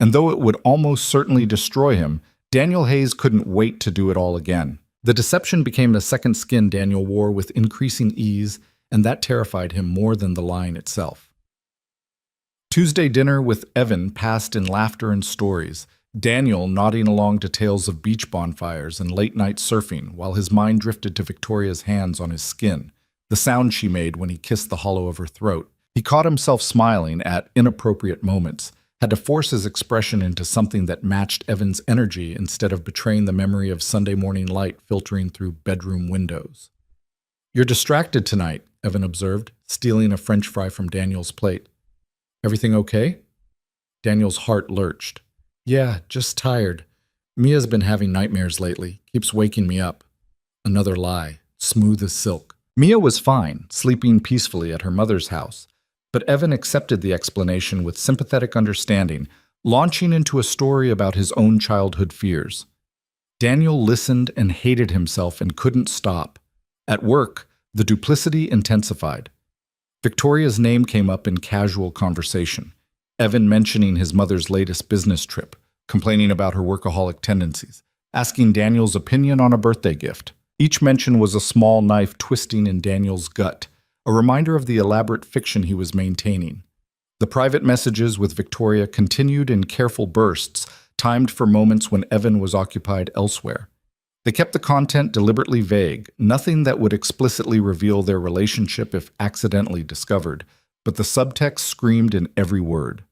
And though it would almost certainly destroy him, Daniel Hayes couldn't wait to do it all again. The deception became the second skin Daniel wore with increasing ease, and that terrified him more than the lying itself. Tuesday dinner with Evan passed in laughter and stories, Daniel nodding along to tales of beach bonfires and late-night surfing while his mind drifted to Victoria's hands on his skin, the sound she made when he kissed the hollow of her throat. He caught himself smiling at inappropriate moments, had to force his expression into something that matched Evan's energy instead of betraying the memory of Sunday morning light filtering through bedroom windows. "You're distracted tonight," Evan observed, stealing a French fry from Daniel's plate. "Everything okay?" Daniel's heart lurched. "Yeah, just tired. Mia's been having nightmares lately, keeps waking me up." Another lie, smooth as silk. Mia was fine, sleeping peacefully at her mother's house, but Evan accepted the explanation with sympathetic understanding, launching into a story about his own childhood fears. Daniel listened and hated himself and couldn't stop. At work, the duplicity intensified. Victoria's name came up in casual conversation. Evan mentioning his mother's latest business trip, complaining about her workaholic tendencies, asking Daniel's opinion on a birthday gift. Each mention was a small knife twisting in Daniel's gut, a reminder of the elaborate fiction he was maintaining. The private messages with Victoria continued in careful bursts, timed for moments when Evan was occupied elsewhere. They kept the content deliberately vague, nothing that would explicitly reveal their relationship if accidentally discovered, but the subtext screamed in every word.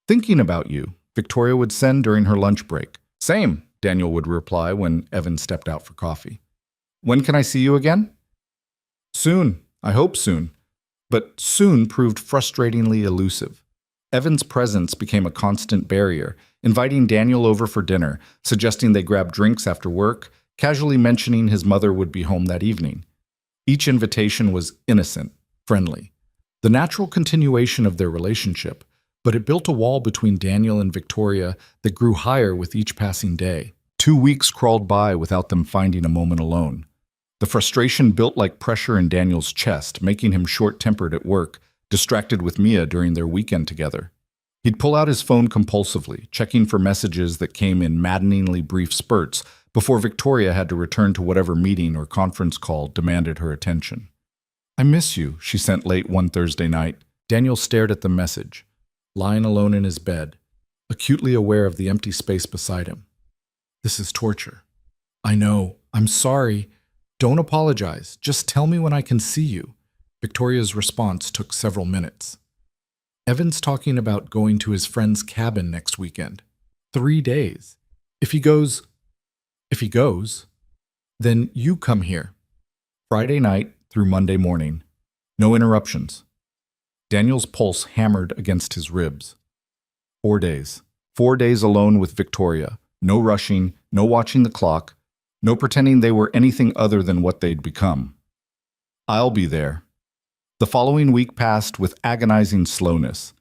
"Thinking about you," Victoria would send during her lunch break. "Same," Daniel would reply when Evan stepped out for coffee. "When can I see you again?" "Soon. I hope soon." But soon proved frustratingly elusive. Evan's presence became a constant barrier, inviting Daniel over for dinner, suggesting they grab drinks after work, casually mentioning his mother would be home that evening. Each invitation was innocent, friendly, the natural continuation of their relationship, but it built a wall between Daniel and Victoria that grew higher with each passing day. 2 weeks crawled by without them finding a moment alone. The frustration built like pressure in Daniel's chest, making him short-tempered at work, distracted with Mia during their weekend together. He'd pull out his phone compulsively, checking for messages that came in maddeningly brief spurts before Victoria had to return to whatever meeting or conference call demanded her attention. I miss you, she sent late one Thursday night. Daniel stared at the message, lying alone in his bed, acutely aware of the empty space beside him. This is torture. I know. I'm sorry. Don't apologize. Just tell me when I can see you. Victoria's response took several minutes. Evan's talking about going to his friend's cabin next weekend. 3 days. If he goes, then you come here. Friday night through Monday morning. No interruptions. Daniel's pulse hammered against his ribs. 4 days. 4 days alone with Victoria. No rushing, no watching the clock, no pretending they were anything other than what they'd become. I'll be there. The following week passed with agonizing slowness.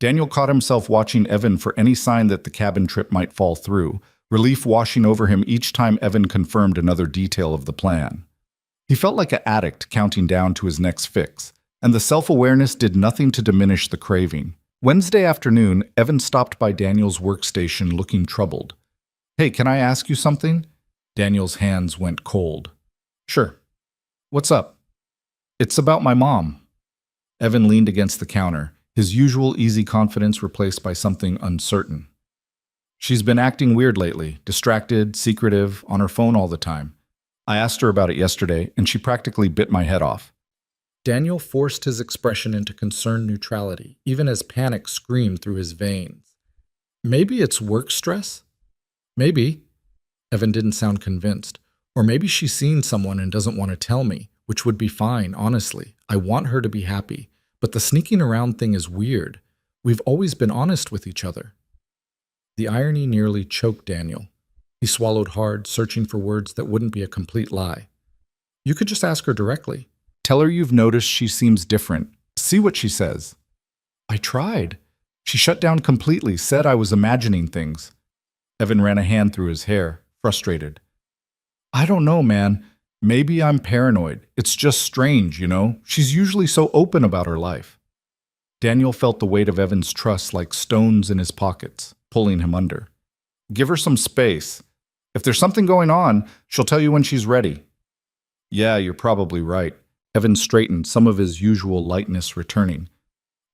Daniel caught himself watching Evan for any sign that the cabin trip might fall through, relief washing over him each time Evan confirmed another detail of the plan. He felt like an addict counting down to his next fix, and the self-awareness did nothing to diminish the craving. Wednesday afternoon, Evan stopped by Daniel's workstation looking troubled. Hey, can I ask you something? Daniel's hands went cold. Sure. What's up? It's about my mom. Evan leaned against the counter, his usual easy confidence replaced by something uncertain. She's been acting weird lately, distracted, secretive, on her phone all the time. I asked her about it yesterday, and she practically bit my head off. Daniel forced his expression into concerned neutrality, even as panic screamed through his veins. Maybe it's work stress? Maybe. Evan didn't sound convinced. Or maybe she's seen someone and doesn't want to tell me, which would be fine, honestly. I want her to be happy. But the sneaking around thing is weird. We've always been honest with each other. The irony nearly choked Daniel. He swallowed hard, searching for words that wouldn't be a complete lie. You could just ask her directly. Tell her you've noticed she seems different. See what she says. I tried. She shut down completely, said I was imagining things. Evan ran a hand through his hair, frustrated. I don't know, man. Maybe I'm paranoid. It's just strange, you know? She's usually so open about her life. Daniel felt the weight of Evan's trust like stones in his pockets, pulling him under. Give her some space. If there's something going on, she'll tell you when she's ready. Yeah, you're probably right. Evan straightened, some of his usual lightness returning.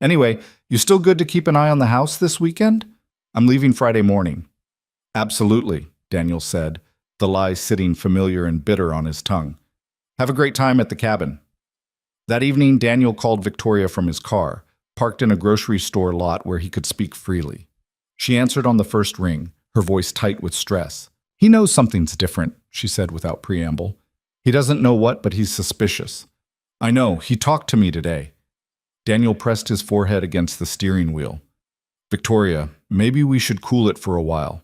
Anyway, you still good to keep an eye on the house this weekend? I'm leaving Friday morning. Absolutely, Daniel said, the lie sitting familiar and bitter on his tongue. Have a great time at the cabin. That evening, Daniel called Victoria from his car, parked in a grocery store lot where he could speak freely. She answered on the first ring, her voice tight with stress. He knows something's different, she said without preamble. He doesn't know what, but he's suspicious. I know, he talked to me today. Daniel pressed his forehead against the steering wheel. Victoria, maybe we should cool it for a while.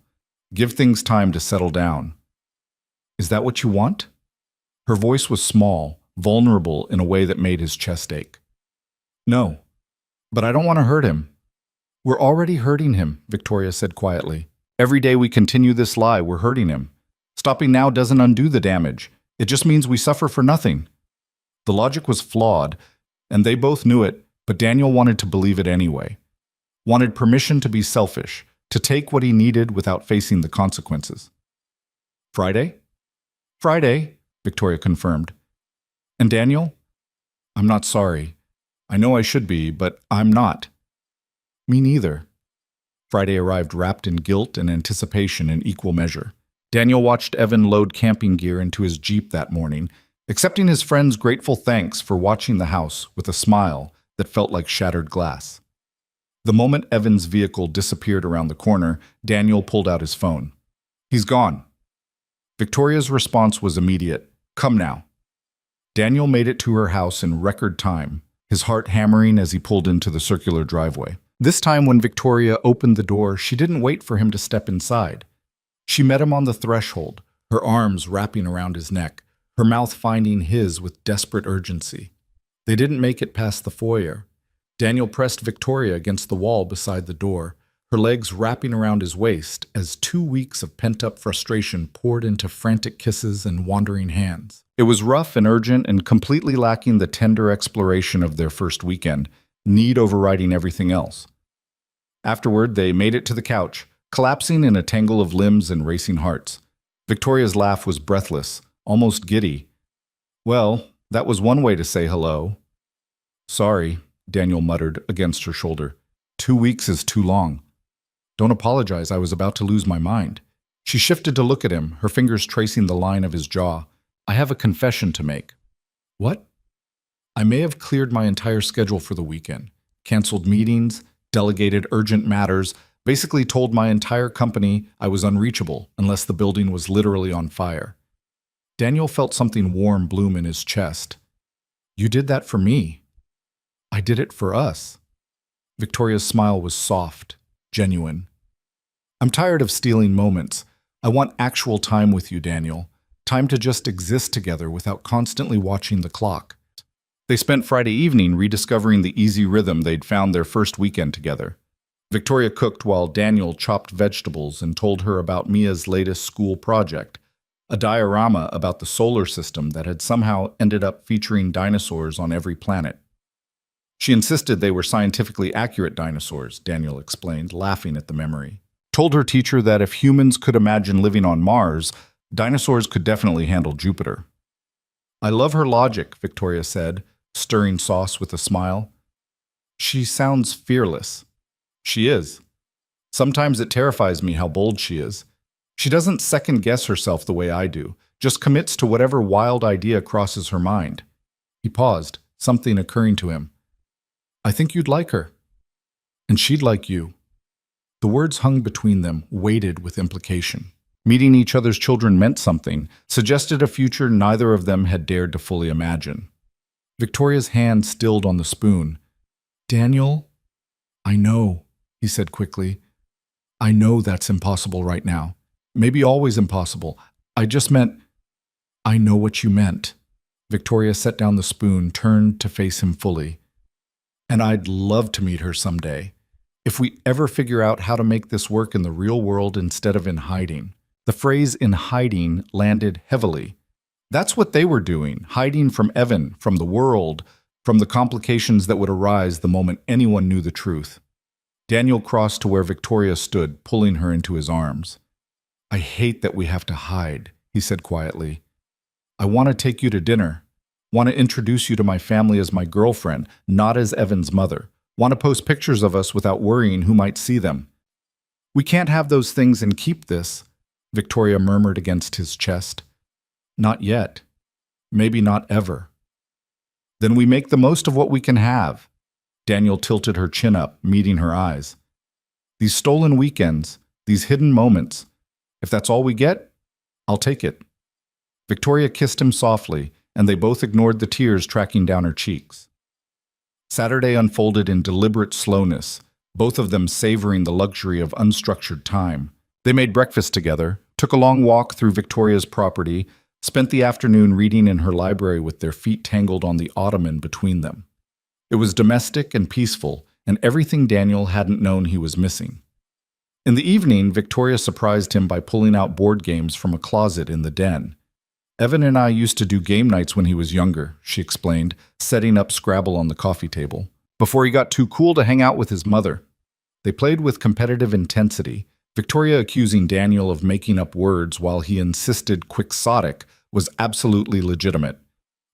Give things time to settle down. Is that what you want? Her voice was small, vulnerable in a way that made his chest ache. No, but I don't want to hurt him. We're already hurting him, Victoria said quietly. Every day we continue this lie, we're hurting him. Stopping now doesn't undo the damage. It just means we suffer for nothing. The logic was flawed, and they both knew it, but Daniel wanted to believe it anyway. Wanted permission to be selfish, to take what he needed without facing the consequences. Friday? Friday, Victoria confirmed. And Daniel? I'm not sorry. I know I should be, but I'm not. Me neither. Friday arrived wrapped in guilt and anticipation in equal measure. Daniel watched Evan load camping gear into his Jeep that morning, accepting his friend's grateful thanks for watching the house with a smile that felt like shattered glass. The moment Evan's vehicle disappeared around the corner, Daniel pulled out his phone. He's gone. Victoria's response was immediate. Come now. Daniel made it to her house in record time, his heart hammering as he pulled into the circular driveway. This time when Victoria opened the door, she didn't wait for him to step inside. She met him on the threshold, her arms wrapping around his neck, her mouth finding his with desperate urgency. They didn't make it past the foyer. Daniel pressed Victoria against the wall beside the door, her legs wrapping around his waist as 2 weeks of pent-up frustration poured into frantic kisses and wandering hands. It was rough and urgent and completely lacking the tender exploration of their first weekend, need overriding everything else. Afterward, they made it to the couch, collapsing in a tangle of limbs and racing hearts. Victoria's laugh was breathless, almost giddy. Well, that was one way to say hello. Sorry, Daniel muttered against her shoulder. 2 weeks is too long. Don't apologize, I was about to lose my mind. She shifted to look at him, her fingers tracing the line of his jaw. I have a confession to make. What? I may have cleared my entire schedule for the weekend. Canceled meetings, delegated urgent matters, basically told my entire company I was unreachable unless the building was literally on fire. Daniel felt something warm bloom in his chest. You did that for me. I did it for us. Victoria's smile was soft, genuine. I'm tired of stealing moments. I want actual time with you, Daniel. Time to just exist together without constantly watching the clock. They spent Friday evening rediscovering the easy rhythm they'd found their first weekend together. Victoria cooked while Daniel chopped vegetables and told her about Mia's latest school project, a diorama about the solar system that had somehow ended up featuring dinosaurs on every planet. She insisted they were scientifically accurate dinosaurs, Daniel explained, laughing at the memory. Told her teacher that if humans could imagine living on Mars, dinosaurs could definitely handle Jupiter. I love her logic, Victoria said, stirring sauce with a smile. She sounds fearless. She is. Sometimes it terrifies me how bold she is. She doesn't second-guess herself the way I do, just commits to whatever wild idea crosses her mind. He paused, something occurring to him. I think you'd like her. And she'd like you. The words hung between them, weighted with implication. Meeting each other's children meant something, suggested a future neither of them had dared to fully imagine. Victoria's hand stilled on the spoon. Daniel, I know, he said quickly. I know that's impossible right now. Maybe always impossible. I just meant, I know what you meant. Victoria set down the spoon, turned to face him fully. And I'd love to meet her someday. If we ever figure out how to make this work in the real world instead of in hiding. The phrase in hiding landed heavily. That's what they were doing, hiding from Evan, from the world, from the complications that would arise the moment anyone knew the truth. Daniel crossed to where Victoria stood, pulling her into his arms. I hate that we have to hide, he said quietly. I want to take you to dinner. Want to introduce you to my family as my girlfriend, not as Evan's mother. Want to post pictures of us without worrying who might see them. We can't have those things and keep this, Victoria murmured against his chest. Not yet. Maybe not ever. Then we make the most of what we can have. Daniel tilted her chin up, meeting her eyes. These stolen weekends, these hidden moments, if that's all we get, I'll take it. Victoria kissed him softly, and they both ignored the tears tracking down her cheeks. Saturday unfolded in deliberate slowness, both of them savoring the luxury of unstructured time. They made breakfast together, took a long walk through Victoria's property, spent the afternoon reading in her library with their feet tangled on the ottoman between them. It was domestic and peaceful, and everything Daniel hadn't known he was missing. In the evening, Victoria surprised him by pulling out board games from a closet in the den. Evan and I used to do game nights when he was younger, she explained, setting up Scrabble on the coffee table, before he got too cool to hang out with his mother. They played with competitive intensity, Victoria accusing Daniel of making up words while he insisted quixotic was absolutely legitimate.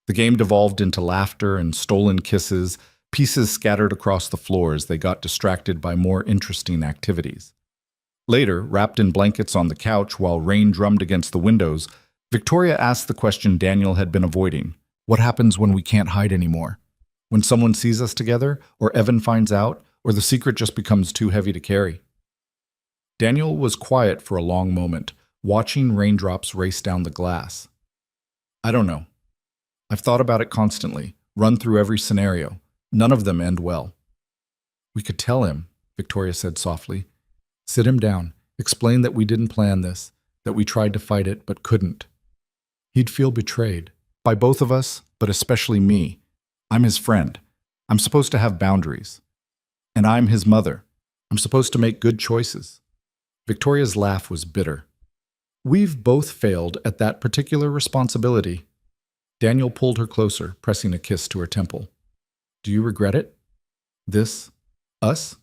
The game devolved into laughter and stolen kisses, pieces scattered across the floor as they got distracted by more interesting activities. Later, wrapped in blankets on the couch while rain drummed against the windows, Victoria asked the question Daniel had been avoiding. What happens when we can't hide anymore? When someone sees us together, or Evan finds out, or the secret just becomes too heavy to carry? Daniel was quiet for a long moment, watching raindrops race down the glass. I don't know. I've thought about it constantly, run through every scenario. None of them end well. We could tell him, Victoria said softly. Sit him down, explain that we didn't plan this, that we tried to fight it but couldn't. He'd feel betrayed, by both of us, but especially me. I'm his friend. I'm supposed to have boundaries. And I'm his mother. I'm supposed to make good choices. Victoria's laugh was bitter. We've both failed at that particular responsibility. Daniel pulled her closer, pressing a kiss to her temple. Do you regret it? This? Us?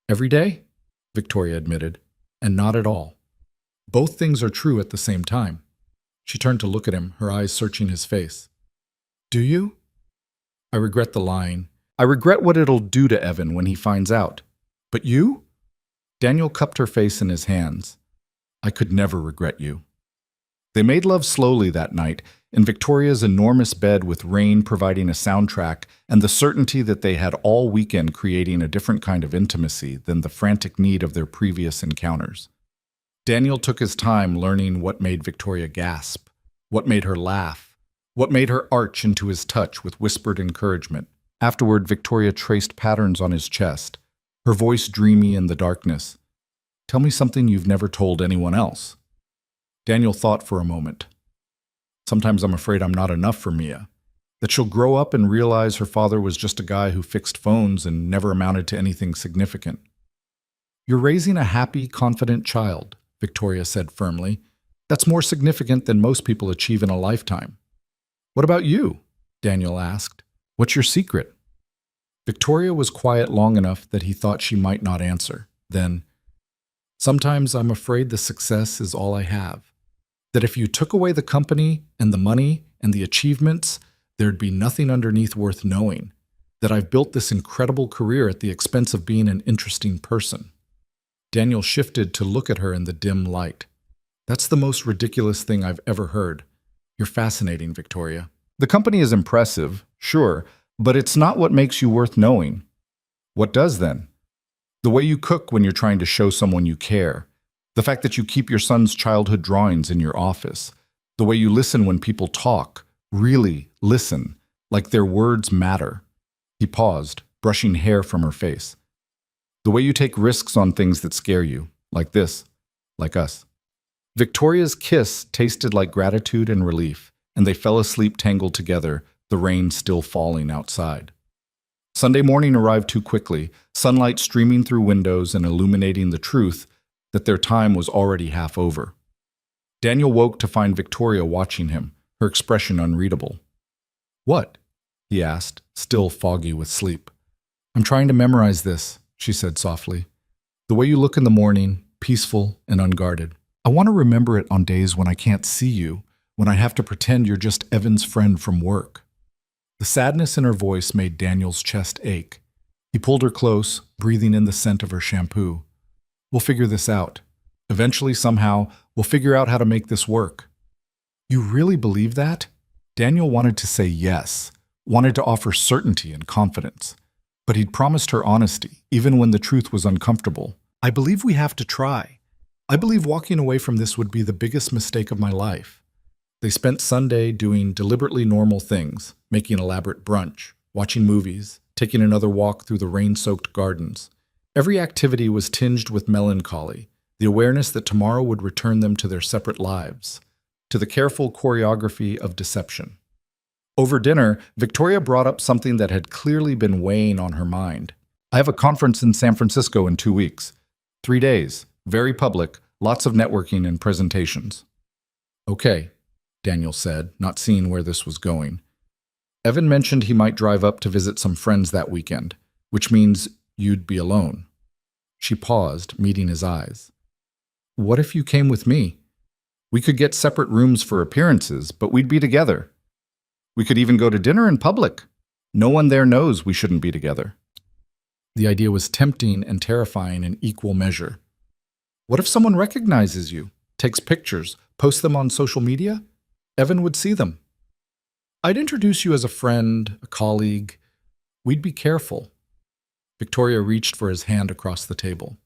Every day? Victoria admitted. And not at all. Both things are true at the same time. She turned to look at him, her eyes searching his face. Do you? I regret the lying. I regret what it'll do to Evan when he finds out. But you? Daniel cupped her face in his hands. I could never regret you. They made love slowly that night, in Victoria's enormous bed with rain providing a soundtrack and the certainty that they had all weekend creating a different kind of intimacy than the frantic need of their previous encounters. Daniel took his time learning what made Victoria gasp, what made her laugh, what made her arch into his touch with whispered encouragement. Afterward, Victoria traced patterns on his chest, her voice dreamy in the darkness. Tell me something you've never told anyone else. Daniel thought for a moment. Sometimes I'm afraid I'm not enough for Mia, that she'll grow up and realize her father was just a guy who fixed phones and never amounted to anything significant. You're raising a happy, confident child, Victoria said firmly. That's more significant than most people achieve in a lifetime. What about you? Daniel asked. What's your secret? Victoria was quiet long enough that he thought she might not answer. Then, sometimes I'm afraid the success is all I have. That if you took away the company and the money and the achievements, there'd be nothing underneath worth knowing. That I've built this incredible career at the expense of being an interesting person. Daniel shifted to look at her in the dim light. That's the most ridiculous thing I've ever heard. You're fascinating, Victoria. The company is impressive, sure, but it's not what makes you worth knowing. What does then? The way you cook when you're trying to show someone you care. The fact that you keep your son's childhood drawings in your office. The way you listen when people talk. Really listen, like their words matter. He paused, brushing hair from her face. The way you take risks on things that scare you, like this, like us. Victoria's kiss tasted like gratitude and relief, and they fell asleep tangled together, the rain still falling outside. Sunday morning arrived too quickly, sunlight streaming through windows and illuminating the truth that their time was already half over. Daniel woke to find Victoria watching him, her expression unreadable. What? He asked, still foggy with sleep. I'm trying to memorize this, she said softly. The way you look in the morning, peaceful and unguarded. I want to remember it on days when I can't see you, when I have to pretend you're just Evan's friend from work. The sadness in her voice made Daniel's chest ache. He pulled her close, breathing in the scent of her shampoo. We'll figure this out. Eventually, somehow, we'll figure out how to make this work. You really believe that? Daniel wanted to say yes, wanted to offer certainty and confidence. But he'd promised her honesty, even when the truth was uncomfortable. I believe we have to try. I believe walking away from this would be the biggest mistake of my life. They spent Sunday doing deliberately normal things, making elaborate brunch, watching movies, taking another walk through the rain-soaked gardens. Every activity was tinged with melancholy, the awareness that tomorrow would return them to their separate lives, to the careful choreography of deception. Over dinner, Victoria brought up something that had clearly been weighing on her mind. I have a conference in San Francisco in 2 weeks. 3 days, very public, lots of networking and presentations. Okay, Daniel said, not seeing where this was going. Evan mentioned he might drive up to visit some friends that weekend, which means you'd be alone. She paused, meeting his eyes. What if you came with me? We could get separate rooms for appearances, but we'd be together. We could even go to dinner in public. No one there knows we shouldn't be together. The idea was tempting and terrifying in equal measure. What if someone recognizes you, takes pictures, posts them on social media? Evan would see them. I'd introduce you as a friend, a colleague. We'd be careful. Victoria reached for his hand across the table.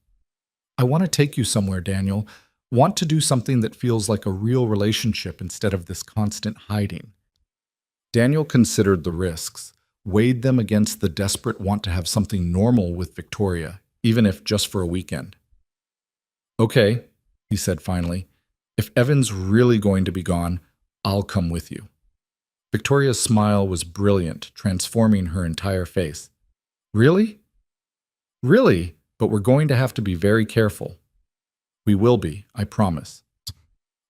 I want to take you somewhere, Daniel. Want to do something that feels like a real relationship instead of this constant hiding. Daniel considered the risks, weighed them against the desperate want to have something normal with Victoria, even if just for a weekend. Okay, he said finally. If Evan's really going to be gone, I'll come with you. Victoria's smile was brilliant, transforming her entire face. Really? Really, but we're going to have to be very careful. We will be, I promise.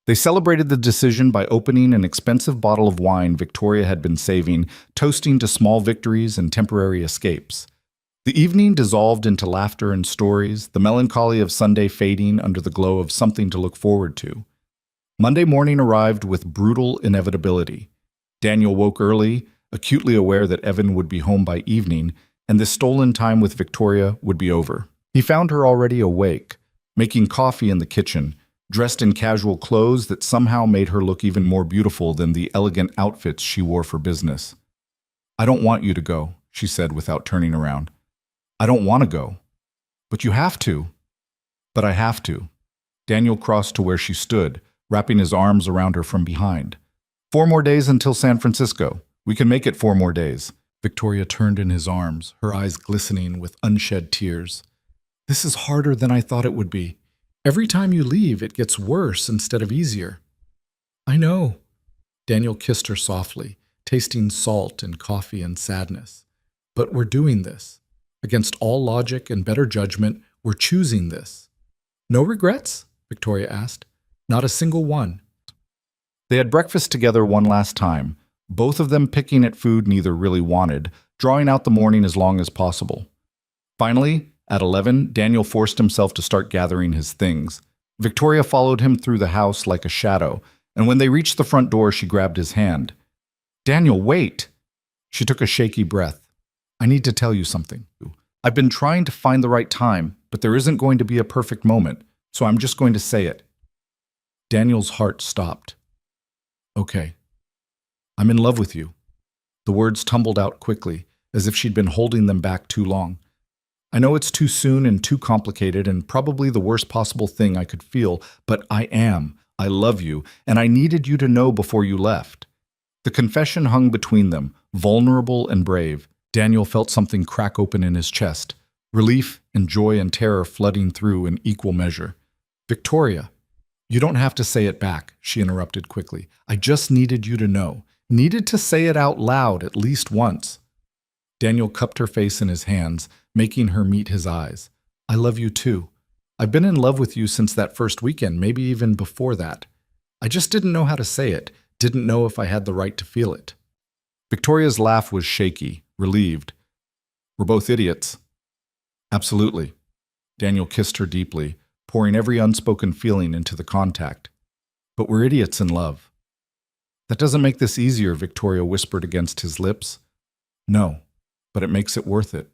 They celebrated the decision by opening an expensive bottle of wine Victoria had been saving, toasting to small victories and temporary escapes. The evening dissolved into laughter and stories, the melancholy of Sunday fading under the glow of something to look forward to. Monday morning arrived with brutal inevitability. Daniel woke early, acutely aware that Evan would be home by evening and this stolen time with Victoria would be over. He found her already awake, making coffee in the kitchen, dressed in casual clothes that somehow made her look even more beautiful than the elegant outfits she wore for business. "I don't want you to go," she said without turning around. "I don't want to go." "But you have to." "But I have to." Daniel crossed to where she stood, wrapping his arms around her from behind. "4 more days until San Francisco. We can make it 4 more days." Victoria turned in his arms, her eyes glistening with unshed tears. "This is harder than I thought it would be. Every time you leave, it gets worse instead of easier." "I know." Daniel kissed her softly, tasting salt and coffee and sadness. "But we're doing this. Against all logic and better judgment, we're choosing this." "No regrets?" Victoria asked. "Not a single one." They had breakfast together one last time, both of them picking at food neither really wanted, drawing out the morning as long as possible. Finally, at 11, Daniel forced himself to start gathering his things. Victoria followed him through the house like a shadow, and when they reached the front door, she grabbed his hand. "Daniel, wait!" She took a shaky breath. "I need to tell you something. I've been trying to find the right time, but there isn't going to be a perfect moment, so I'm just going to say it." Daniel's heart stopped. "Okay. I'm in love with you." The words tumbled out quickly, as if she'd been holding them back too long. "I know it's too soon and too complicated and probably the worst possible thing I could feel, but I am. I love you, and I needed you to know before you left." The confession hung between them, vulnerable and brave. Daniel felt something crack open in his chest, relief and joy and terror flooding through in equal measure. "Victoria, you don't have to say it back," she interrupted quickly. "I just needed you to know. Needed to say it out loud at least once." Daniel cupped her face in his hands, making her meet his eyes. "I love you too. I've been in love with you since that first weekend, maybe even before that. I just didn't know how to say it, didn't know if I had the right to feel it." Victoria's laugh was shaky, relieved. "We're both idiots." "Absolutely." Daniel kissed her deeply, pouring every unspoken feeling into the contact. "But we're idiots in love." "That doesn't make this easier," Victoria whispered against his lips. "No, but it makes it worth it."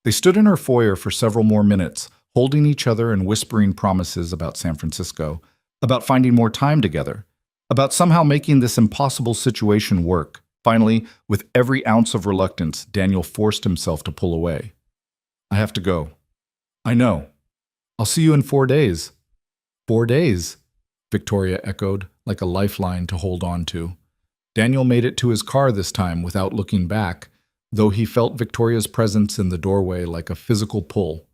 They stood in her foyer for several more minutes, holding each other and whispering promises about San Francisco, about finding more time together, about somehow making this impossible situation work. Finally, with every ounce of reluctance, Daniel forced himself to pull away. "I have to go." "I know. I'll see you in 4 days." "4 days?" Victoria echoed, like a lifeline to hold on to. Daniel made it to his car this time without looking back, though he felt Victoria's presence in the doorway like a physical pull.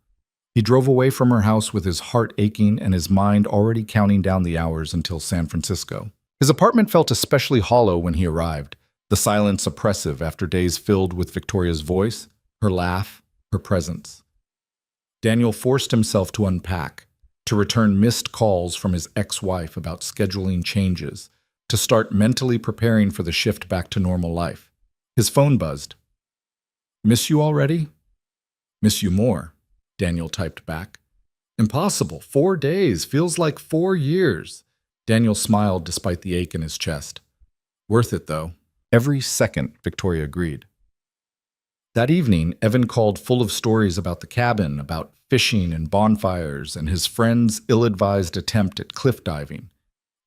He drove away from her house with his heart aching and his mind already counting down the hours until San Francisco. His apartment felt especially hollow when he arrived, the silence oppressive after days filled with Victoria's voice, her laugh, her presence. Daniel forced himself to unpack, to return missed calls from his ex-wife about scheduling changes, to start mentally preparing for the shift back to normal life. His phone buzzed. "Miss you already?" "Miss you more," Daniel typed back. "Impossible. 4 days. Feels like 4 years." Daniel smiled despite the ache in his chest. "Worth it, though." "Every second," Victoria agreed. That evening, Evan called full of stories about the cabin, about fishing and bonfires, and his friend's ill-advised attempt at cliff diving.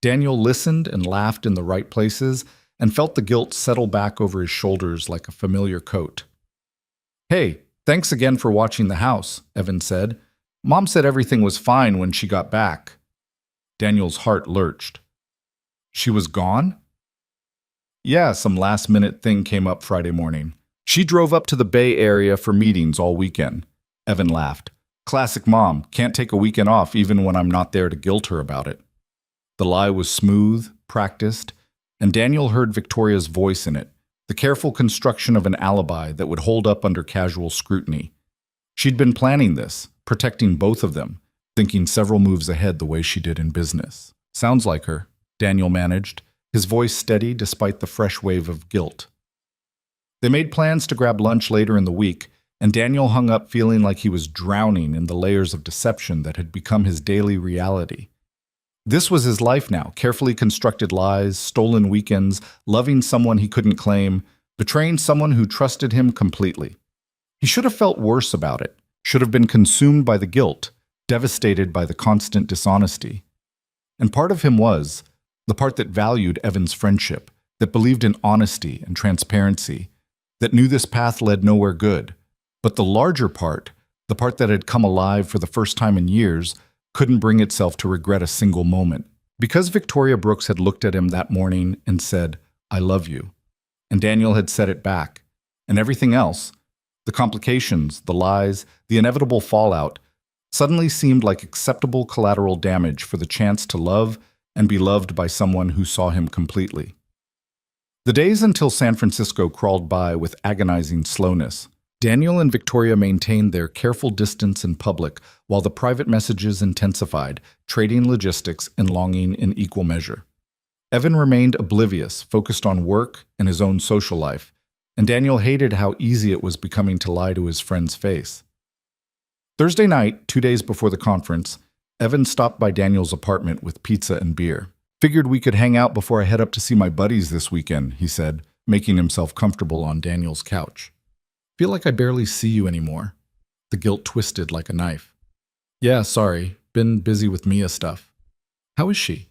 Daniel listened and laughed in the right places and felt the guilt settle back over his shoulders like a familiar coat. "Hey, thanks again for watching the house," Evan said. "Mom said everything was fine when she got back." Daniel's heart lurched. "She was gone?" "Yeah, some last-minute thing came up Friday morning. She drove up to the Bay Area for meetings all weekend." Evan laughed. "Classic mom, can't take a weekend off even when I'm not there to guilt her about it." The lie was smooth, practiced, and Daniel heard Victoria's voice in it, the careful construction of an alibi that would hold up under casual scrutiny. She'd been planning this, protecting both of them, thinking several moves ahead the way she did in business. "Sounds like her," Daniel managed, his voice steady despite the fresh wave of guilt. They made plans to grab lunch later in the week, and Daniel hung up feeling like he was drowning in the layers of deception that had become his daily reality. This was his life now, carefully constructed lies, stolen weekends, loving someone he couldn't claim, betraying someone who trusted him completely. He should have felt worse about it, should have been consumed by the guilt, devastated by the constant dishonesty. And part of him was the part that valued Evan's friendship, that believed in honesty and transparency, that knew this path led nowhere good. But the larger part, the part that had come alive for the first time in years, couldn't bring itself to regret a single moment. Because Victoria Brooks had looked at him that morning and said, "I love you," and Daniel had said it back, and everything else, the complications, the lies, the inevitable fallout, suddenly seemed like acceptable collateral damage for the chance to love and be loved by someone who saw him completely. The days until San Francisco crawled by with agonizing slowness. Daniel and Victoria maintained their careful distance in public while the private messages intensified, trading logistics and longing in equal measure. Evan remained oblivious, focused on work and his own social life, and Daniel hated how easy it was becoming to lie to his friend's face. Thursday night, 2 days before the conference, Evan stopped by Daniel's apartment with pizza and beer. "Figured we could hang out before I head up to see my buddies this weekend," he said, making himself comfortable on Daniel's couch. "Feel like I barely see you anymore." The guilt twisted like a knife. "Yeah, sorry. Been busy with Mia stuff." "How is she?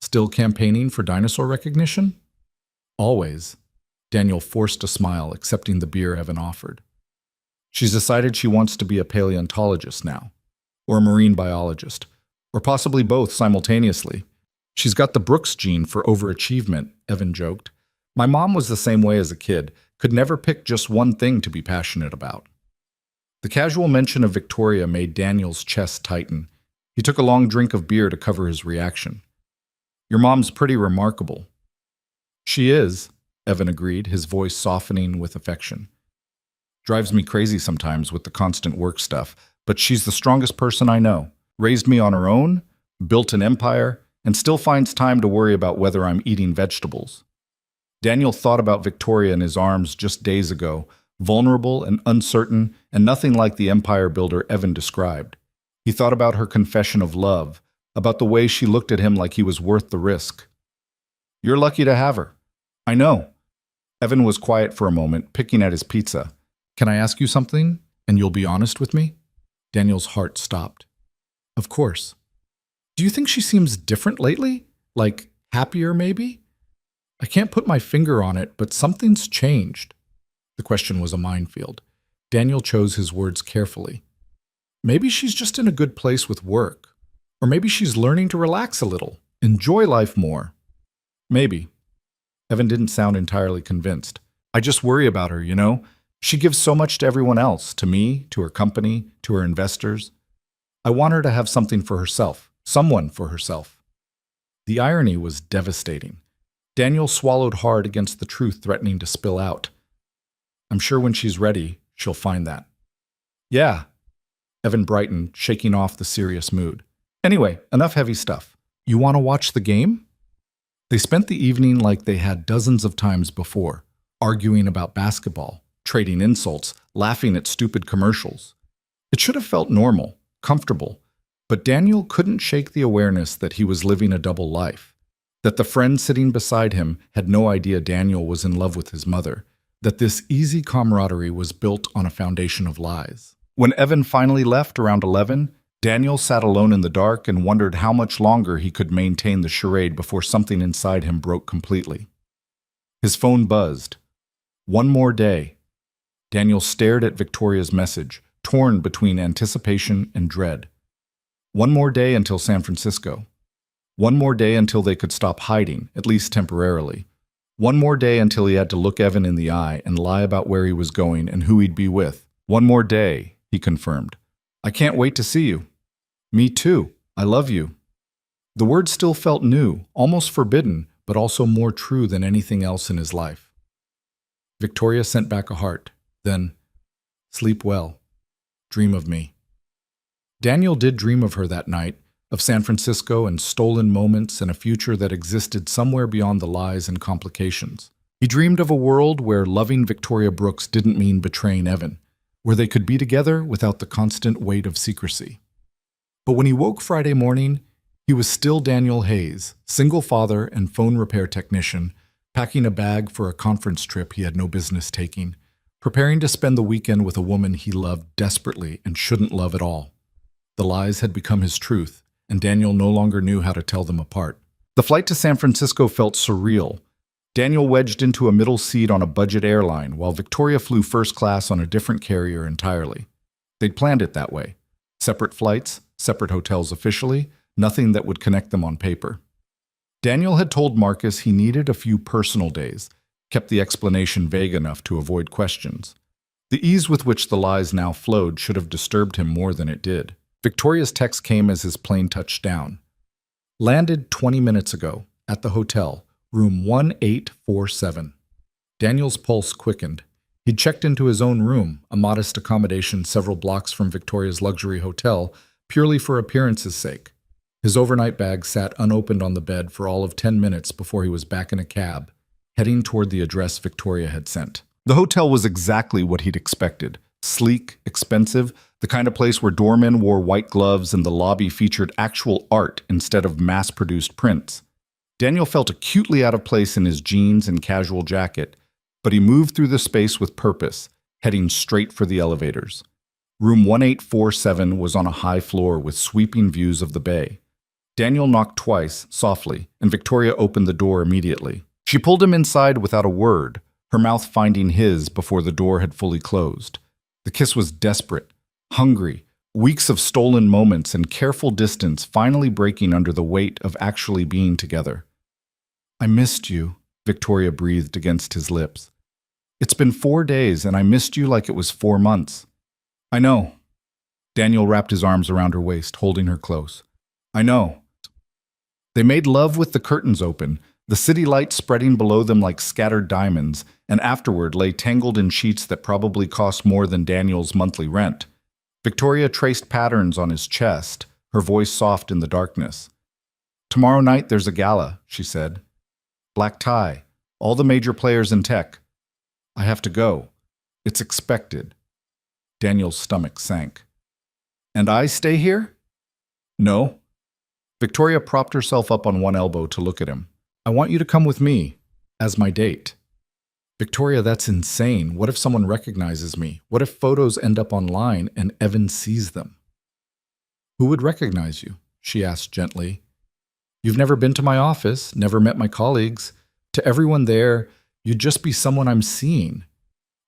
Still campaigning for dinosaur recognition?" "Always." Daniel forced a smile, accepting the beer Evan offered. "She's decided she wants to be a paleontologist now, or a marine biologist, or possibly both simultaneously. She's got the Brooks gene for overachievement," Evan joked. "My mom was the same way as a kid, could never pick just one thing to be passionate about." The casual mention of Victoria made Daniel's chest tighten. He took a long drink of beer to cover his reaction. "Your mom's pretty remarkable." "She is," Evan agreed, his voice softening with affection. "Drives me crazy sometimes with the constant work stuff, but she's the strongest person I know. Raised me on her own, built an empire, and still finds time to worry about whether I'm eating vegetables." Daniel thought about Victoria in his arms just days ago, vulnerable and uncertain, and nothing like the empire builder Evan described. He thought about her confession of love, about the way she looked at him like he was worth the risk. "You're lucky to have her." "I know." Evan was quiet for a moment, picking at his pizza. "Can I ask you something, and you'll be honest with me?" Daniel's heart stopped. "Of course." "Do you think she seems different lately? Like, happier maybe? I can't put my finger on it, but something's changed." The question was a minefield. Daniel chose his words carefully. "Maybe she's just in a good place with work. Or maybe she's learning to relax a little, enjoy life more." "Maybe." Evan didn't sound entirely convinced. "I just worry about her, you know? She gives so much to everyone else, to me, to her company, to her investors. I want her to have something for herself, someone for herself." The irony was devastating. Daniel swallowed hard against the truth threatening to spill out. "I'm sure when she's ready, she'll find that." "Yeah." Evan brightened, shaking off the serious mood. "Anyway, enough heavy stuff. You want to watch the game?" They spent the evening like they had dozens of times before, arguing about basketball, trading insults, laughing at stupid commercials. It should have felt normal, comfortable, but Daniel couldn't shake the awareness that he was living a double life, that the friend sitting beside him had no idea Daniel was in love with his mother, that this easy camaraderie was built on a foundation of lies. When Evan finally left around 11, Daniel sat alone in the dark and wondered how much longer he could maintain the charade before something inside him broke completely. His phone buzzed. One more day. Daniel stared at Victoria's message, torn between anticipation and dread. One more day until San Francisco. One more day until they could stop hiding, at least temporarily. One more day until he had to look Evan in the eye and lie about where he was going and who he'd be with. One more day, he confirmed. "I can't wait to see you." "Me too. I love you." The word still felt new, almost forbidden, but also more true than anything else in his life. Victoria sent back a heart. Then, "Sleep well. Dream of me." Daniel did dream of her that night, of San Francisco and stolen moments and a future that existed somewhere beyond the lies and complications. He dreamed of a world where loving Victoria Brooks didn't mean betraying Evan, where they could be together without the constant weight of secrecy. But when he woke Friday morning, He was still Daniel Hayes, single father and phone repair technician, packing a bag for a conference trip he had no business taking, preparing to spend the weekend with a woman he loved desperately and shouldn't love at all. The lies had become his truth, and Daniel no longer knew how to tell them apart. The flight to San Francisco felt surreal. Daniel wedged into a middle seat on a budget airline, while Victoria flew first class on a different carrier entirely. They'd planned it that way. Separate flights, separate hotels officially, nothing that would connect them on paper. Daniel had told Marcus he needed a few personal days, kept the explanation vague enough to avoid questions. The ease with which the lies now flowed should have disturbed him more than it did. Victoria's text came as his plane touched down. Landed 20 minutes ago, at the hotel, room 1847. Daniel's pulse quickened. He'd checked into his own room, a modest accommodation several blocks from Victoria's luxury hotel, purely for appearance's sake. His overnight bag sat unopened on the bed for all of 10 minutes before he was back in a cab, heading toward the address Victoria had sent. The hotel was exactly what he'd expected. Sleek, expensive, the kind of place where doormen wore white gloves and the lobby featured actual art instead of mass-produced prints. Daniel felt acutely out of place in his jeans and casual jacket, but he moved through the space with purpose, heading straight for the elevators. Room 1847 was on a high floor with sweeping views of the bay. Daniel knocked twice, softly, and Victoria opened the door immediately. She pulled him inside without a word, her mouth finding his before the door had fully closed. The kiss was desperate, hungry, weeks of stolen moments and careful distance finally breaking under the weight of actually being together. "I missed you," Victoria breathed against his lips. "It's been 4 days, and I missed you like it was 4 months." "I know." Daniel wrapped his arms around her waist, holding her close. "I know." They made love with the curtains open, the city lights spreading below them like scattered diamonds, and afterward lay tangled in sheets that probably cost more than Daniel's monthly rent. Victoria traced patterns on his chest, her voice soft in the darkness. "Tomorrow night there's a gala," she said. "Black tie, all the major players in tech. I have to go. It's expected." Daniel's stomach sank. "And I stay here?" "No." Victoria propped herself up on one elbow to look at him. "I want you to come with me, as my date." "Victoria, that's insane. What if someone recognizes me? What if photos end up online and Evan sees them?" "Who would recognize you?" she asked gently. "You've never been to my office, never met my colleagues. To everyone there, you'd just be someone I'm seeing.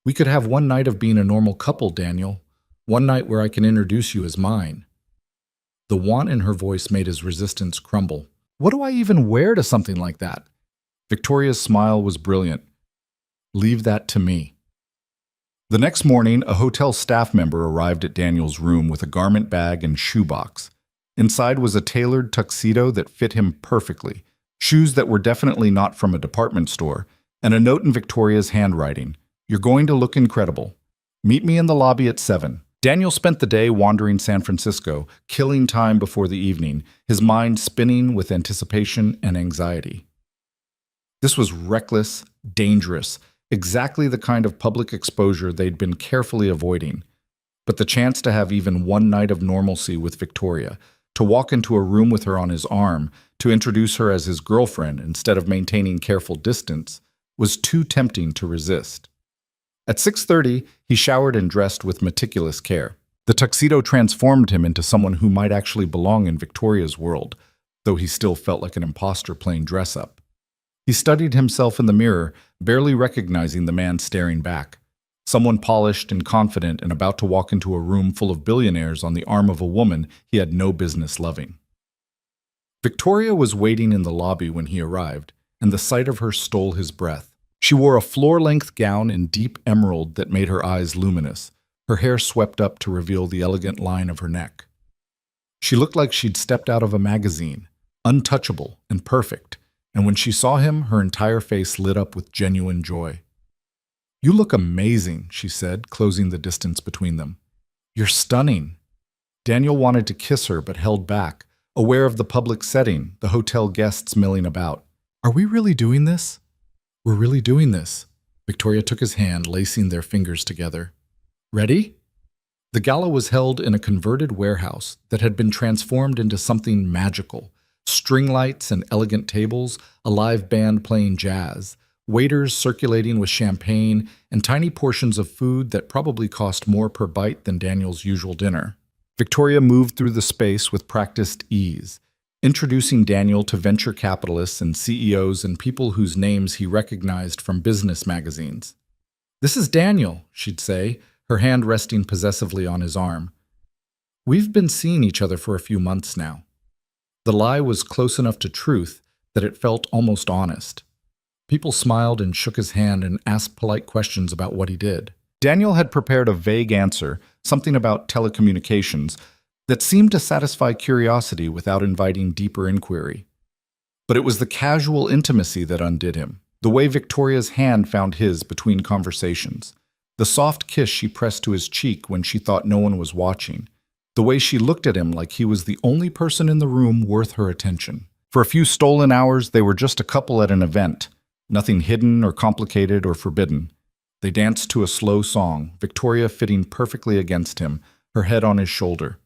We could have one night of being a normal couple, Daniel. One night where I can introduce you as mine." The want in her voice made his resistance crumble. "What do I even wear to something like that?" Victoria's smile was brilliant. "Leave that to me." The next morning, a hotel staff member arrived at Daniel's room with a garment bag and shoebox. Inside was a tailored tuxedo that fit him perfectly, shoes that were definitely not from a department store, and a note in Victoria's handwriting. "You're going to look incredible. Meet me in the lobby at 7. Daniel spent the day wandering San Francisco, killing time before the evening, his mind spinning with anticipation and anxiety. This was reckless, dangerous, exactly the kind of public exposure they'd been carefully avoiding. But the chance to have even one night of normalcy with Victoria, to walk into a room with her on his arm, to introduce her as his girlfriend instead of maintaining careful distance, was too tempting to resist. At 6:30, he showered and dressed with meticulous care. The tuxedo transformed him into someone who might actually belong in Victoria's world, though he still felt like an imposter playing dress-up. He studied himself in the mirror, barely recognizing the man staring back. Someone polished and confident and about to walk into a room full of billionaires on the arm of a woman he had no business loving. Victoria was waiting in the lobby when he arrived, and the sight of her stole his breath. She wore a floor-length gown in deep emerald that made her eyes luminous, her hair swept up to reveal the elegant line of her neck. She looked like she'd stepped out of a magazine, untouchable and perfect, and when she saw him, her entire face lit up with genuine joy. "You look amazing," she said, closing the distance between them. "You're stunning." Daniel wanted to kiss her but held back, aware of the public setting, the hotel guests milling about. "Are we really doing this?" "We're really doing this." Victoria took his hand, lacing their fingers together. "Ready?" The gala was held in a converted warehouse that had been transformed into something magical, String lights and elegant tables, a live band playing jazz, waiters circulating with champagne, and tiny portions of food that probably cost more per bite than Daniel's usual dinner. Victoria moved through the space with practiced ease, introducing Daniel to venture capitalists and CEOs and people whose names he recognized from business magazines. "This is Daniel," she'd say, her hand resting possessively on his arm. "We've been seeing each other for a few months now." The lie was close enough to truth that it felt almost honest. People smiled and shook his hand and asked polite questions about what he did. Daniel had prepared a vague answer, something about telecommunications, that seemed to satisfy curiosity without inviting deeper inquiry. But it was the casual intimacy that undid him, the way Victoria's hand found his between conversations, the soft kiss she pressed to his cheek when she thought no one was watching, the way she looked at him like he was the only person in the room worth her attention. For a few stolen hours, they were just a couple at an event, nothing hidden or complicated or forbidden. They danced to a slow song, Victoria fitting perfectly against him, her head on his shoulder.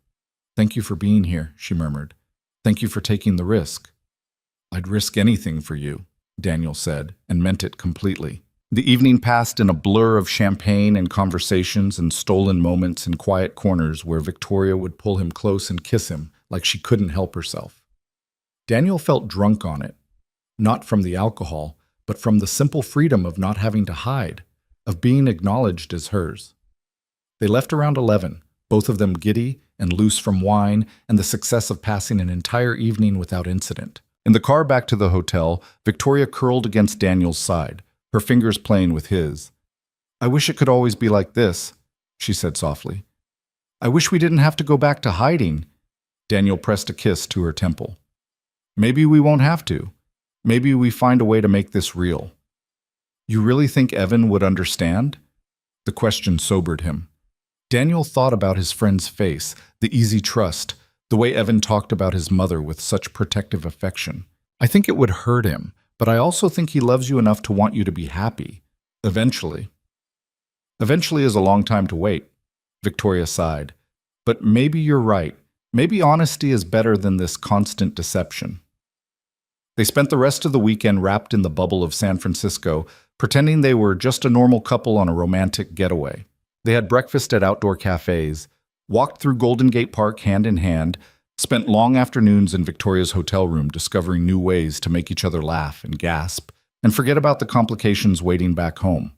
"Thank you for being here," she murmured. "Thank you for taking the risk." "I'd risk anything for you," Daniel said, and meant it completely. The evening passed in a blur of champagne and conversations and stolen moments in quiet corners where Victoria would pull him close and kiss him like she couldn't help herself. Daniel felt drunk on it, not from the alcohol, but from the simple freedom of not having to hide, of being acknowledged as hers. They left around 11, both of them giddy and loose from wine and the success of passing an entire evening without incident. In the car back to the hotel, Victoria curled against Daniel's side, her fingers playing with his. "I wish it could always be like this," she said softly. "I wish we didn't have to go back to hiding." Daniel pressed a kiss to her temple. "Maybe we won't have to. Maybe we find a way to make this real." "You really think Evan would understand?" The question sobered him. Daniel thought about his friend's face, the easy trust, the way Evan talked about his mother with such protective affection. "I think it would hurt him, but I also think he loves you enough to want you to be happy. Eventually." "Eventually is a long time to wait," Victoria sighed. "But maybe you're right. Maybe honesty is better than this constant deception." They spent the rest of the weekend wrapped in the bubble of San Francisco, pretending they were just a normal couple on a romantic getaway. They had breakfast at outdoor cafes, walked through Golden Gate Park hand in hand, spent long afternoons in Victoria's hotel room discovering new ways to make each other laugh and gasp, and forget about the complications waiting back home.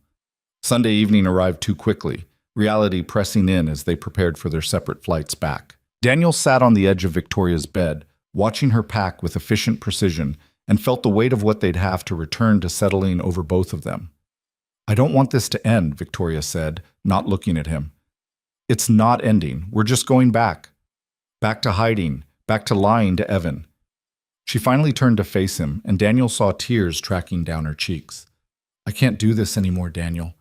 Sunday evening arrived too quickly, reality pressing in as they prepared for their separate flights back. Daniel sat on the edge of Victoria's bed, watching her pack with efficient precision, and felt the weight of what they'd have to return to settling over both of them. "I don't want this to end," Victoria said, not looking at him. "It's not ending. We're just going back. Back to hiding, back to lying to Evan." She finally turned to face him, and Daniel saw tears tracking down her cheeks. "I can't do this anymore, Daniel.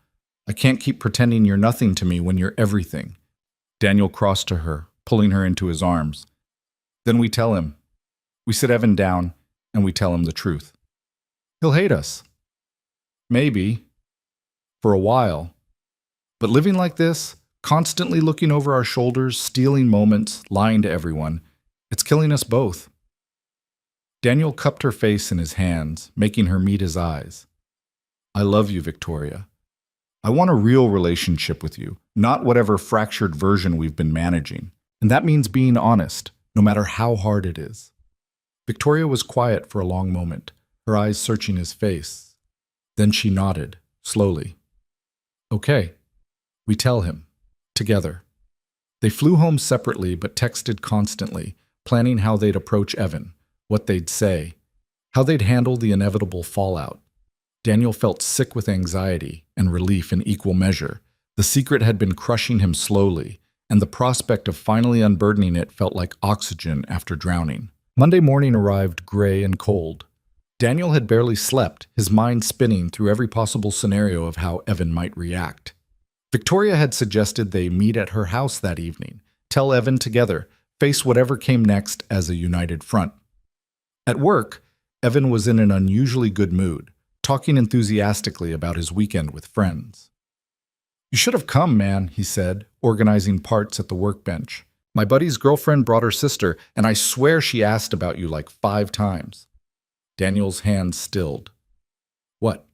I can't keep pretending you're nothing to me when you're everything." Daniel crossed to her, pulling her into his arms. "Then we tell him. We sit Evan down, and we tell him the truth. He'll hate us. Maybe. For a while. But living like this, constantly looking over our shoulders, stealing moments, lying to everyone, it's killing us both." Daniel cupped her face in his hands, making her meet his eyes. "I love you, Victoria. I want a real relationship with you, not whatever fractured version we've been managing. And that means being honest, no matter how hard it is." Victoria was quiet for a long moment, her eyes searching his face. Then she nodded, slowly. "Okay, we tell him. Together." They flew home separately but texted constantly, planning how they'd approach Evan, what they'd say, how they'd handle the inevitable fallout. Daniel felt sick with anxiety and relief in equal measure. The secret had been crushing him slowly, and the prospect of finally unburdening it felt like oxygen after drowning. Monday morning arrived gray and cold. Daniel had barely slept, his mind spinning through every possible scenario of how Evan might react. Victoria had suggested they meet at her house that evening, tell Evan together, face whatever came next as a united front. At work, Evan was in an unusually good mood, talking enthusiastically about his weekend with friends. "You should have come, man," he said, organizing parts at the workbench. My buddy's girlfriend brought her sister, and I swear she asked about you like 5 times. Daniel's hand stilled. What?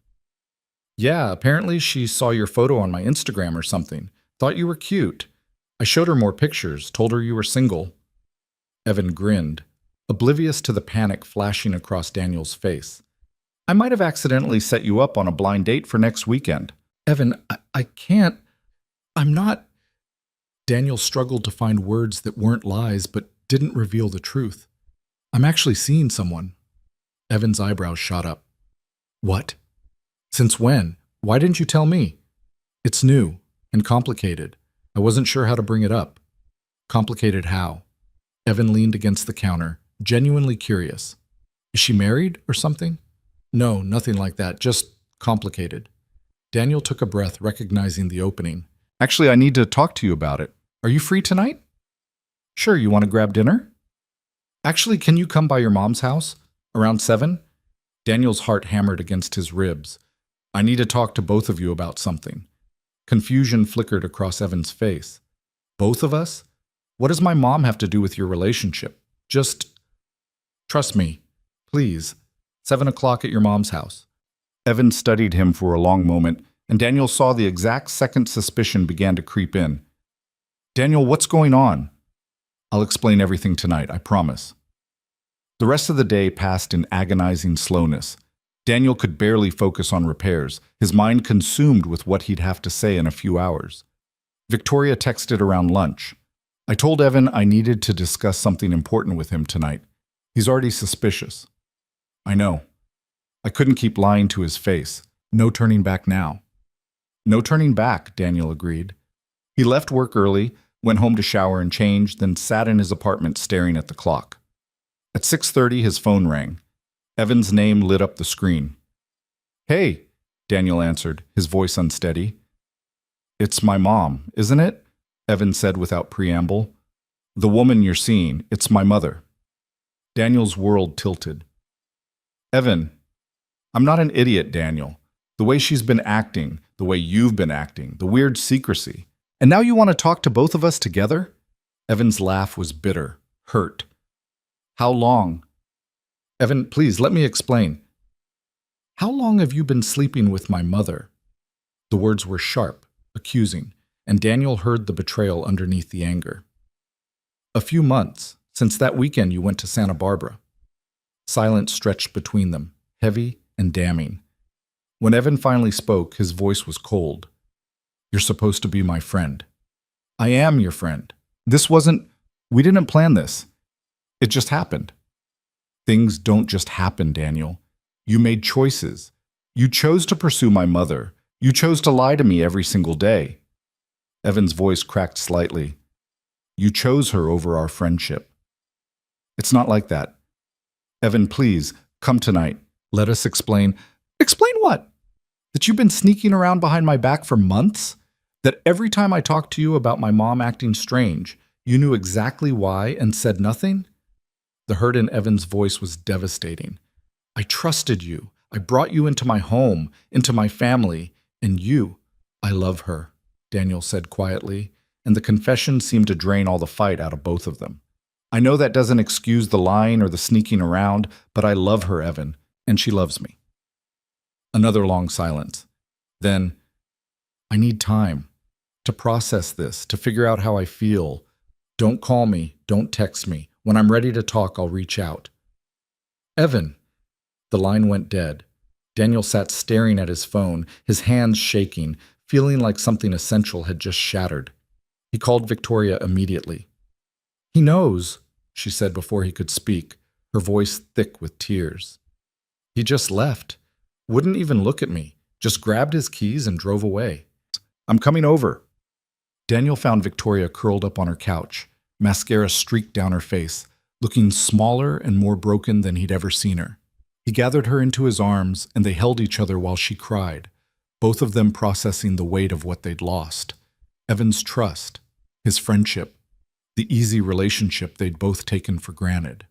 Yeah, apparently she saw your photo on my Instagram or something. Thought you were cute. I showed her more pictures, told her you were single. Evan grinned, oblivious to the panic flashing across Daniel's face. I might have accidentally set you up on a blind date for next weekend. Evan, I can't. I'm not. Daniel struggled to find words that weren't lies but didn't reveal the truth. I'm actually seeing someone. Evan's eyebrows shot up. What? Since when? Why didn't you tell me? It's new and complicated. I wasn't sure how to bring it up. Complicated how? Evan leaned against the counter, genuinely curious. Is she married or something? No, nothing like that, just complicated. Daniel took a breath, recognizing the opening. Actually, I need to talk to you about it. Are you free tonight? Sure, you want to grab dinner? Actually, can you come by your mom's house? Around 7? Daniel's heart hammered against his ribs. I need to talk to both of you about something. Confusion flickered across Evan's face. Both of us? What does my mom have to do with your relationship? Just trust me, please. 7 o'clock at your mom's house. Evan studied him for a long moment, and Daniel saw the exact second suspicion began to creep in. Daniel, what's going on? I'll explain everything tonight, I promise. The rest of the day passed in agonizing slowness. Daniel could barely focus on repairs, his mind consumed with what he'd have to say in a few hours. Victoria texted around lunch. I told Evan I needed to discuss something important with him tonight. He's already suspicious. I know. I couldn't keep lying to his face. No turning back now. No turning back, Daniel agreed. He left work early, went home to shower and change, then sat in his apartment staring at the clock. At 6:30, his phone rang. Evan's name lit up the screen. Hey, Daniel answered, his voice unsteady. It's my mom, isn't it? Evan said without preamble. The woman you're seeing, it's my mother. Daniel's world tilted. Evan, I'm not an idiot, Daniel. The way she's been acting, the way you've been acting, the weird secrecy. And now you want to talk to both of us together? Evan's laugh was bitter, hurt. How long? Evan, please, let me explain. How long have you been sleeping with my mother? The words were sharp, accusing, and Daniel heard the betrayal underneath the anger. A few months, since that weekend you went to Santa Barbara. Silence stretched between them, heavy and damning. When Evan finally spoke, his voice was cold. You're supposed to be my friend. I am your friend. We didn't plan this. It just happened. Things don't just happen, Daniel. You made choices. You chose to pursue my mother. You chose to lie to me every single day. Evan's voice cracked slightly. You chose her over our friendship. It's not like that. Evan, please, come tonight. Let us explain. Explain what? That you've been sneaking around behind my back for months? That every time I talked to you about my mom acting strange, you knew exactly why and said nothing? The hurt in Evan's voice was devastating. I trusted you. I brought you into my home, into my family, and I love her, Daniel said quietly, and the confession seemed to drain all the fight out of both of them. I know that doesn't excuse the lying or the sneaking around, but I love her, Evan, and she loves me. Another long silence. Then, I need time to process this, to figure out how I feel. Don't call me, don't text me. When I'm ready to talk, I'll reach out. Evan. The line went dead. Daniel sat staring at his phone, his hands shaking, feeling like something essential had just shattered. He called Victoria immediately. He knows, she said before he could speak, her voice thick with tears. He just left. Wouldn't even look at me. Just grabbed his keys and drove away. I'm coming over. Daniel found Victoria curled up on her couch, mascara streaked down her face, looking smaller and more broken than he'd ever seen her. He gathered her into his arms, and they held each other while she cried, both of them processing the weight of what they'd lost. Evan's trust, his friendship, the easy relationship they'd both taken for granted.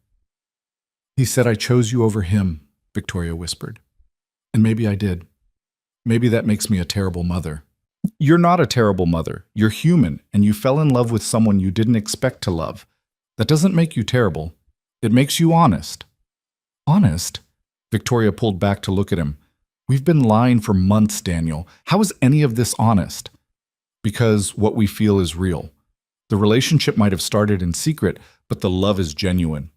He said, I chose you over him, Victoria whispered. And maybe I did. Maybe that makes me a terrible mother. You're not a terrible mother. You're human, and you fell in love with someone you didn't expect to love. That doesn't make you terrible. It makes you honest. Honest? Victoria pulled back to look at him. We've been lying for months, Daniel. How is any of this honest? Because what we feel is real. The relationship might have started in secret, but the love is genuine.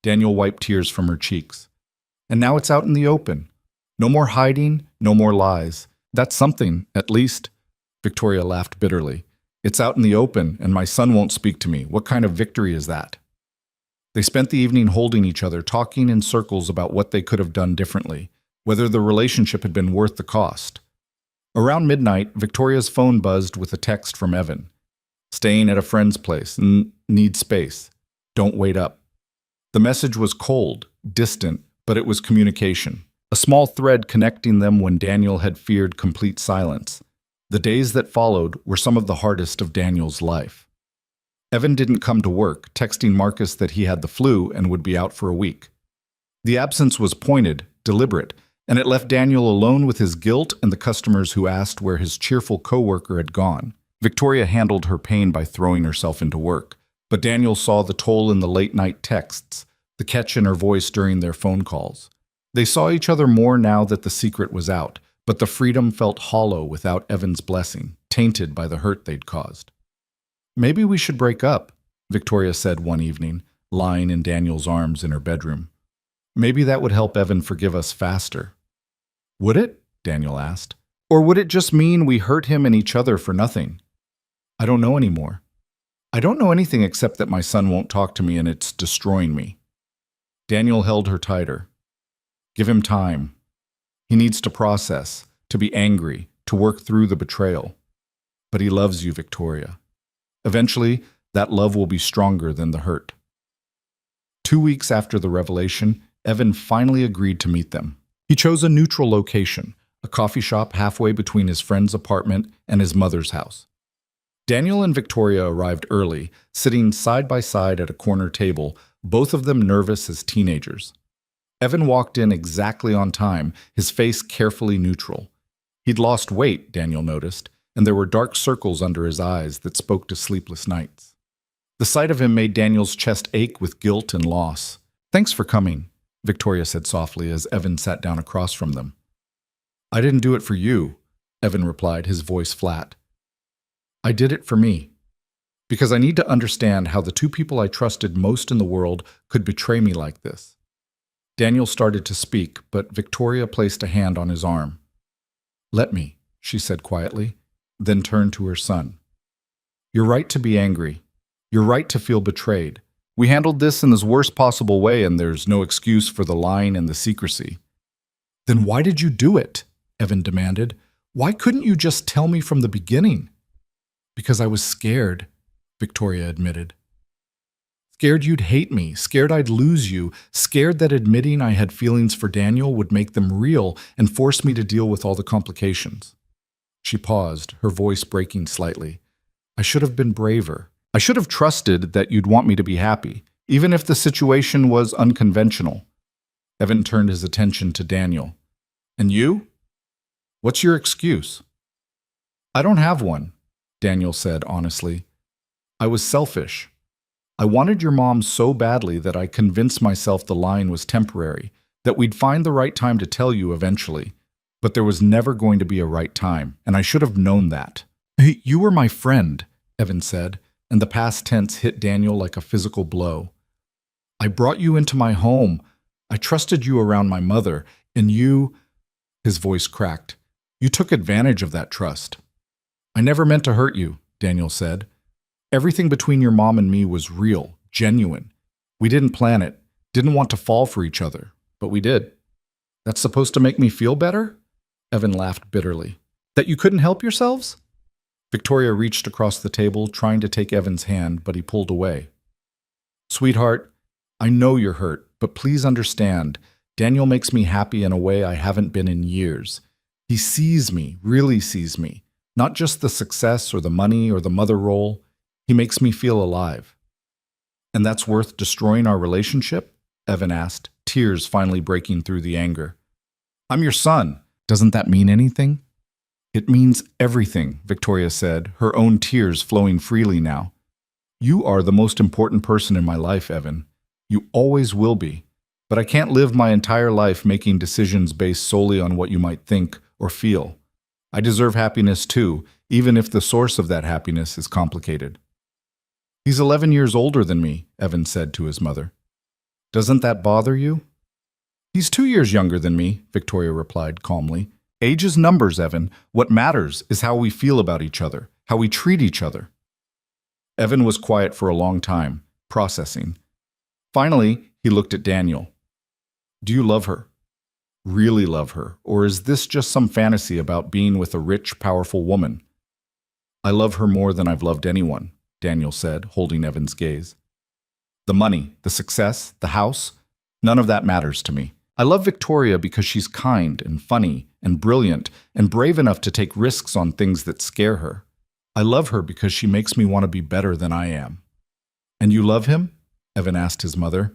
Daniel wiped tears from her cheeks. And now it's out in the open. No more hiding, no more lies. That's something, at least. Victoria laughed bitterly. It's out in the open, and my son won't speak to me. What kind of victory is that? They spent the evening holding each other, talking in circles about what they could have done differently, whether the relationship had been worth the cost. Around midnight, Victoria's phone buzzed with a text from Evan. Staying at a friend's place. Need space. Don't wait up. The message was cold, distant, but it was communication. A small thread connecting them when Daniel had feared complete silence. The days that followed were some of the hardest of Daniel's life. Evan didn't come to work, texting Marcus that he had the flu and would be out for a week. The absence was pointed, deliberate, and it left Daniel alone with his guilt and the customers who asked where his cheerful coworker had gone. Victoria handled her pain by throwing herself into work, but Daniel saw the toll in the late-night texts, the catch in her voice during their phone calls. They saw each other more now that the secret was out, but the freedom felt hollow without Evan's blessing, tainted by the hurt they'd caused. Maybe we should break up, Victoria said one evening, lying in Daniel's arms in her bedroom. Maybe that would help Evan forgive us faster. Would it? Daniel asked. Or would it just mean we hurt him and each other for nothing? I don't know anymore. I don't know anything except that my son won't talk to me and it's destroying me. Daniel held her tighter. Give him time. He needs to process, to be angry, to work through the betrayal. But he loves you, Victoria. Eventually, that love will be stronger than the hurt. 2 weeks after the revelation, Evan finally agreed to meet them. He chose a neutral location, a coffee shop halfway between his friend's apartment and his mother's house. Daniel and Victoria arrived early, sitting side by side at a corner table, both of them nervous as teenagers. Evan walked in exactly on time, his face carefully neutral. He'd lost weight, Daniel noticed, and there were dark circles under his eyes that spoke to sleepless nights. The sight of him made Daniel's chest ache with guilt and loss. Thanks for coming, Victoria said softly as Evan sat down across from them. I didn't do it for you, Evan replied, his voice flat. I did it for me. Because I need to understand how the two people I trusted most in the world could betray me like this. Daniel started to speak, but Victoria placed a hand on his arm. Let me, she said quietly, then turned to her son. You're right to be angry. You're right to feel betrayed. We handled this in the worst possible way, and there's no excuse for the lying and the secrecy. Then why did you do it? Evan demanded. Why couldn't you just tell me from the beginning? Because I was scared, Victoria admitted. Scared you'd hate me, scared I'd lose you, scared that admitting I had feelings for Daniel would make them real and force me to deal with all the complications. She paused, her voice breaking slightly. I should have been braver. I should have trusted that you'd want me to be happy, even if the situation was unconventional. Evan turned his attention to Daniel. And you? What's your excuse? I don't have one, Daniel said honestly. I was selfish. I wanted your mom so badly that I convinced myself the lying was temporary, that we'd find the right time to tell you eventually. But there was never going to be a right time, and I should have known that. Hey, you were my friend, Evan said, and the past tense hit Daniel like a physical blow. I brought you into my home. I trusted you around my mother, and you... His voice cracked. You took advantage of that trust. I never meant to hurt you, Daniel said. Everything between your mom and me was real, genuine. We didn't plan it, didn't want to fall for each other, but we did. That's supposed to make me feel better? Evan laughed bitterly. That you couldn't help yourselves? Victoria reached across the table, trying to take Evan's hand, but he pulled away. Sweetheart, I know you're hurt, but please understand, Daniel makes me happy in a way I haven't been in years. He sees me, really sees me, not just the success or the money or the mother role. He makes me feel alive. And that's worth destroying our relationship? Evan asked, tears finally breaking through the anger. I'm your son. Doesn't that mean anything? It means everything, Victoria said, her own tears flowing freely now. You are the most important person in my life, Evan. You always will be. But I can't live my entire life making decisions based solely on what you might think or feel. I deserve happiness too, even if the source of that happiness is complicated. He's 11 years older than me, Evan said to his mother. Doesn't that bother you? He's 2 years younger than me, Victoria replied calmly. Age is numbers, Evan. What matters is how we feel about each other, how we treat each other. Evan was quiet for a long time, processing. Finally, he looked at Daniel. Do you love her? Really love her? Or is this just some fantasy about being with a rich, powerful woman? I love her more than I've loved anyone, Daniel said, holding Evan's gaze. The money, the success, the house, none of that matters to me. I love Victoria because she's kind and funny and brilliant and brave enough to take risks on things that scare her. I love her because she makes me want to be better than I am. And you love him? Evan asked his mother.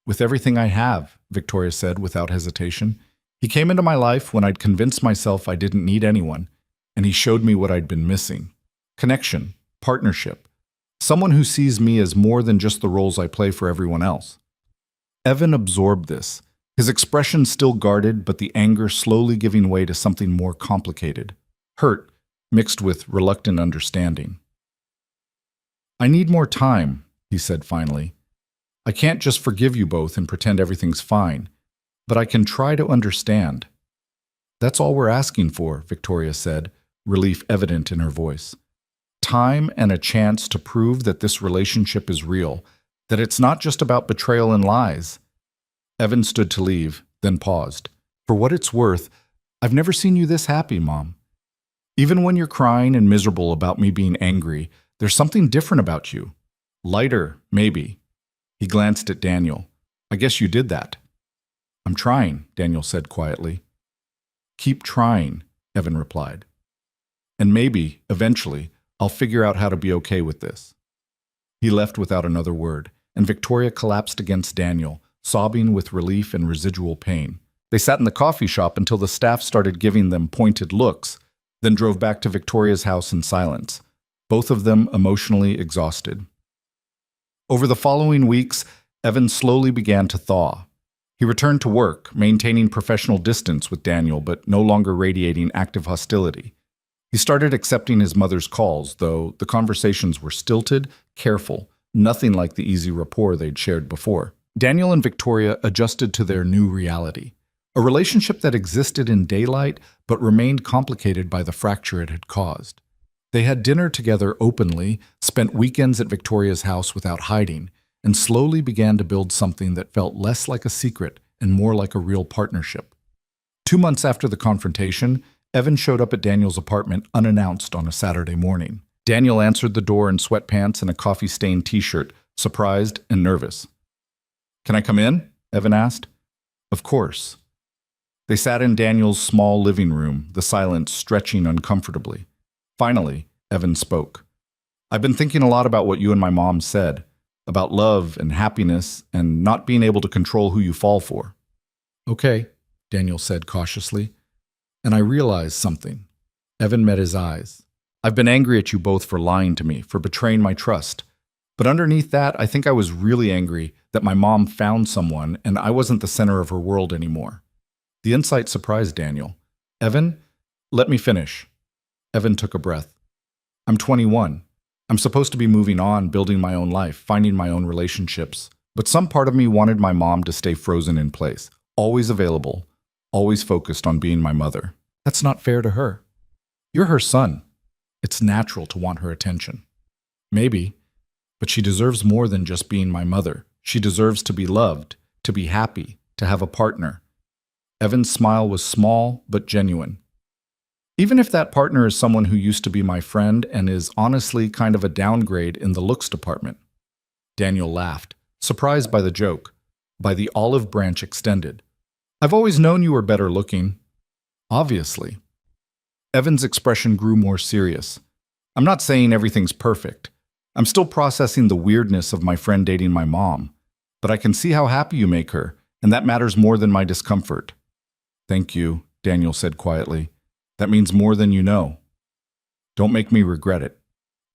With everything I have, Victoria said without hesitation. He came into my life when I'd convinced myself I didn't need anyone, and he showed me what I'd been missing. Connection, partnership, someone who sees me as more than just the roles I play for everyone else. Evan absorbed this, his expression still guarded, but the anger slowly giving way to something more complicated. Hurt, mixed with reluctant understanding. I need more time, he said finally. I can't just forgive you both and pretend everything's fine, but I can try to understand. That's all we're asking for, Victoria said, relief evident in her voice. Time and a chance to prove that this relationship is real, that it's not just about betrayal and lies. Evan stood to leave, then paused. For what it's worth, I've never seen you this happy, Mom. Even when you're crying and miserable about me being angry, there's something different about you. Lighter, maybe. He glanced at Daniel. I guess you did that. I'm trying, Daniel said quietly. Keep trying, Evan replied. And maybe, eventually, I'll figure out how to be okay with this. He left without another word, and Victoria collapsed against Daniel, sobbing with relief and residual pain. They sat in the coffee shop until the staff started giving them pointed looks, then drove back to Victoria's house in silence, both of them emotionally exhausted. Over the following weeks, Evan slowly began to thaw. He returned to work, maintaining professional distance with Daniel, but no longer radiating active hostility. He started accepting his mother's calls, though the conversations were stilted, careful, nothing like the easy rapport they'd shared before. Daniel and Victoria adjusted to their new reality, a relationship that existed in daylight but remained complicated by the fracture it had caused. They had dinner together openly, spent weekends at Victoria's house without hiding, and slowly began to build something that felt less like a secret and more like a real partnership. 2 months after the confrontation, Evan showed up at Daniel's apartment unannounced on a Saturday morning. Daniel answered the door in sweatpants and a coffee-stained t-shirt, surprised and nervous. Can I come in? Evan asked. Of course. They sat in Daniel's small living room, the silence stretching uncomfortably. Finally, Evan spoke. I've been thinking a lot about what you and my mom said, about love and happiness and not being able to control who you fall for. Okay, Daniel said cautiously. And I realized something. Evan met his eyes. I've been angry at you both for lying to me, for betraying my trust. But underneath that, I think I was really angry that my mom found someone and I wasn't the center of her world anymore. The insight surprised Daniel. Evan, let me finish. Evan took a breath. I'm 21. I'm supposed to be moving on, building my own life, finding my own relationships. But some part of me wanted my mom to stay frozen in place, always available, always focused on being my mother. That's not fair to her. You're her son. It's natural to want her attention. Maybe, but she deserves more than just being my mother. She deserves to be loved, to be happy, to have a partner. Evan's smile was small but genuine. Even if that partner is someone who used to be my friend and is honestly kind of a downgrade in the looks department. Daniel laughed, surprised by the joke, by the olive branch extended. I've always known you were better looking. Obviously. Evan's expression grew more serious. I'm not saying everything's perfect. I'm still processing the weirdness of my friend dating my mom. But I can see how happy you make her, and that matters more than my discomfort. Thank you, Daniel said quietly. That means more than you know. Don't make me regret it.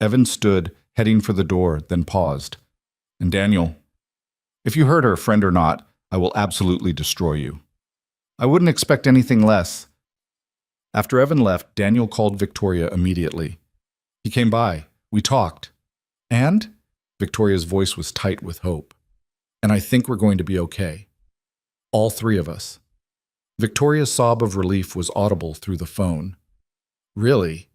Evan stood, heading for the door, then paused. And Daniel, if you hurt her, friend or not, I will absolutely destroy you. I wouldn't expect anything less. After Evan left, Daniel called Victoria immediately. He came by. We talked. And? Victoria's voice was tight with hope. And I think we're going to be okay. All three of us. Victoria's sob of relief was audible through the phone. Really?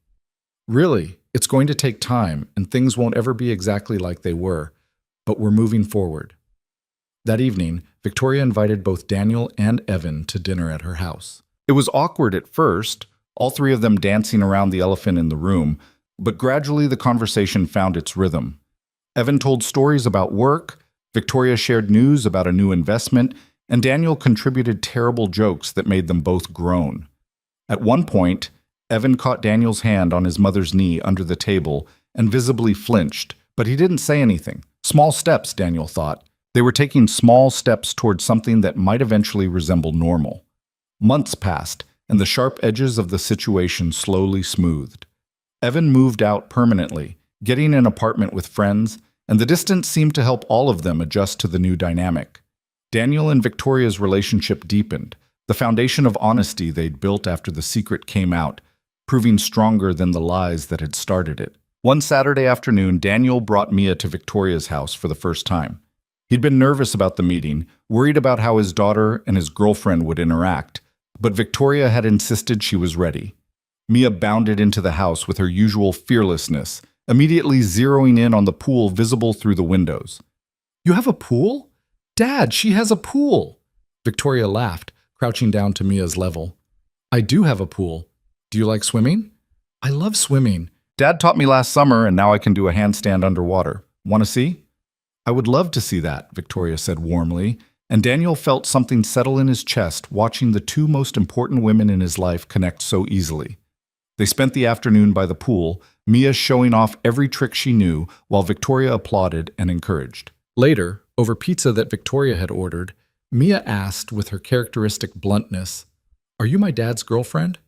Really? It's going to take time, and things won't ever be exactly like they were, but we're moving forward. That evening, Victoria invited both Daniel and Evan to dinner at her house. It was awkward at first, all three of them dancing around the elephant in the room, but gradually the conversation found its rhythm. Evan told stories about work, Victoria shared news about a new investment, and Daniel contributed terrible jokes that made them both groan. At one point, Evan caught Daniel's hand on his mother's knee under the table and visibly flinched, but he didn't say anything. Small steps, Daniel thought. They were taking small steps towards something that might eventually resemble normal. Months passed, and the sharp edges of the situation slowly smoothed. Evan moved out permanently, getting an apartment with friends, and the distance seemed to help all of them adjust to the new dynamic. Daniel and Victoria's relationship deepened, the foundation of honesty they'd built after the secret came out, proving stronger than the lies that had started it. One Saturday afternoon, Daniel brought Mia to Victoria's house for the first time. He'd been nervous about the meeting, worried about how his daughter and his girlfriend would interact, but Victoria had insisted she was ready. Mia bounded into the house with her usual fearlessness, immediately zeroing in on the pool visible through the windows. "You have a pool? Dad, she has a pool!" Victoria laughed, crouching down to Mia's level. "I do have a pool. Do you like swimming?" "I love swimming. Dad taught me last summer, and now I can do a handstand underwater. Want to see?" "I would love to see that," Victoria said warmly, and Daniel felt something settle in his chest watching the two most important women in his life connect so easily. They spent the afternoon by the pool, Mia showing off every trick she knew, while Victoria applauded and encouraged. Later, over pizza that Victoria had ordered, Mia asked with her characteristic bluntness, "Are you my dad's girlfriend?"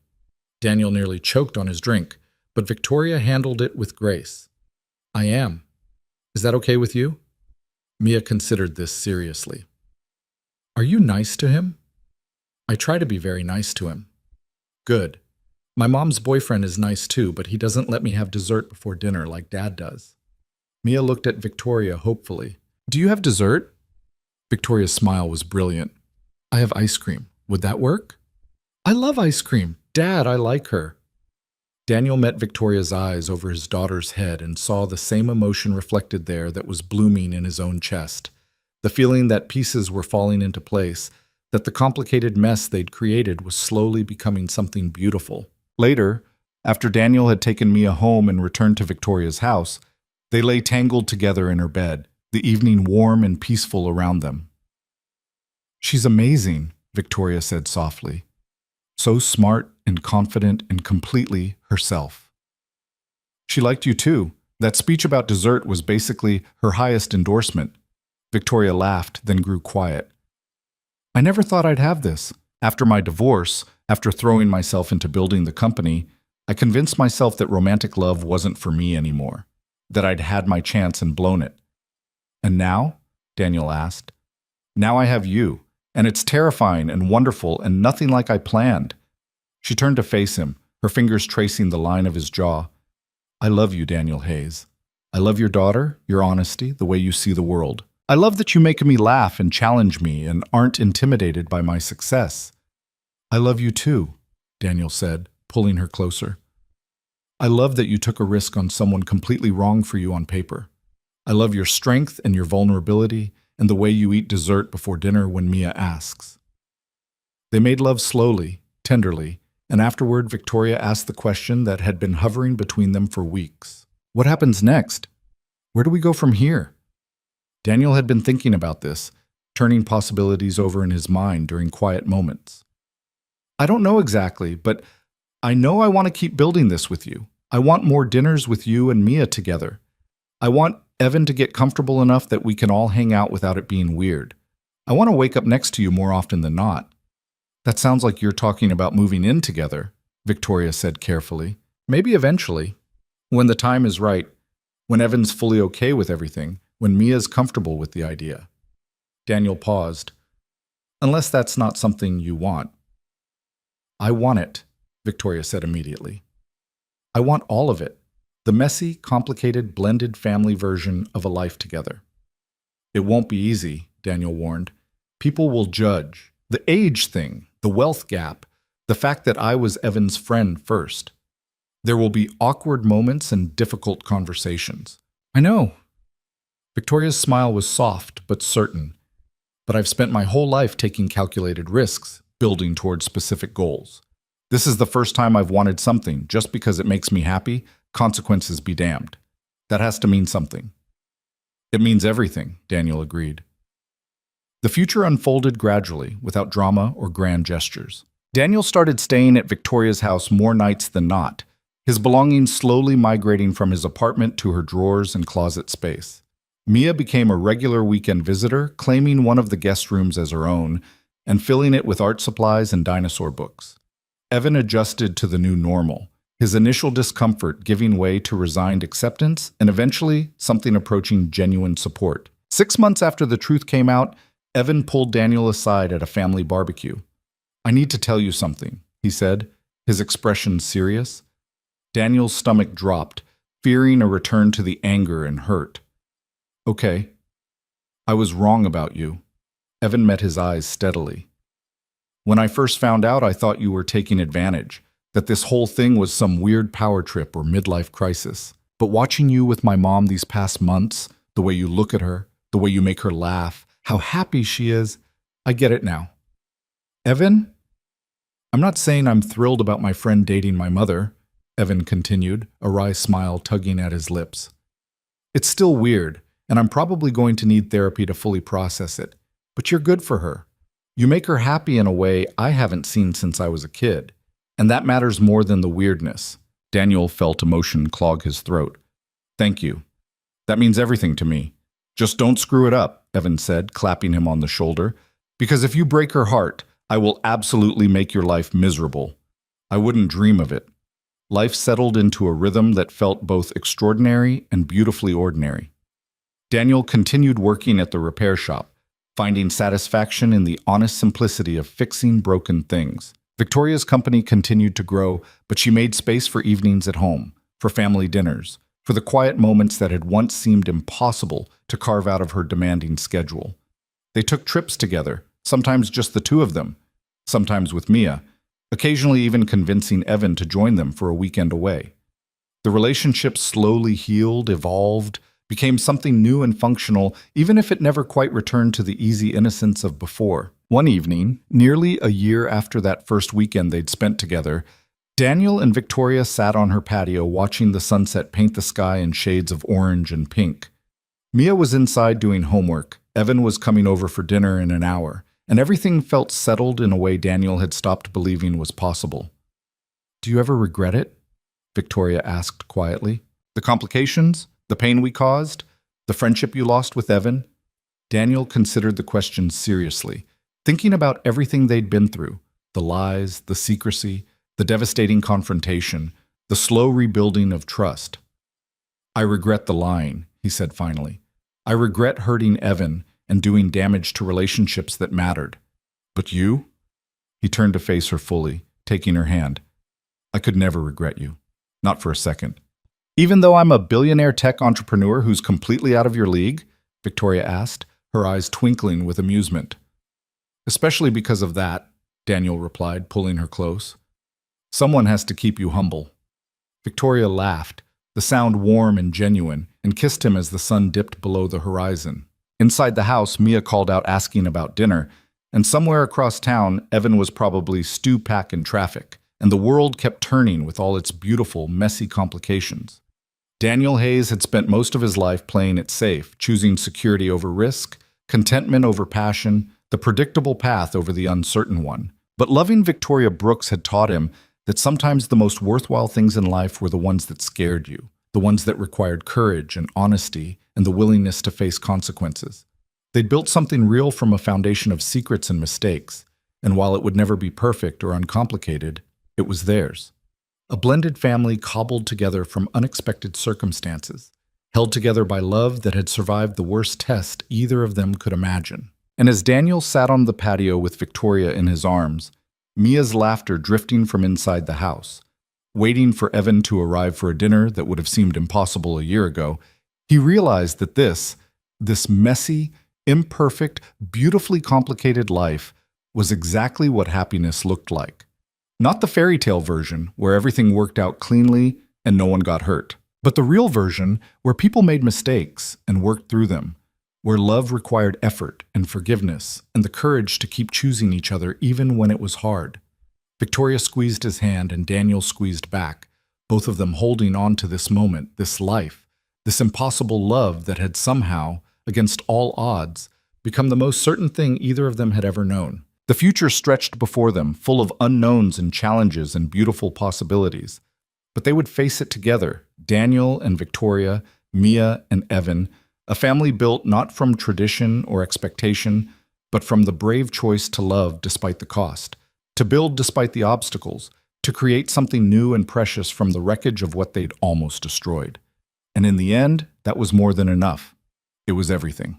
Daniel nearly choked on his drink, but Victoria handled it with grace. "I am. Is that okay with you?" Mia considered this seriously. "Are you nice to him?" "I try to be very nice to him." "Good. My mom's boyfriend is nice too, but he doesn't let me have dessert before dinner like Dad does." Mia looked at Victoria hopefully. "Do you have dessert?" Victoria's smile was brilliant. "I have ice cream. Would that work?" "I love ice cream. Dad, I like her." Daniel met Victoria's eyes over his daughter's head and saw the same emotion reflected there that was blooming in his own chest. The feeling that pieces were falling into place, that the complicated mess they'd created was slowly becoming something beautiful. Later, after Daniel had taken Mia home and returned to Victoria's house, they lay tangled together in her bed, the evening warm and peaceful around them. "She's amazing," Victoria said softly. "So smart and confident and completely herself." "She liked you too. That speech about dessert was basically her highest endorsement." Victoria laughed, then grew quiet. "I never thought I'd have this. After my divorce, after throwing myself into building the company, I convinced myself that romantic love wasn't for me anymore, that I'd had my chance and blown it. And now?" Daniel asked. "Now I have you, and it's terrifying and wonderful and nothing like I planned." She turned to face him, her fingers tracing the line of his jaw. "I love you, Daniel Hayes. I love your daughter, your honesty, the way you see the world. I love that you make me laugh and challenge me and aren't intimidated by my success." "I love you too," Daniel said, pulling her closer. "I love that you took a risk on someone completely wrong for you on paper. I love your strength and your vulnerability and the way you eat dessert before dinner when Mia asks." They made love slowly, tenderly, and afterward Victoria asked the question that had been hovering between them for weeks. "What happens next? Where do we go from here?" Daniel had been thinking about this, turning possibilities over in his mind during quiet moments. "I don't know exactly, but I know I want to keep building this with you. I want more dinners with you and Mia together. I want Evan to get comfortable enough that we can all hang out without it being weird. I want to wake up next to you more often than not." "That sounds like you're talking about moving in together." Victoria said carefully. Maybe eventually. When the time is right, when Evan's fully okay with everything, when Mia's comfortable with the idea. Daniel paused. Unless that's not something you want. I want it, Victoria said immediately. I want all of it. The messy, complicated, blended family version of a life together. It won't be easy, Daniel warned. People will judge. The age thing, the wealth gap, the fact that I was Evan's friend first. There will be awkward moments and difficult conversations. I know. Victoria's smile was soft but certain. But I've spent my whole life taking calculated risks, building towards specific goals. This is the first time I've wanted something just because it makes me happy, consequences be damned. That has to mean something. It means everything, Daniel agreed. The future unfolded gradually, without drama or grand gestures. Daniel started staying at Victoria's house more nights than not, his belongings slowly migrating from his apartment to her drawers and closet space. Mia became a regular weekend visitor, claiming one of the guest rooms as her own and filling it with art supplies and dinosaur books. Evan adjusted to the new normal, his initial discomfort giving way to resigned acceptance and eventually something approaching genuine support. 6 months after the truth came out, Evan pulled Daniel aside at a family barbecue. I need to tell you something, he said, his expression serious. Daniel's stomach dropped, fearing a return to the anger and hurt. Okay. I was wrong about you. Evan met his eyes steadily. When I first found out, I thought you were taking advantage, that this whole thing was some weird power trip or midlife crisis. But watching you with my mom these past months, the way you look at her, the way you make her laugh, how happy she is, I get it now. Evan? I'm not saying I'm thrilled about my friend dating my mother, Evan continued, a wry smile tugging at his lips. It's still weird, and I'm probably going to need therapy to fully process it. But you're good for her. You make her happy in a way I haven't seen since I was a kid. And that matters more than the weirdness. Daniel felt emotion clog his throat. Thank you. That means everything to me. Just don't screw it up, Evan said, clapping him on the shoulder. Because if you break her heart, I will absolutely make your life miserable. I wouldn't dream of it. Life settled into a rhythm that felt both extraordinary and beautifully ordinary. Daniel continued working at the repair shop, finding satisfaction in the honest simplicity of fixing broken things. Victoria's company continued to grow, but she made space for evenings at home, for family dinners, for the quiet moments that had once seemed impossible to carve out of her demanding schedule. They took trips together, sometimes just the two of them, sometimes with Mia, occasionally even convincing Evan to join them for a weekend away. The relationship slowly healed, evolved, became something new and functional, even if it never quite returned to the easy innocence of before. One evening, nearly a year after that first weekend they'd spent together, Daniel and Victoria sat on her patio watching the sunset paint the sky in shades of orange and pink. Mia was inside doing homework, Evan was coming over for dinner in an hour, and everything felt settled in a way Daniel had stopped believing was possible. Do you ever regret it? Victoria asked quietly. The complications? The pain we caused? The friendship you lost with Evan? Daniel considered the question seriously, thinking about everything they'd been through, the lies, the secrecy, the devastating confrontation, the slow rebuilding of trust. I regret the lying, he said finally. I regret hurting Evan and doing damage to relationships that mattered. But you? He turned to face her fully, taking her hand. I could never regret you. Not for a second. Even though I'm a billionaire tech entrepreneur who's completely out of your league? Victoria asked, her eyes twinkling with amusement. Especially because of that, Daniel replied, pulling her close. Someone has to keep you humble. Victoria laughed, the sound warm and genuine, and kissed him as the sun dipped below the horizon. Inside the house, Mia called out asking about dinner, and somewhere across town, Evan was probably stew-pack in traffic, and the world kept turning with all its beautiful, messy complications. Daniel Hayes had spent most of his life playing it safe, choosing security over risk, contentment over passion, the predictable path over the uncertain one. But loving Victoria Brooks had taught him that sometimes the most worthwhile things in life were the ones that scared you, the ones that required courage and honesty and the willingness to face consequences. They'd built something real from a foundation of secrets and mistakes, and while it would never be perfect or uncomplicated, It was theirs. A blended family cobbled together from unexpected circumstances, held together by love that had survived the worst test either of them could imagine. And as Daniel sat on the patio with Victoria in his arms, Mia's laughter drifting from inside the house, waiting for Evan to arrive for a dinner that would have seemed impossible a year ago, he realized that this messy, imperfect, beautifully complicated life was exactly what happiness looked like. Not the fairy tale version, where everything worked out cleanly and no one got hurt, but the real version, where people made mistakes and worked through them, where love required effort and forgiveness and the courage to keep choosing each other even when it was hard. Victoria squeezed his hand and Daniel squeezed back, both of them holding on to this moment, this life, this impossible love that had somehow, against all odds, become the most certain thing either of them had ever known. The future stretched before them, full of unknowns and challenges and beautiful possibilities. But they would face it together, Daniel and Victoria, Mia and Evan, a family built not from tradition or expectation, but from the brave choice to love despite the cost, to build despite the obstacles, to create something new and precious from the wreckage of what they'd almost destroyed. And in the end, that was more than enough. It was everything.